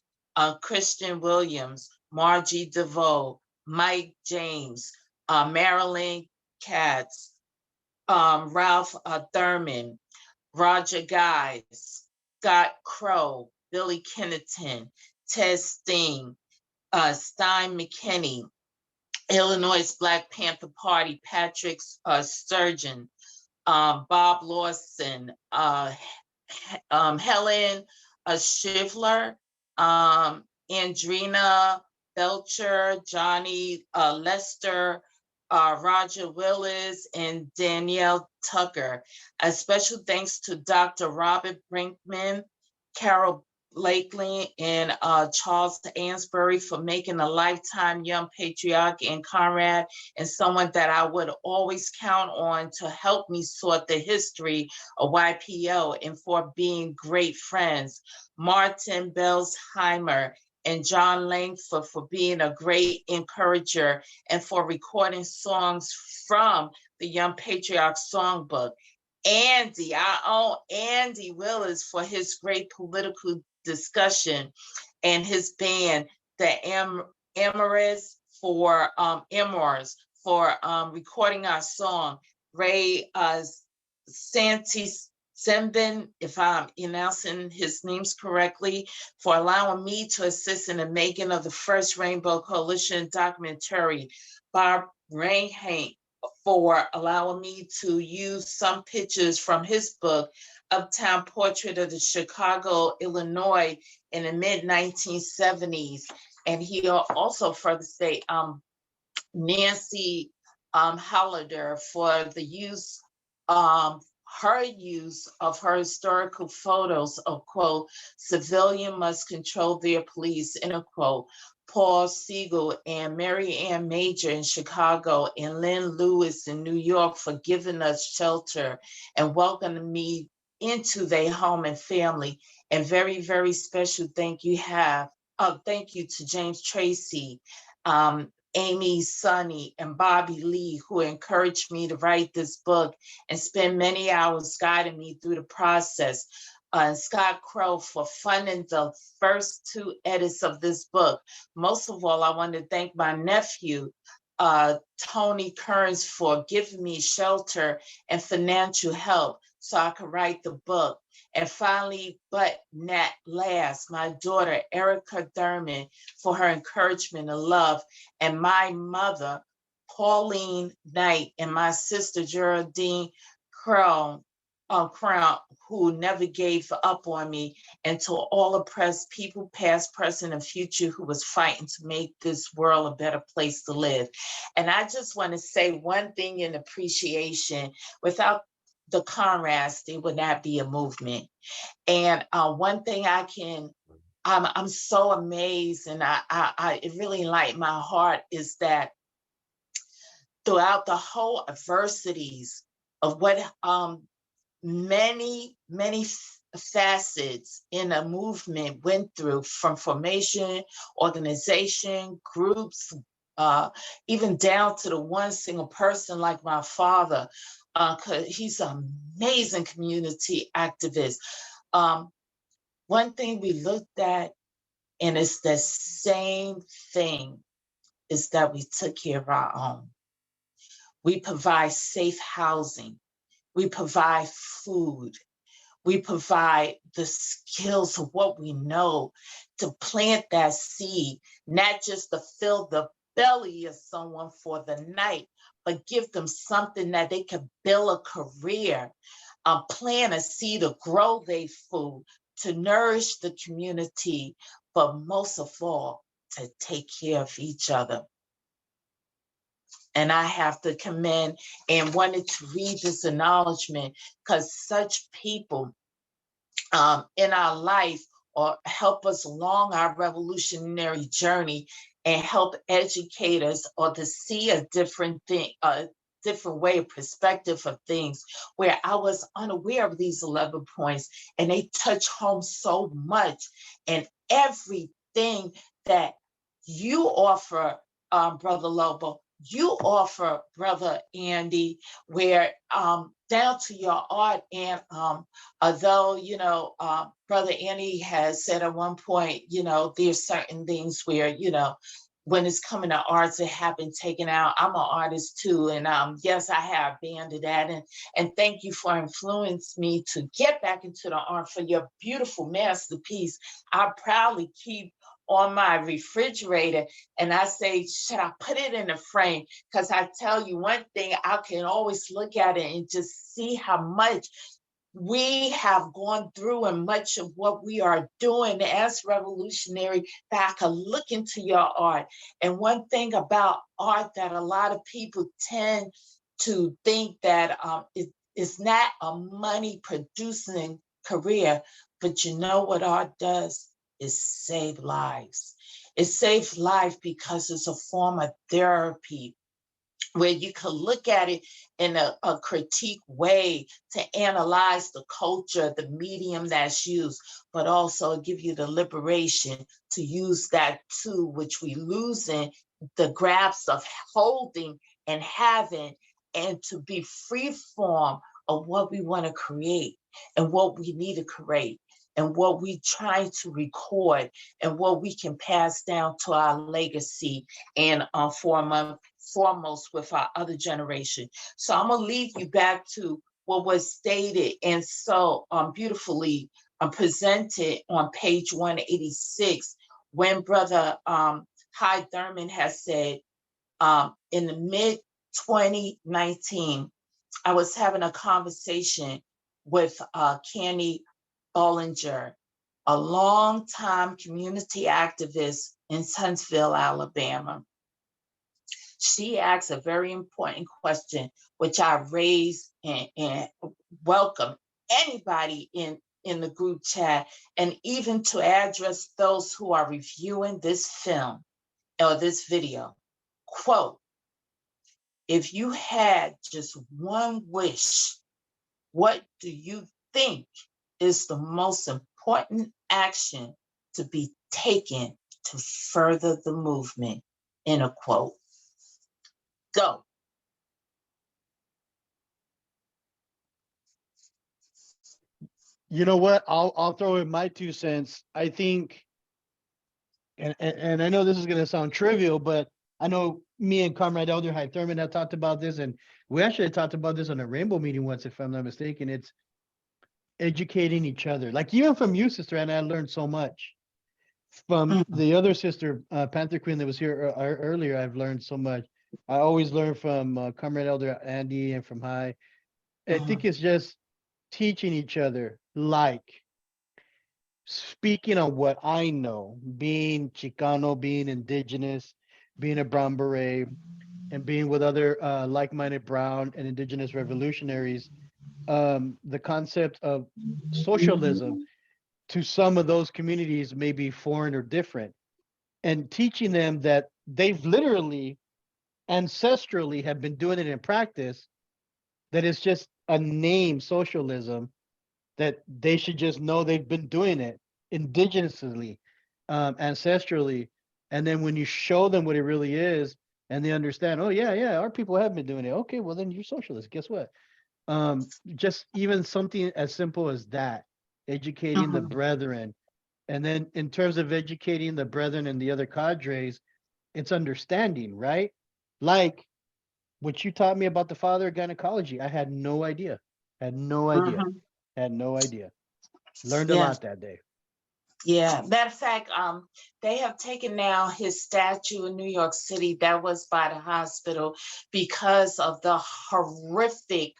Christian Williams, Margie DeVoe, Mike James, Marilyn Katz, Ralph Thurman, Roger Guys, Scott Crow, Billy Kennington, Ted Steen, Stein McKinney, Illinois Black Panther Party, Patrick Sturgeon, Bob Lawson, Helen Schiffler, Andrina Belcher, Johnny Lester, Roger Willis, and Danielle Tucker. A special thanks to Dr. Robert Brinkman, Carol Blakely, and Charles Ansbury for making a lifetime young patriarch and comrade, and someone that I would always count on to help me sort the history of YPO, and for being great friends. Martin Belsheimer and John Langford for being a great encourager and for recording songs from the Young Patriarch Songbook. Andy, our own Andy Willis, for his great political discussion, and his band, the Emirates for Emors, for recording our song. Ray Santi Sembin, if I'm announcing his names correctly, for allowing me to assist in the making of the first Rainbow Coalition documentary. Bob Rainhank, for allowing me to use some pictures from his book, Uptown Portrait of the Chicago, Illinois, in the mid-1970s. And he also further state Nancy Hollader for the use, her use of her historical photos of, quote, civilian must control their police, end of quote. Paul Siegel and Mary Ann Major in Chicago and Lynn Lewis in New York for giving us shelter and welcoming me into their home and family. And very, very special thank you to James Tracy, Amy Sonny, and Bobby Lee, who encouraged me to write this book and spend many hours guiding me through the process. Scott Crow for funding the first 2 edits of this book. Most of all, I want to thank my nephew, Tony Kearns, for giving me shelter and financial help so I could write the book. And finally, but not last, my daughter, Erica Thurman, for her encouragement and love, and my mother, Pauline Knight, and my sister, Geraldine Crown, who never gave up on me, and to all oppressed people, past, present, and future, who was fighting to make this world a better place to live. And I just want to say one thing in appreciation: without the comrades, there would not be a movement. And one thing I'm so amazed, and it really lightened my heart, is that throughout the whole adversities of what many facets in a movement went through, from formation, organization, groups, even down to the one single person like my father, because he's an amazing community activist. One thing we looked at, and it's the same thing, is that we took care of our own. We provide safe housing. We provide food. We provide the skills of what we know to plant that seed, not just to fill the belly of someone for the night, but give them something that they can build a career, plant a seed to grow their food, to nourish the community, but most of all, to take care of each other. And I have to commend and wanted to read this acknowledgement because such people in our life or help us along our revolutionary journey and help educate us or to see a different thing, a different way of perspective of things where I was unaware of these 11 points and they touch home so much. And everything that you offer, Brother Lobo, you offer, Brother Andy, where down to your art. And although, Brother Andy has said at one point, there's certain things where, when it's coming to arts that have been taken out. I'm an artist too. And yes, I have abandoned that. And thank you for influencing me to get back into the art for your beautiful masterpiece. I proudly keep on my refrigerator and I say, should I put it in a frame? Because I tell you one thing, I can always look at it and just see how much we have gone through and much of what we are doing as revolutionary, that I could look into your art. And one thing about art that a lot of people tend to think that it's not a money producing career, but you know what art does? Is save lives. It saves life because it's a form of therapy where you can look at it in a critique way to analyze the culture, the medium that's used, but also give you the liberation to use that too, which we lose in the grasp of holding and having, and to be free form of what we want to create and what we need to create and what we try to record and what we can pass down to our legacy and foremost with our other generation. So I'm gonna lead you back to what was stated and so beautifully presented on page 186 when Brother Hyde Thurman has said, in the mid 2019, I was having a conversation with Candy Bollinger, a longtime community activist in Huntsville, Alabama. She asked a very important question, which I raised and welcome anybody in the group chat, and even to address those who are reviewing this film or this video. Quote, if you had just one wish, what do you think is the most important action to be taken to further the movement? End of quote. Go. You know what? I'll throw in my 2 cents. I think, and I know this is gonna sound trivial, but I know me and Comrade Elder Hyde Thurman have talked about this, and we actually talked about this on a Rainbow meeting once, if I'm not mistaken. It's educating each other. Like even from you, Sister Anna, I learned so much. From the other sister, Panther Queen, that was here earlier, I've learned so much. I always learn from Comrade Elder Andy and from High. I think it's just teaching each other, like speaking on what I know, being Chicano, being indigenous, being a brown beret, and being with other like-minded brown and indigenous revolutionaries. The concept of socialism to some of those communities may be foreign or different, and teaching them that they've literally ancestrally have been doing it in practice, that it's just a name, socialism, that they should just know they've been doing it indigenously, ancestrally. And then when you show them what it really is and they understand, oh yeah, our people have been doing it. Okay, well then you're socialist. Guess what? Just even something as simple as that, educating the brethren. And then in terms of educating the brethren and the other cadres, it's understanding, right? Like what you taught me about the father of gynecology. I had no idea. Had no idea. Had no idea. Learned a Yeah. lot that day. Yeah, matter of fact, they have taken down his statue in New York City that was by the hospital because of the horrific,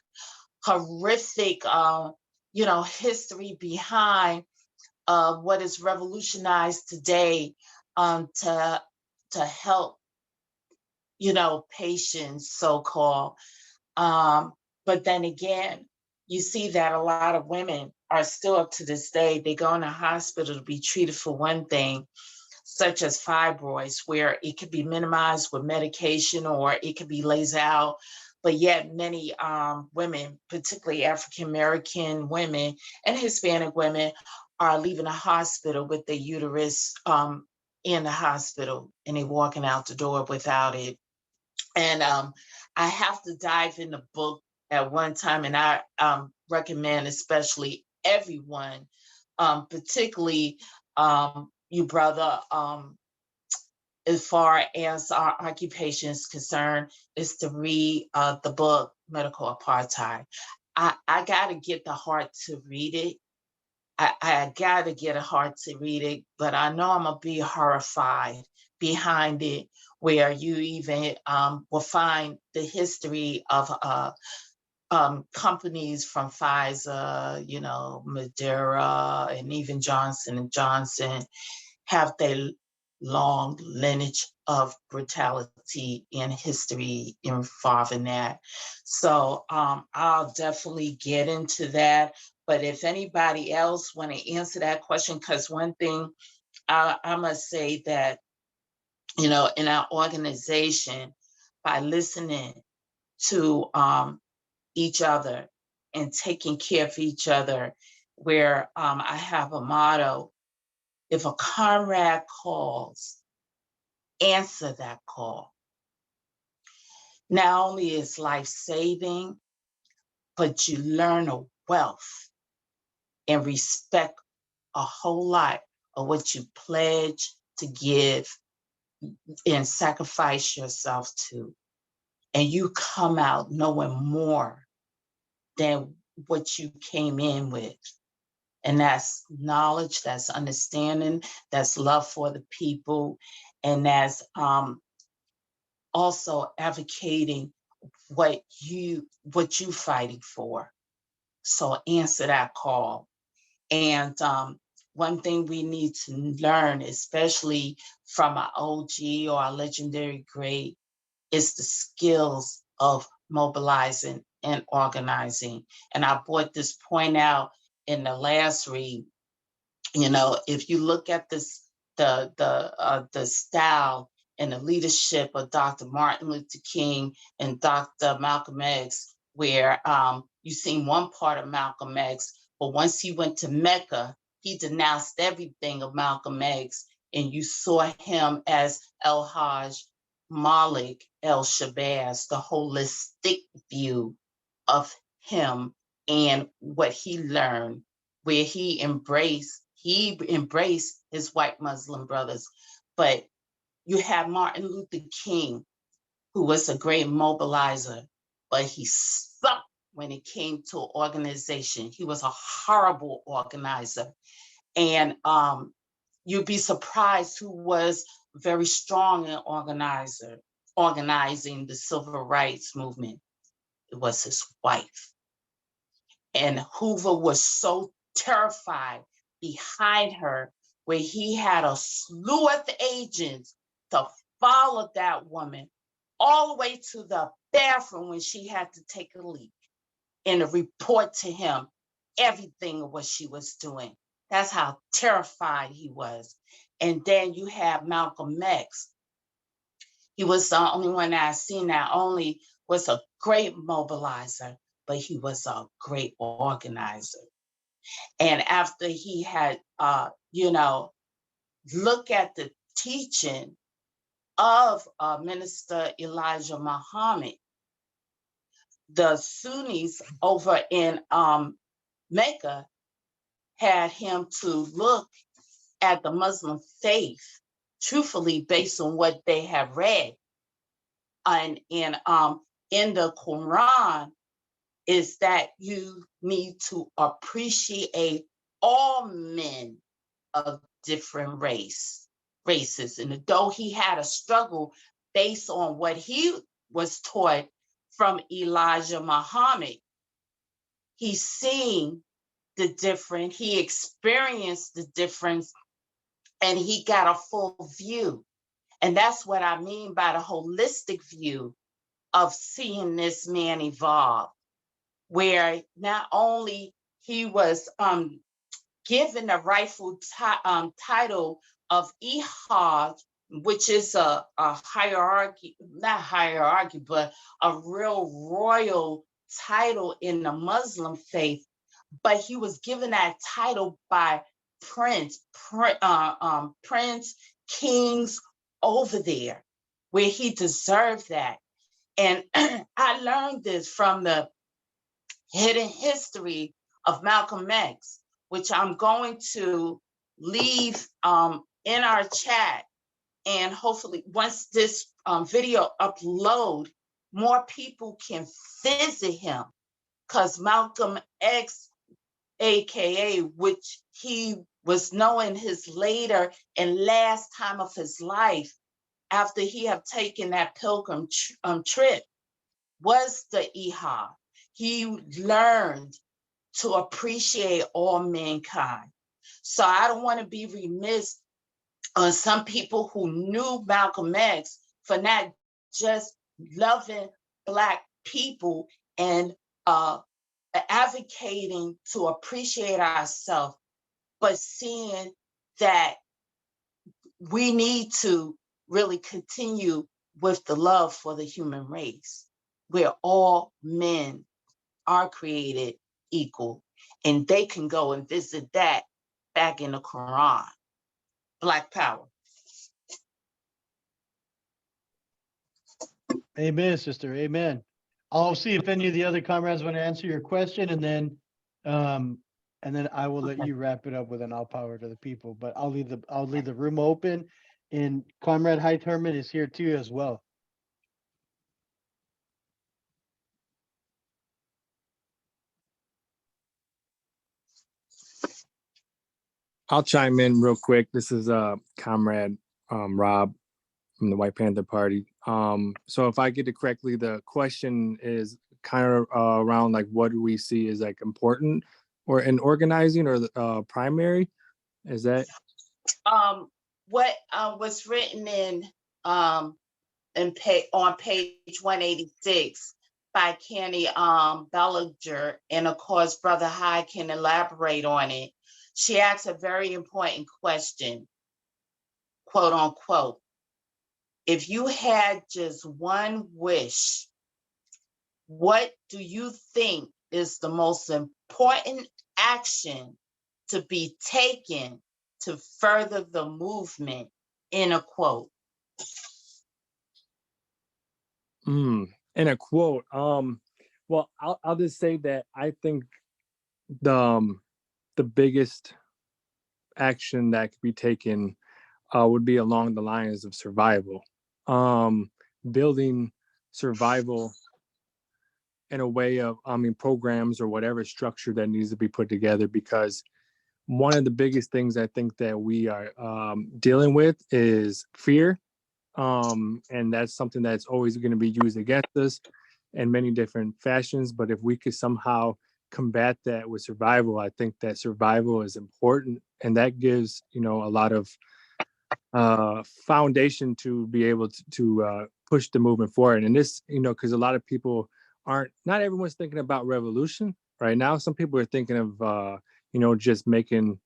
history behind what is revolutionized today to help patients, so-called. But then again, you see that a lot of women are still up to this day, they go in the hospital to be treated for one thing, such as fibroids, where it could be minimized with medication or it could be laser out. But yet many women, particularly African-American women and Hispanic women, are leaving the hospital with their uterus in the hospital, and they walking out the door without it. And I have to dive in the book at one time, and I recommend especially everyone, particularly you, brother, as far as our occupation is concerned, is to read the book Medical Apartheid. I got to get the heart to read it. I got to get a heart to read it, but I know I'm going to be horrified behind it, where you even will find the history of companies from Pfizer, Madera, and even Johnson & Johnson have their long lineage of brutality in history involving that. So I'll definitely get into that. But if anybody else want to answer that question, because one thing I must say that, in our organization, by listening to each other and taking care of each other, where I have a motto: if a comrade calls, answer that call. Not only is life saving, but you learn a wealth and respect a whole lot of what you pledge to give and sacrifice yourself to. And you come out knowing more than what you came in with. And that's knowledge, that's understanding, that's love for the people, and that's also advocating what you fighting for. So answer that call. And one thing we need to learn, especially from our OG or our legendary great, is the skills of mobilizing and organizing. And I brought this point out in the last read. If you look at this, the style and the leadership of Dr. Martin Luther King and Dr. Malcolm X, where you seen one part of Malcolm X, but once he went to Mecca, he denounced everything of Malcolm X, and you saw him as El Hajj Malik El Shabazz, the holistic view of him and what he learned, where he embraced his white Muslim brothers. But you have Martin Luther King, who was a great mobilizer, but he sucked when it came to organization. He was a horrible organizer. And you'd be surprised who was very strong in organizing the civil rights movement. It was his wife. And Hoover was so terrified behind her, where he had a slew of agents to follow that woman all the way to the bathroom when she had to take a leak, and to report to him everything of what she was doing. That's how terrified he was. And then you have Malcolm X. He was the only one that I've seen that only was a great mobilizer, but he was a great organizer. And after he had, look at the teaching of Minister Elijah Muhammad, the Sunnis over in Mecca had him to look at the Muslim faith truthfully based on what they have read. And in the Quran is that you need to appreciate all men of different races. And though he had a struggle based on what he was taught from Elijah Muhammad, he's seen the difference, he experienced the difference, and he got a full view. And that's what I mean by the holistic view of seeing this man evolve, where not only he was given the rightful title of Ehad, which is a hierarchy, not hierarchy, but a real royal title in the Muslim faith, but he was given that title by prince, kings over there, where he deserved that. And I learned this from the hidden history of Malcolm X, which I'm going to leave in our chat. And hopefully once this video upload, more people can visit him, because Malcolm X, AKA, which he was knowing his later and last time of his life, after he had taken that pilgrim trip, was the Ehad. He learned to appreciate all mankind. So I don't want to be remiss on some people who knew Malcolm X for not just loving Black people and advocating to appreciate ourselves, but seeing that we need to really continue with the love for the human race, where all men are created equal, and they can go and visit that back in the Quran. Black power. Amen, sister. Amen. I'll see if any of the other comrades want to answer your question, and then I will let you wrap it up with an all power to the people. But I'll leave the room open, and Comrade Hyde Herman is here too as well. I'll chime in real quick. This is Comrade Rob from the White Panther Party. So if I get it correctly, the question is kind of around like, what do we see as like important or in organizing or primary? Is that? What was written on page 186 by Kenny Bellinger, and of course, Brother Hyde can elaborate on it. She asks a very important question, quote unquote. If you had just one wish, what do you think is the most important action to be taken to further the movement, in a quote? In a quote. Well, I'll just say that I think the biggest action that could be taken would be along the lines of survival. Building survival in a way of, programs or whatever structure that needs to be put together, because one of the biggest things I think that we are dealing with is fear. And that's something that's always going to be used against us in many different fashions. But if we could somehow combat that with survival, I think that survival is important, and that gives a lot of foundation to be able to push the movement forward. And this, because a lot of people not everyone's thinking about revolution right now. Some people are thinking of just making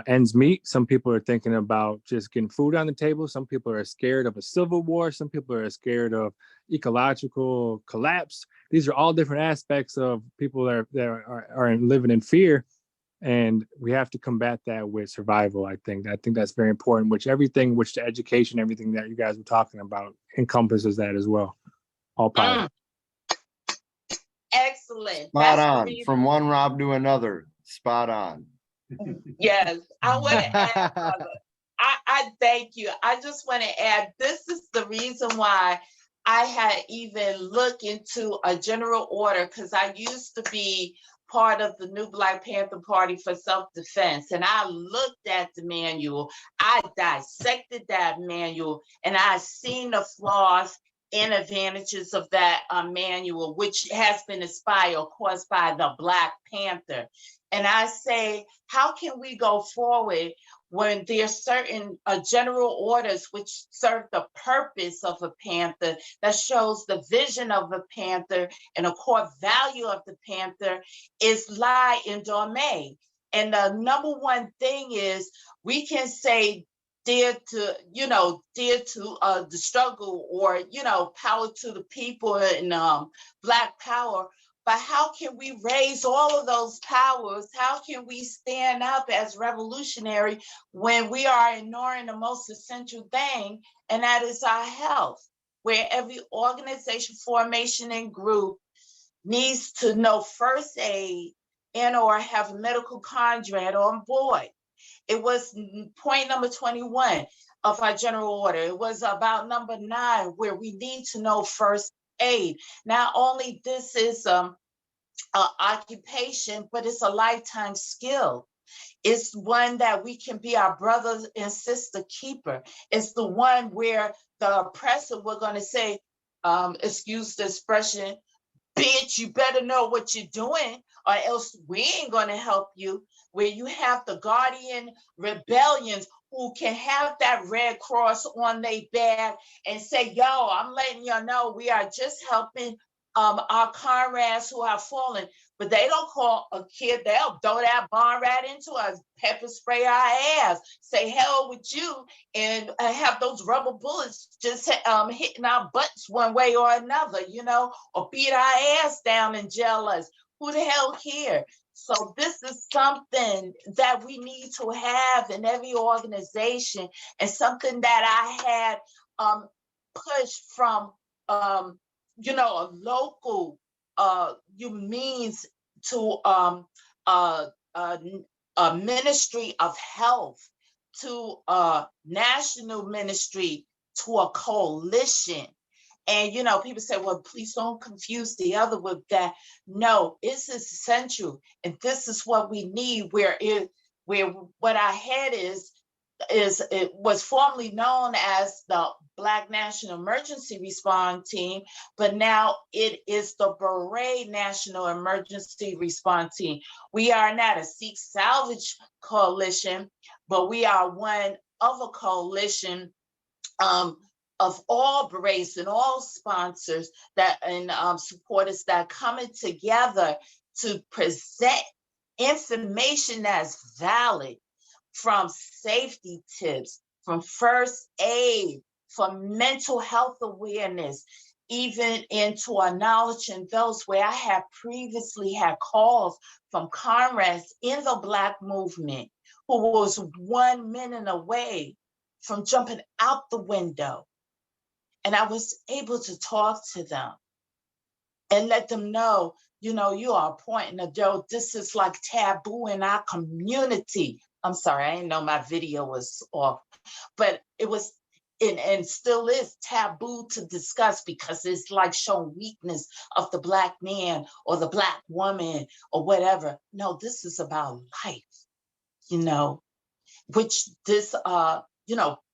ends meet. Some people are thinking about just getting food on the table. Some people are scared of a civil war. Some people are scared of ecological collapse. These are all different aspects of people that are living in fear, and we have to combat that with survival. I think that's very important, which the education, everything that you guys were talking about encompasses that as well. All power. Excellent. Spot on. From one Rob to another. Spot on. Yes, I want to add, brother. I thank you. I just want to add, this is the reason why I had even looked into a general order, because I used to be part of the new Black Panther Party for self-defense. And I looked at the manual, I dissected that manual, and I seen the flaws and advantages of that manual, which has been inspired, of course, by the Black Panther. And I say, how can we go forward when there's certain general orders which serve the purpose of a panther, that shows the vision of a panther and a core value of the panther is lie in domain. And the number one thing is we can say dear to, the struggle, or, power to the people and Black power. But how can we raise all of those powers? How can we stand up as revolutionary when we are ignoring the most essential thing, and that is our health, where every organization, formation, and group needs to know first aid and or have a medical contract on board. It was point number 21 of our general order. It was about number 9, where we need to know first aid. Not only this is occupation, but it's a lifetime skill. It's one that we can be our brother and sister keeper. It's the one where the oppressor, we're going to say, excuse the expression, bitch, you better know what you're doing, or else we ain't going to help you. Where you have the guardian rebellions who can have that red cross on their back and say, yo, I'm letting you know we are just helping our comrades who have fallen. But they don't call a kid, they'll throw that bomb right into us, pepper spray our ass, say hell with you, and have those rubber bullets just hitting our butts one way or another, or beat our ass down and jail us. Who the hell care? So this is something that we need to have in every organization, and something that I had pushed from a local means to a ministry of health, to a national ministry, to a coalition. And people say, well, please don't confuse the other with that. No, it's essential, and this is what we need. Where what I had is it was formerly known as the Black National Emergency Response Team, but now it is the Beret National Emergency Response Team. We are not a Seek Salvage coalition, but we are one of a coalition of all berets and all sponsors that and supporters that coming together to present information that's valid, from safety tips, from first aid, from mental health awareness, even into acknowledging those where I have previously had calls from comrades in the Black movement who was 1 minute away from jumping out the window. And I was able to talk to them and let them know, you are pointing a Joe, this is like taboo in our community. I'm sorry, I didn't know my video was off, but it was, and still is taboo to discuss, because it's like showing weakness of the Black man or the Black woman or whatever. No, this is about life, which this,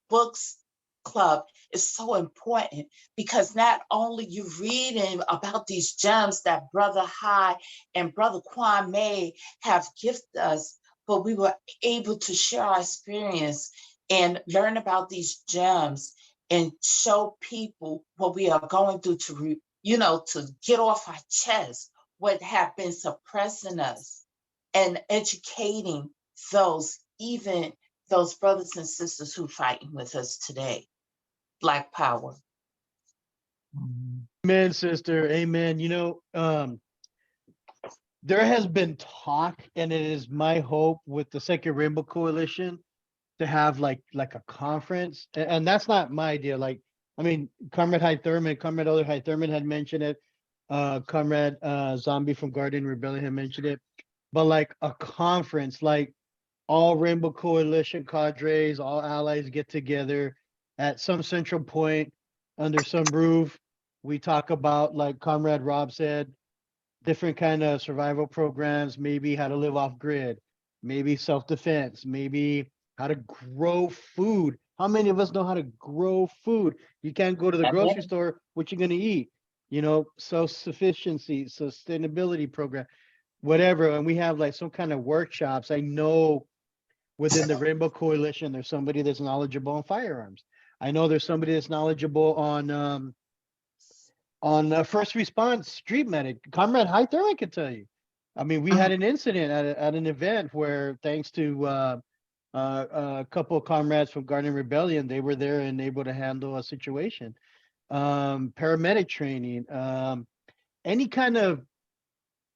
books club is so important, because not only you reading about these gems that Brother High and Brother Kwame have gifted us, but we were able to share our experience and learn about these gems and show people what we are going through to get off our chest what have been suppressing us, and educating even those brothers and sisters who fighting with us today. Black power. Amen, sister. Amen. There has been talk, and it is my hope with the Second Rainbow Coalition to have like a conference, and that's not my idea. Comrade High Thurman, Comrade Other High Thurman had mentioned it. Comrade Zombie from Guardian Rebellion had mentioned it, but like a conference, like all Rainbow Coalition cadres, all allies get together at some central point under some roof. We talk about, like Comrade Rob said, different kind of survival programs, maybe how to live off grid, maybe self-defense, maybe how to grow food How many of us know how to grow food? You can't go to the grocery store, what you gonna eat? You know, self-sufficiency, sustainability program, whatever. And we have like some kind of workshops. I know within the Rainbow Coalition, there's somebody that's knowledgeable on firearms. I know there's somebody that's knowledgeable on first response, street medic. Comrade Hyther, I can tell you. I mean, we had an incident at an event where, thanks to a couple of comrades from Garden Rebellion, they were there and able to handle a situation. Paramedic training, any kind of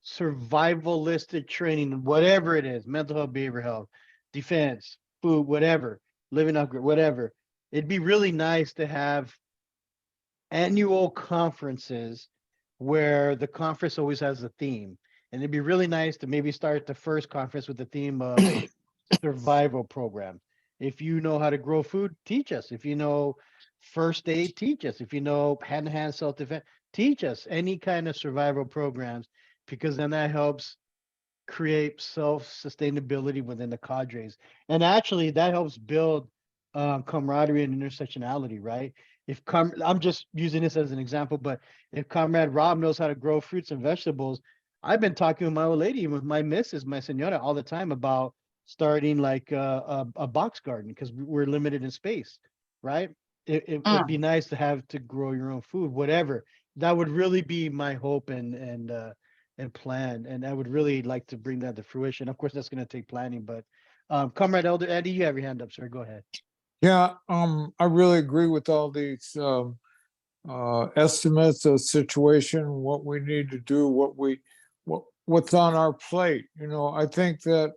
survivalistic training, whatever it is, mental health, behavioral health, defense, food, whatever, living off grid, whatever. It'd be really nice to have annual conferences where the conference always has a theme. And it'd be really nice to maybe start the first conference with the theme of survival program. If you know how to grow food, teach us. If you know first aid, teach us. If you know hand-to-hand self-defense, teach us any kind of survival programs, because then that helps create self-sustainability within the cadres. And actually that helps build camaraderie and intersectionality, right? I'm just using this as an example, but if Comrade Rob knows how to grow fruits and vegetables, I've been talking with my old lady, with my missus, my senora, all the time about starting like a box garden, because we're limited in space, right? It'd be nice to have to grow your own food, whatever. That would really be my hope and plan, and I would really like to bring that to fruition. Of course, that's going to take planning, but Comrade Elder Eddie, you have your hand up, sir. Go ahead. Yeah, I really agree with all these estimates of situation, what we need to do, what's on our plate. You know, I think that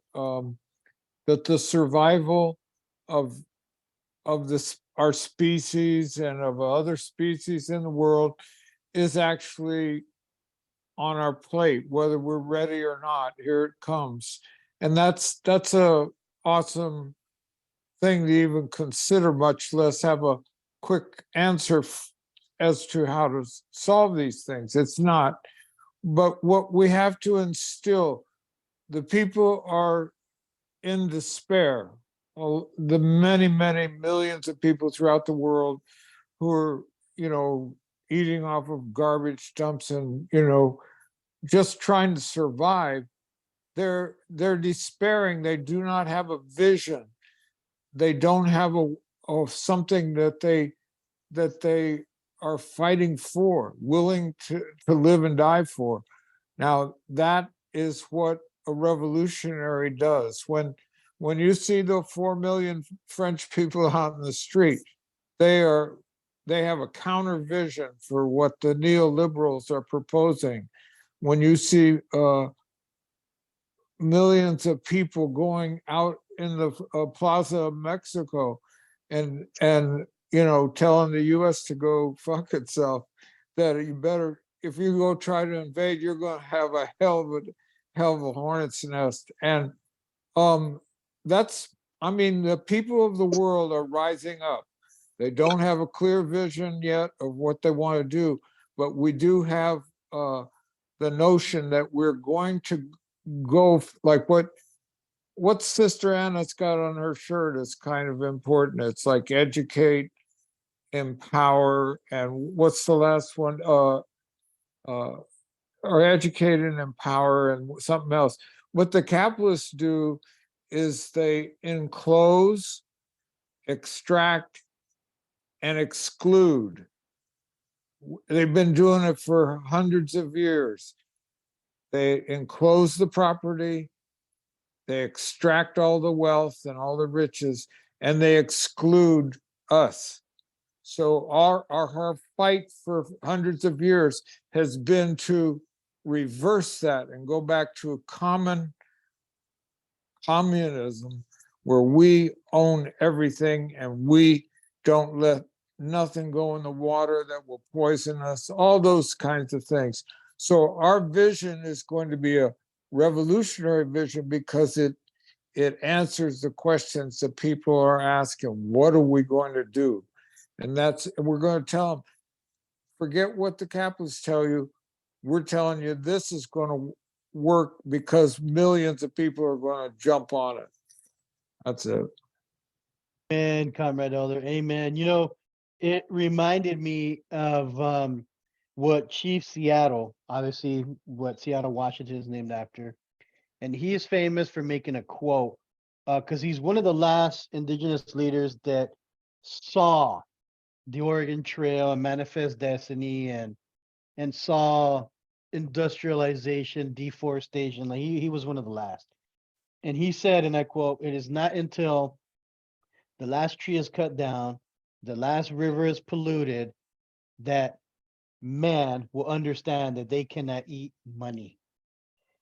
that the survival of this our species and of other species in the world is actually on our plate, whether we're ready or not. Here it comes, and that's a awesome thing to even consider, much less have a quick answer as to how to solve these things. It's not. But what we have to instill, the people are in despair. The many, many millions of people throughout the world who are, you know, eating off of garbage dumps and, you know, just trying to survive. They're despairing. They do not have a vision. They don't have a something that they are fighting for, willing to live and die for. Now, that is what a revolutionary does. When you see the 4 million French people out in the street, they have a counter vision for what the neoliberals are proposing. When you see millions of people going out in the Plaza of Mexico and you know, telling the US to go fuck itself, that you better, if you go try to invade, you're going to have a hell of a hornet's nest. And that's, I mean, the people of the world are rising up. They don't have a clear vision yet of what they want to do, but we do have the notion that we're going to go, like what Sister Anna's got on her shirt is kind of important. It's like educate, empower, and what's the last one? Or educate and empower and something else. What the capitalists do is they enclose, extract, and exclude. They've been doing it for hundreds of years. They enclose the property, they extract all the wealth and all the riches, and they exclude us. So our fight for hundreds of years has been to reverse that and go back to a common communism where we own everything and we don't let nothing go in the water that will poison us, all those kinds of things. So our vision is going to be a revolutionary vision because it answers the questions that people are asking. What are we going to do? And we're going to tell them, forget what the capitalists tell you. We're telling you this is going to work because millions of people are going to jump on it. That's it. And Comrade Elder, amen. It reminded me of what Chief Seattle, obviously what Seattle, Washington is named after. And he is famous for making a quote because he's one of the last indigenous leaders that saw the Oregon Trail and Manifest Destiny and saw industrialization, deforestation. Like he was one of the last. And he said, and I quote, "It is not until the last tree is cut down, the last river is polluted, that man will understand that they cannot eat money."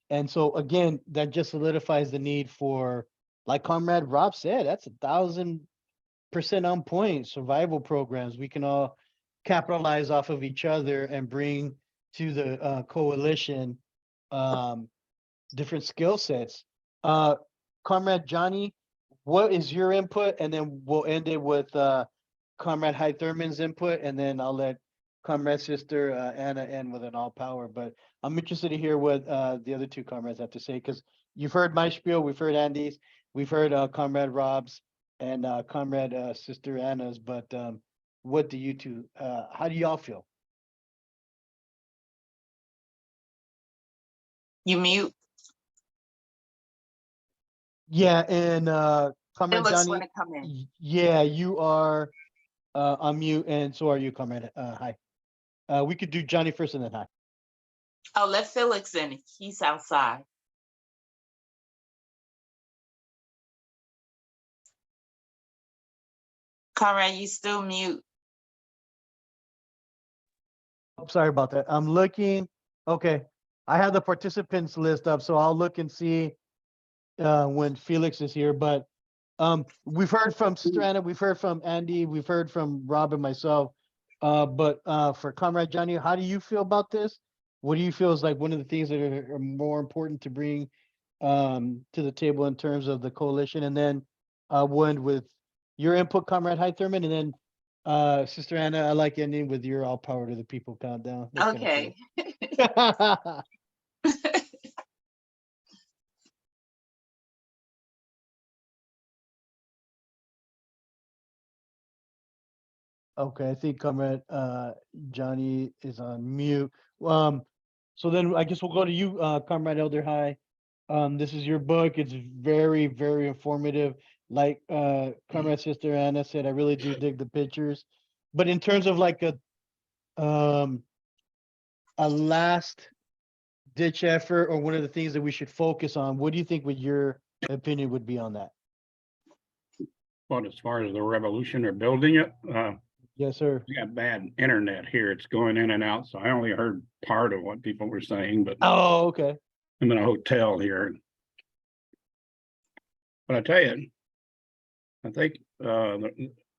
And so again, that just solidifies the need for, like Comrade Rob said, that's 1,000% on point. Survival programs. We can all capitalize off of each other and bring to the coalition different skill sets. Comrade Johnny, what is your input? And then we'll end it with Comrade High Thurman's input, and then I'll let Comrade Sister Anna end with an all power. But I'm interested to hear what the other two comrades have to say, because you've heard my spiel, we've heard Andy's, we've heard Comrade Rob's, and Comrade Sister Anna's. But what do you two? How do y'all feel? You mute. Yeah, and Comrade Felix Johnny, want to come in. yeah, you are on mute, and so are you, Comrade Hi. We could do Johnny first and then Hi. Oh, let Felix in. He's outside. Conrad, you still mute. Sorry about that. I'm looking. Okay, I have the participants list up, so I'll look and see when Felix is here. But we've heard from Sister Anna, we've heard from Andy, we've heard from Rob and myself. But for Comrade Johnny, how do you feel about this? What do you feel is like one of the things that are more important to bring to the table in terms of the coalition? And then we'll end with your input, Comrade High Thurman, and then Sister Anna, I like ending with your all power to the people countdown. That's Okay. cool. Okay, I think Comrade Johnny is on mute. So then I guess we'll go to you, Comrade Elder High. This is your book. It's very, very informative. Like Comrade Sister Anna said, I really do dig the pictures. But in terms of like a last ditch effort, or one of the things that we should focus on, what do you think would your opinion would be on that? But as far as the revolution or building it, Yes, sir. we got bad internet here. It's going in and out. So I only heard part of what people were saying, but Oh, okay. I'm in a hotel here. But I tell you, I think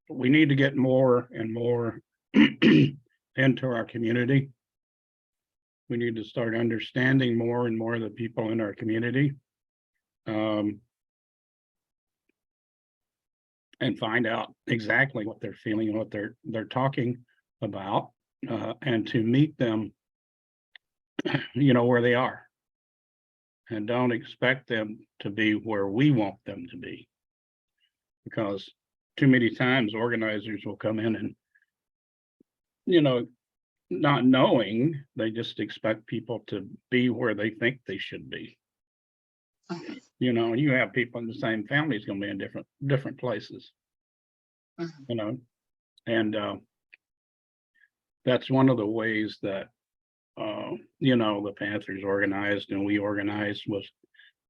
we need to get more and more into our community. We need to start understanding more and more of the people in our community. And find out exactly what they're feeling and what they're talking about, and to meet them, where they are. And don't expect them to be where we want them to be. Because too many times organizers will come in and, not knowing, they just expect people to be where they think they should be. You have people in the same family is going to be in different places. And that's one of the ways that the Panthers organized and we organized was,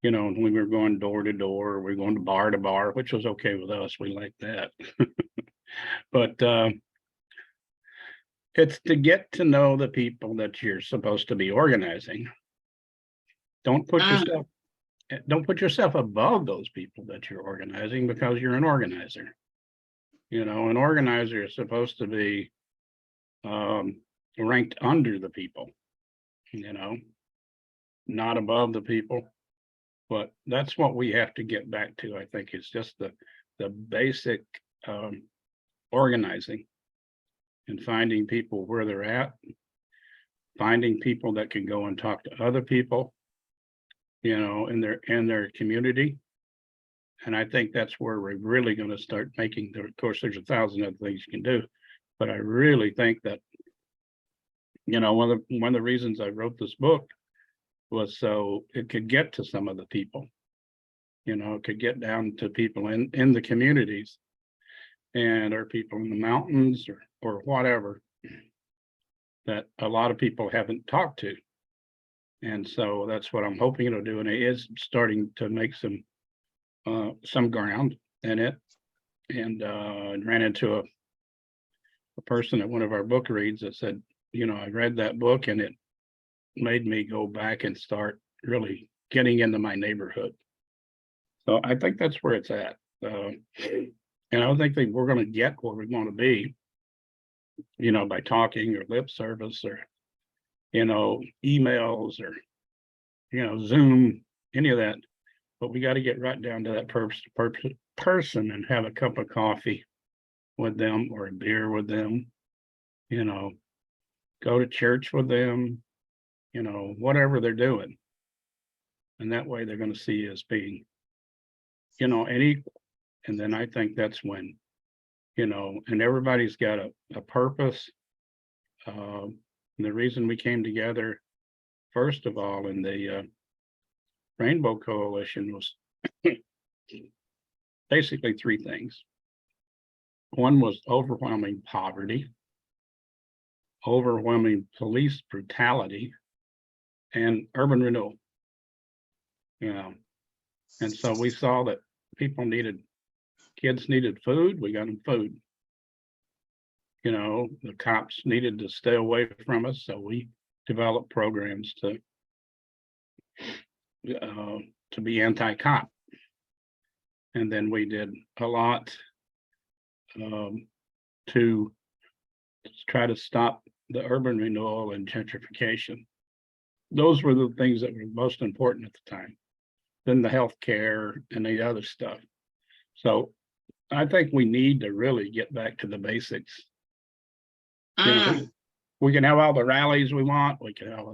when we were going door to door, we were going to bar, which was okay with us. We liked that. But it's to get to know the people that you're supposed to be organizing. Don't put yourself above those people that you're organizing, because you're an organizer. An organizer is supposed to be ranked under the people, not above the people. But that's what we have to get back to. I think it's just the basic organizing and finding people where they're at, finding people that can go and talk to other people, in their community, And I think that's where we're really going to start making, of course, there's 1,000 other things you can do, but I really think that, one of the reasons I wrote this book was so it could get to some of the people, it could get down to people in the communities and or people in the mountains or whatever that a lot of people haven't talked to. And so that's what I'm hoping it'll do. And it is starting to make some ground in it. And I ran into a person at one of our book reads that said, I read that book and it made me go back and start really getting into my neighborhood. So I think that's where it's at. And I don't think that we're going to get where we want to be, by talking or lip service or, emails or, Zoom, any of that. But we got to get right down to that person and have a cup of coffee with them or a beer with them, go to church with them, whatever they're doing. And that way they're going to see us being, an equal. And then I think that's when, and everybody's got a purpose. And the reason we came together, first of all, in the Rainbow Coalition was basically three things. One was overwhelming poverty, overwhelming police brutality, and urban renewal. And so we saw that kids needed food, we got them food. The cops needed to stay away from us, so we developed programs to be anti-cop. And then we did a lot to try to stop the urban renewal and gentrification. Those were the things that were most important at the time. Then the healthcare and the other stuff. So I think we need to really get back to the basics. We can have all the rallies we want. We can have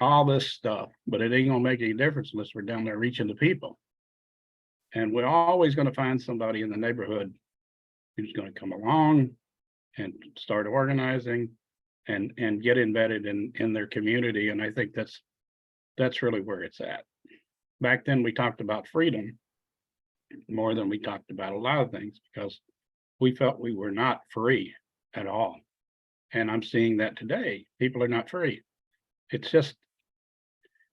all this stuff, but it ain't gonna make any difference unless we're down there reaching the people. And we're always gonna find somebody in the neighborhood who's gonna come along and start organizing and get embedded in their community. And I think that's really where it's at. Back then we talked about freedom more than we talked about a lot of things because we felt we were not free at all. And I'm seeing that today. People are not free. It's just,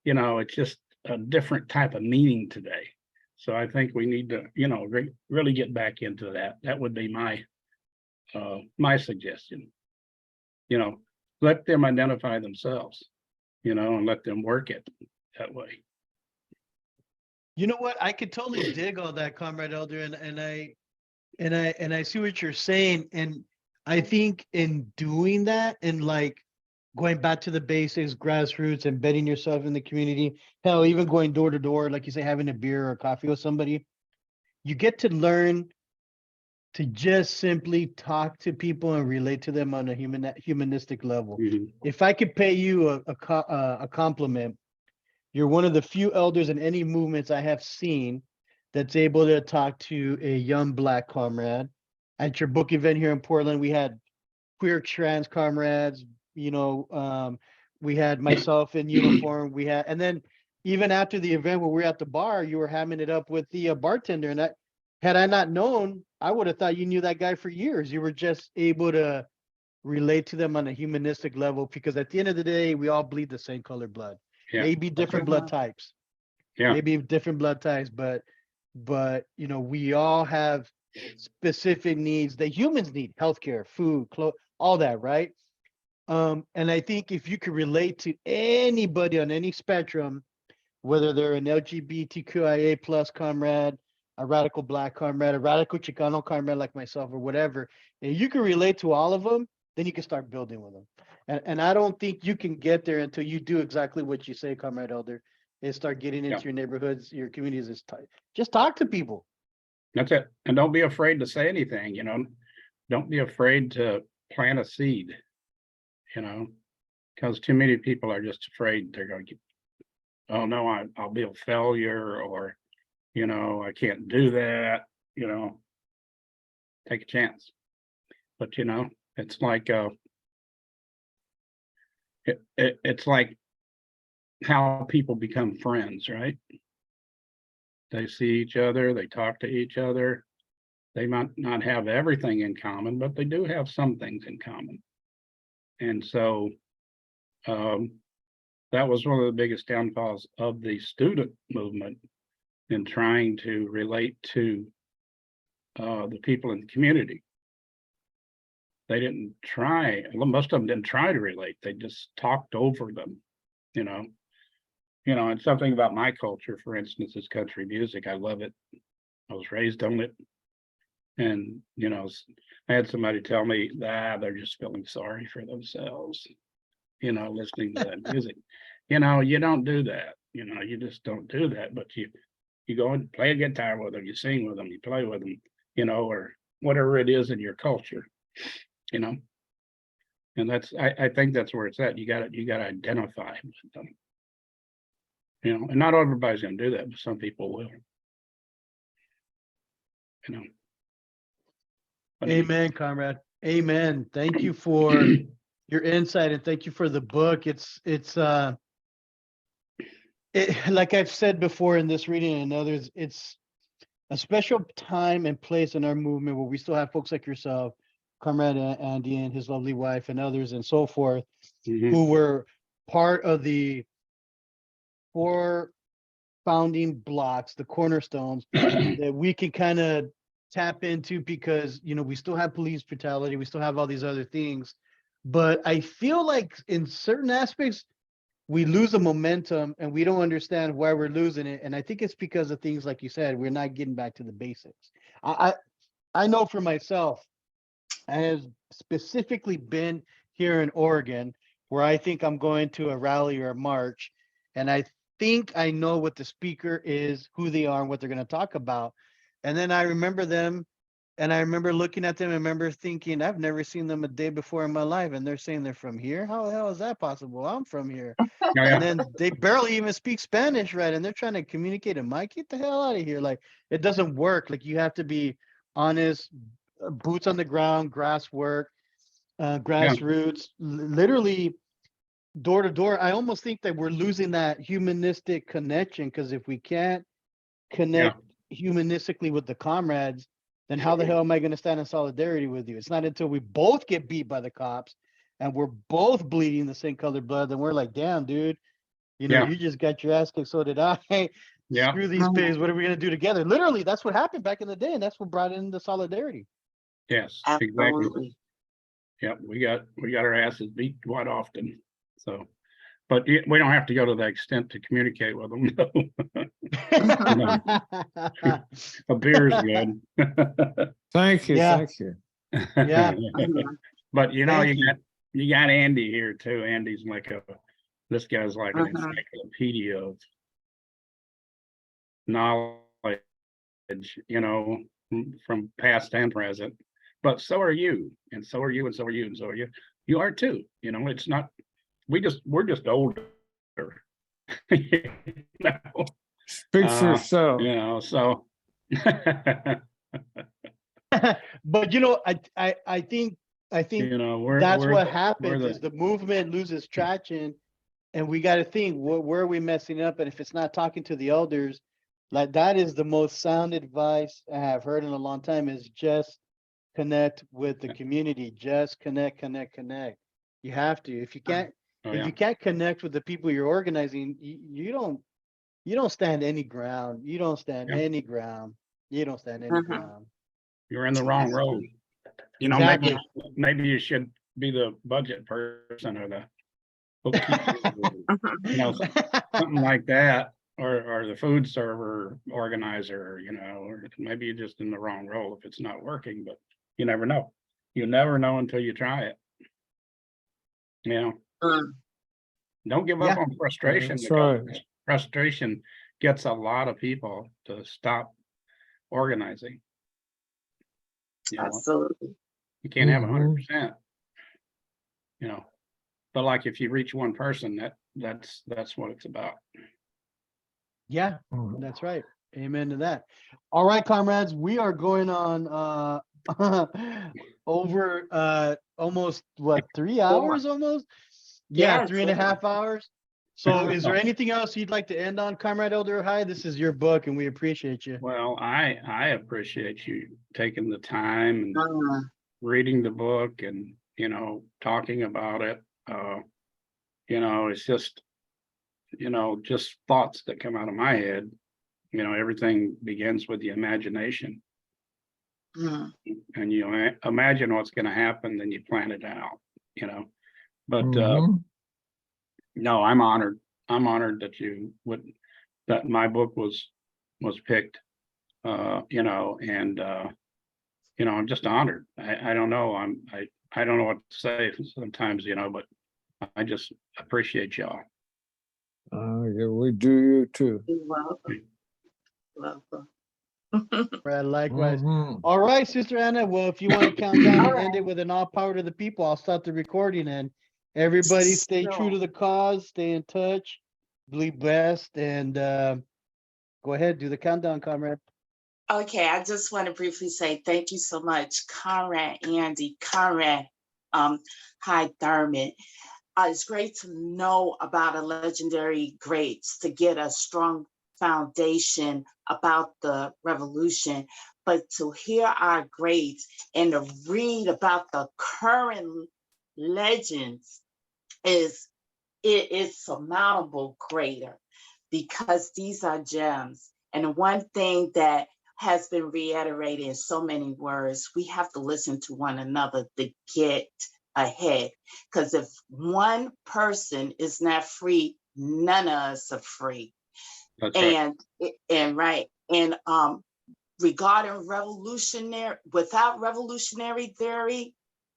it's just a different type of meaning today. So I think we need to, really get back into that. That would be my suggestion. Let them identify themselves, and let them work it that way. You know what? I could totally dig all that, Comrade Elder, and I see what you're saying. And I think in doing that and like going back to the basics, grassroots, embedding yourself in the community, hell, even going door to door, like you say, having a beer or coffee with somebody, you get to learn to just simply talk to people and relate to them on a humanistic level. Mhm. If I could pay you a compliment, you're one of the few elders in any movements I have seen that's able to talk to a young Black comrade. At your book event here in Portland, we had queer trans comrades, we had myself in uniform, and then even after the event where we were at the bar, you were hamming it up with the bartender. And had I not known, I would have thought you knew that guy for years. You were just able to relate to them on a humanistic level because at the end of the day, we all bleed the same color blood. Yeah. Maybe different blood types. Yeah. Maybe different blood types, but we all have specific needs that humans need: healthcare, food, clothes, all that, right? And I think if you could relate to anybody on any spectrum, whether they're an LGBTQIA plus comrade, a radical Black comrade, a radical Chicano comrade like myself, or whatever, and you can relate to all of them, then you can start building with them. And I don't think you can get there until you do exactly what you say, Comrade Elder, is start getting into your neighborhoods, your communities. Just talk to people. That's it. And don't be afraid to say anything, don't be afraid to plant a seed, because too many people are just afraid they're going to get, oh no, I'll be a failure, or I can't do that, take a chance. But it's like it's like how people become friends, right? They see each other, they talk to each other. They might not have everything in common, but they do have some things in common. And so that was one of the biggest downfalls of the student movement in trying to relate to the people in the community. They didn't try, most of them didn't try to relate. They just talked over them, and something about my culture, for instance, is country music. I love it. I was raised on it. And, I had somebody tell me that they're just feeling sorry for themselves, listening to that music. You don't do that. You just don't do that. But you go and play a guitar with them, you sing with them, you play with them, or whatever it is in your culture, and that's, I think that's where it's at. You gotta identify with them, and not everybody's gonna do that, but some people will, But Amen, comrade. Amen. Thank you for your insight, and thank you for the book. It's like I've said before in this reading and others, it's a special time and place in our movement where we still have folks like yourself, Comrade Andy and his lovely wife and others and so forth, who were part of the 4 founding blocks, the cornerstones that we can kind of tap into, because we still have police brutality, we still have all these other things, but I feel like in certain aspects we lose the momentum and we don't understand why we're losing it. And I think it's because of things like you said, we're not getting back to the basics. I know for myself, I have specifically been here in Oregon, where I think I'm going to a rally or a march, and I think I know what the speaker is, who they are, and what they're going to talk about. And then I remember them, and I remember looking at them, and remember thinking, I've never seen them a day before in my life, and they're saying they're from here. How the hell is that possible? I'm from here. And then they barely even speak Spanish, right? And they're trying to communicate in Mike, get the hell out of here. Like, it doesn't work. Like, you have to be honest, boots on the ground, grass work, grassroots, literally door to door. I almost think that we're losing that humanistic connection, because if we can't connect humanistically with the comrades, then how the hell am I going to stand in solidarity with you? It's not until we both get beat by the cops and we're both bleeding the same colored blood, then we're like, damn, dude, you just got your ass kicked, so did I. Screw these pigs. What are we going to do together? Literally, that's what happened back in the day, and that's what brought in the solidarity. Yes, Absolutely. exactly. Yep, we got our asses beat quite often. So, but we don't have to go to the extent to communicate with them. A beer's good. Thank you, Yeah. thank you. Yeah. But you Thank you. got Andy here too. Andy's like this guy's like an encyclopedia of knowledge, from past and present. But so are you, and so are you, and so are you, and so are you. You are too. It's not, we're just older. Speak for yourself. So But I think that's what happens is the movement loses traction, and we got to think, where are we messing up? And if it's not talking to the elders, like, that is the most sound advice I have heard in a long time, is just connect with the community. Just connect. You have to. If you can't, if you can't connect with the people you're organizing, you don't stand any ground. You don't stand any ground. You don't stand any ground. you're in the wrong road. Exactly. Maybe you should be the budget person or the bookkeeper, something like that, or the food server organizer, or maybe you're just in the wrong role if it's not working. But you never know. You never know until you try it. Don't give up on frustration, That's because right. frustration gets a lot of people to stop organizing. Absolutely. You can't have 100%. But like, if you reach one person, that's what it's about. Yeah, that's right. Amen to that. All right, comrades, we are going on over almost what, 3 hours almost? Yeah, Yes, 3.5 hours. So is there anything else you'd like to end on, Comrade Elder High? This is your book and we appreciate you. Well, I appreciate you taking the time and uh, reading the book and, you know, talking about it. You know, it's just, you know, just thoughts that come out of my head. You know, everything begins with the imagination. mm, And you imagine what's going to happen, then you plan it out, you know. But Mhm. no, I'm honored. I'm honored that that my book was picked. You know, and you know, I'm just honored. I don't know. I don't know what to say sometimes, you know, but I just appreciate y'all. Yeah, we do you too. you're welcome. Welcome. Brad, likewise. Mhm. All right, Sister Anna. Well, if you want to count down All and right. end it with an all power to the people, I'll start the recording. And everybody stay true to the cause, stay in touch, be blessed, and go ahead, do the countdown, comrade. Okay, I just want to briefly say thank you so much, Conrad Andy, Conrad Hyde Thurman. It's great to know about a legendary greats to get a strong foundation about the revolution, but to hear our greats and to read about the current legends is surmountable greater, because these are gems. And one thing that has been reiterated in so many words, we have to listen to one another to get ahead. Because if one person is not free, none of us are free. That's right. And regarding without revolutionary theory,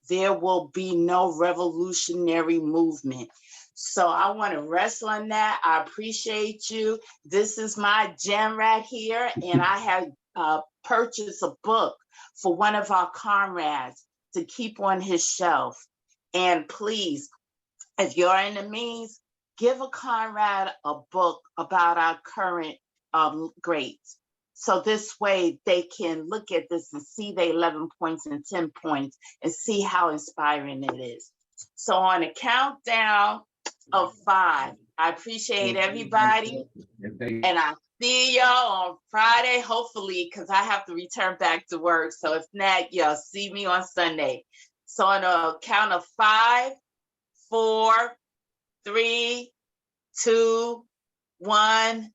there will be no revolutionary movement. So I want to rest on that. I appreciate you. This is my gem right here. And I have purchased a book for one of our comrades to keep on his shelf. And please, if you're in the means, give a comrade a book about our current greats. So this way they can look at this and see the 11 points and 10 points and see how inspiring it is. So on a countdown of 5, I appreciate everybody. And I see y'all on Friday, hopefully, because I have to return back to work. So if not, y'all see me on Sunday. So on a count of 5, 4, 3, 2, 1.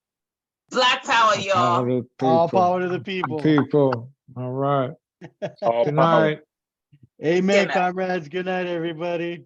Black power, y'all. All power to the people. People. All right. All Good power. night. Amen, Good night. comrades. Good night, everybody.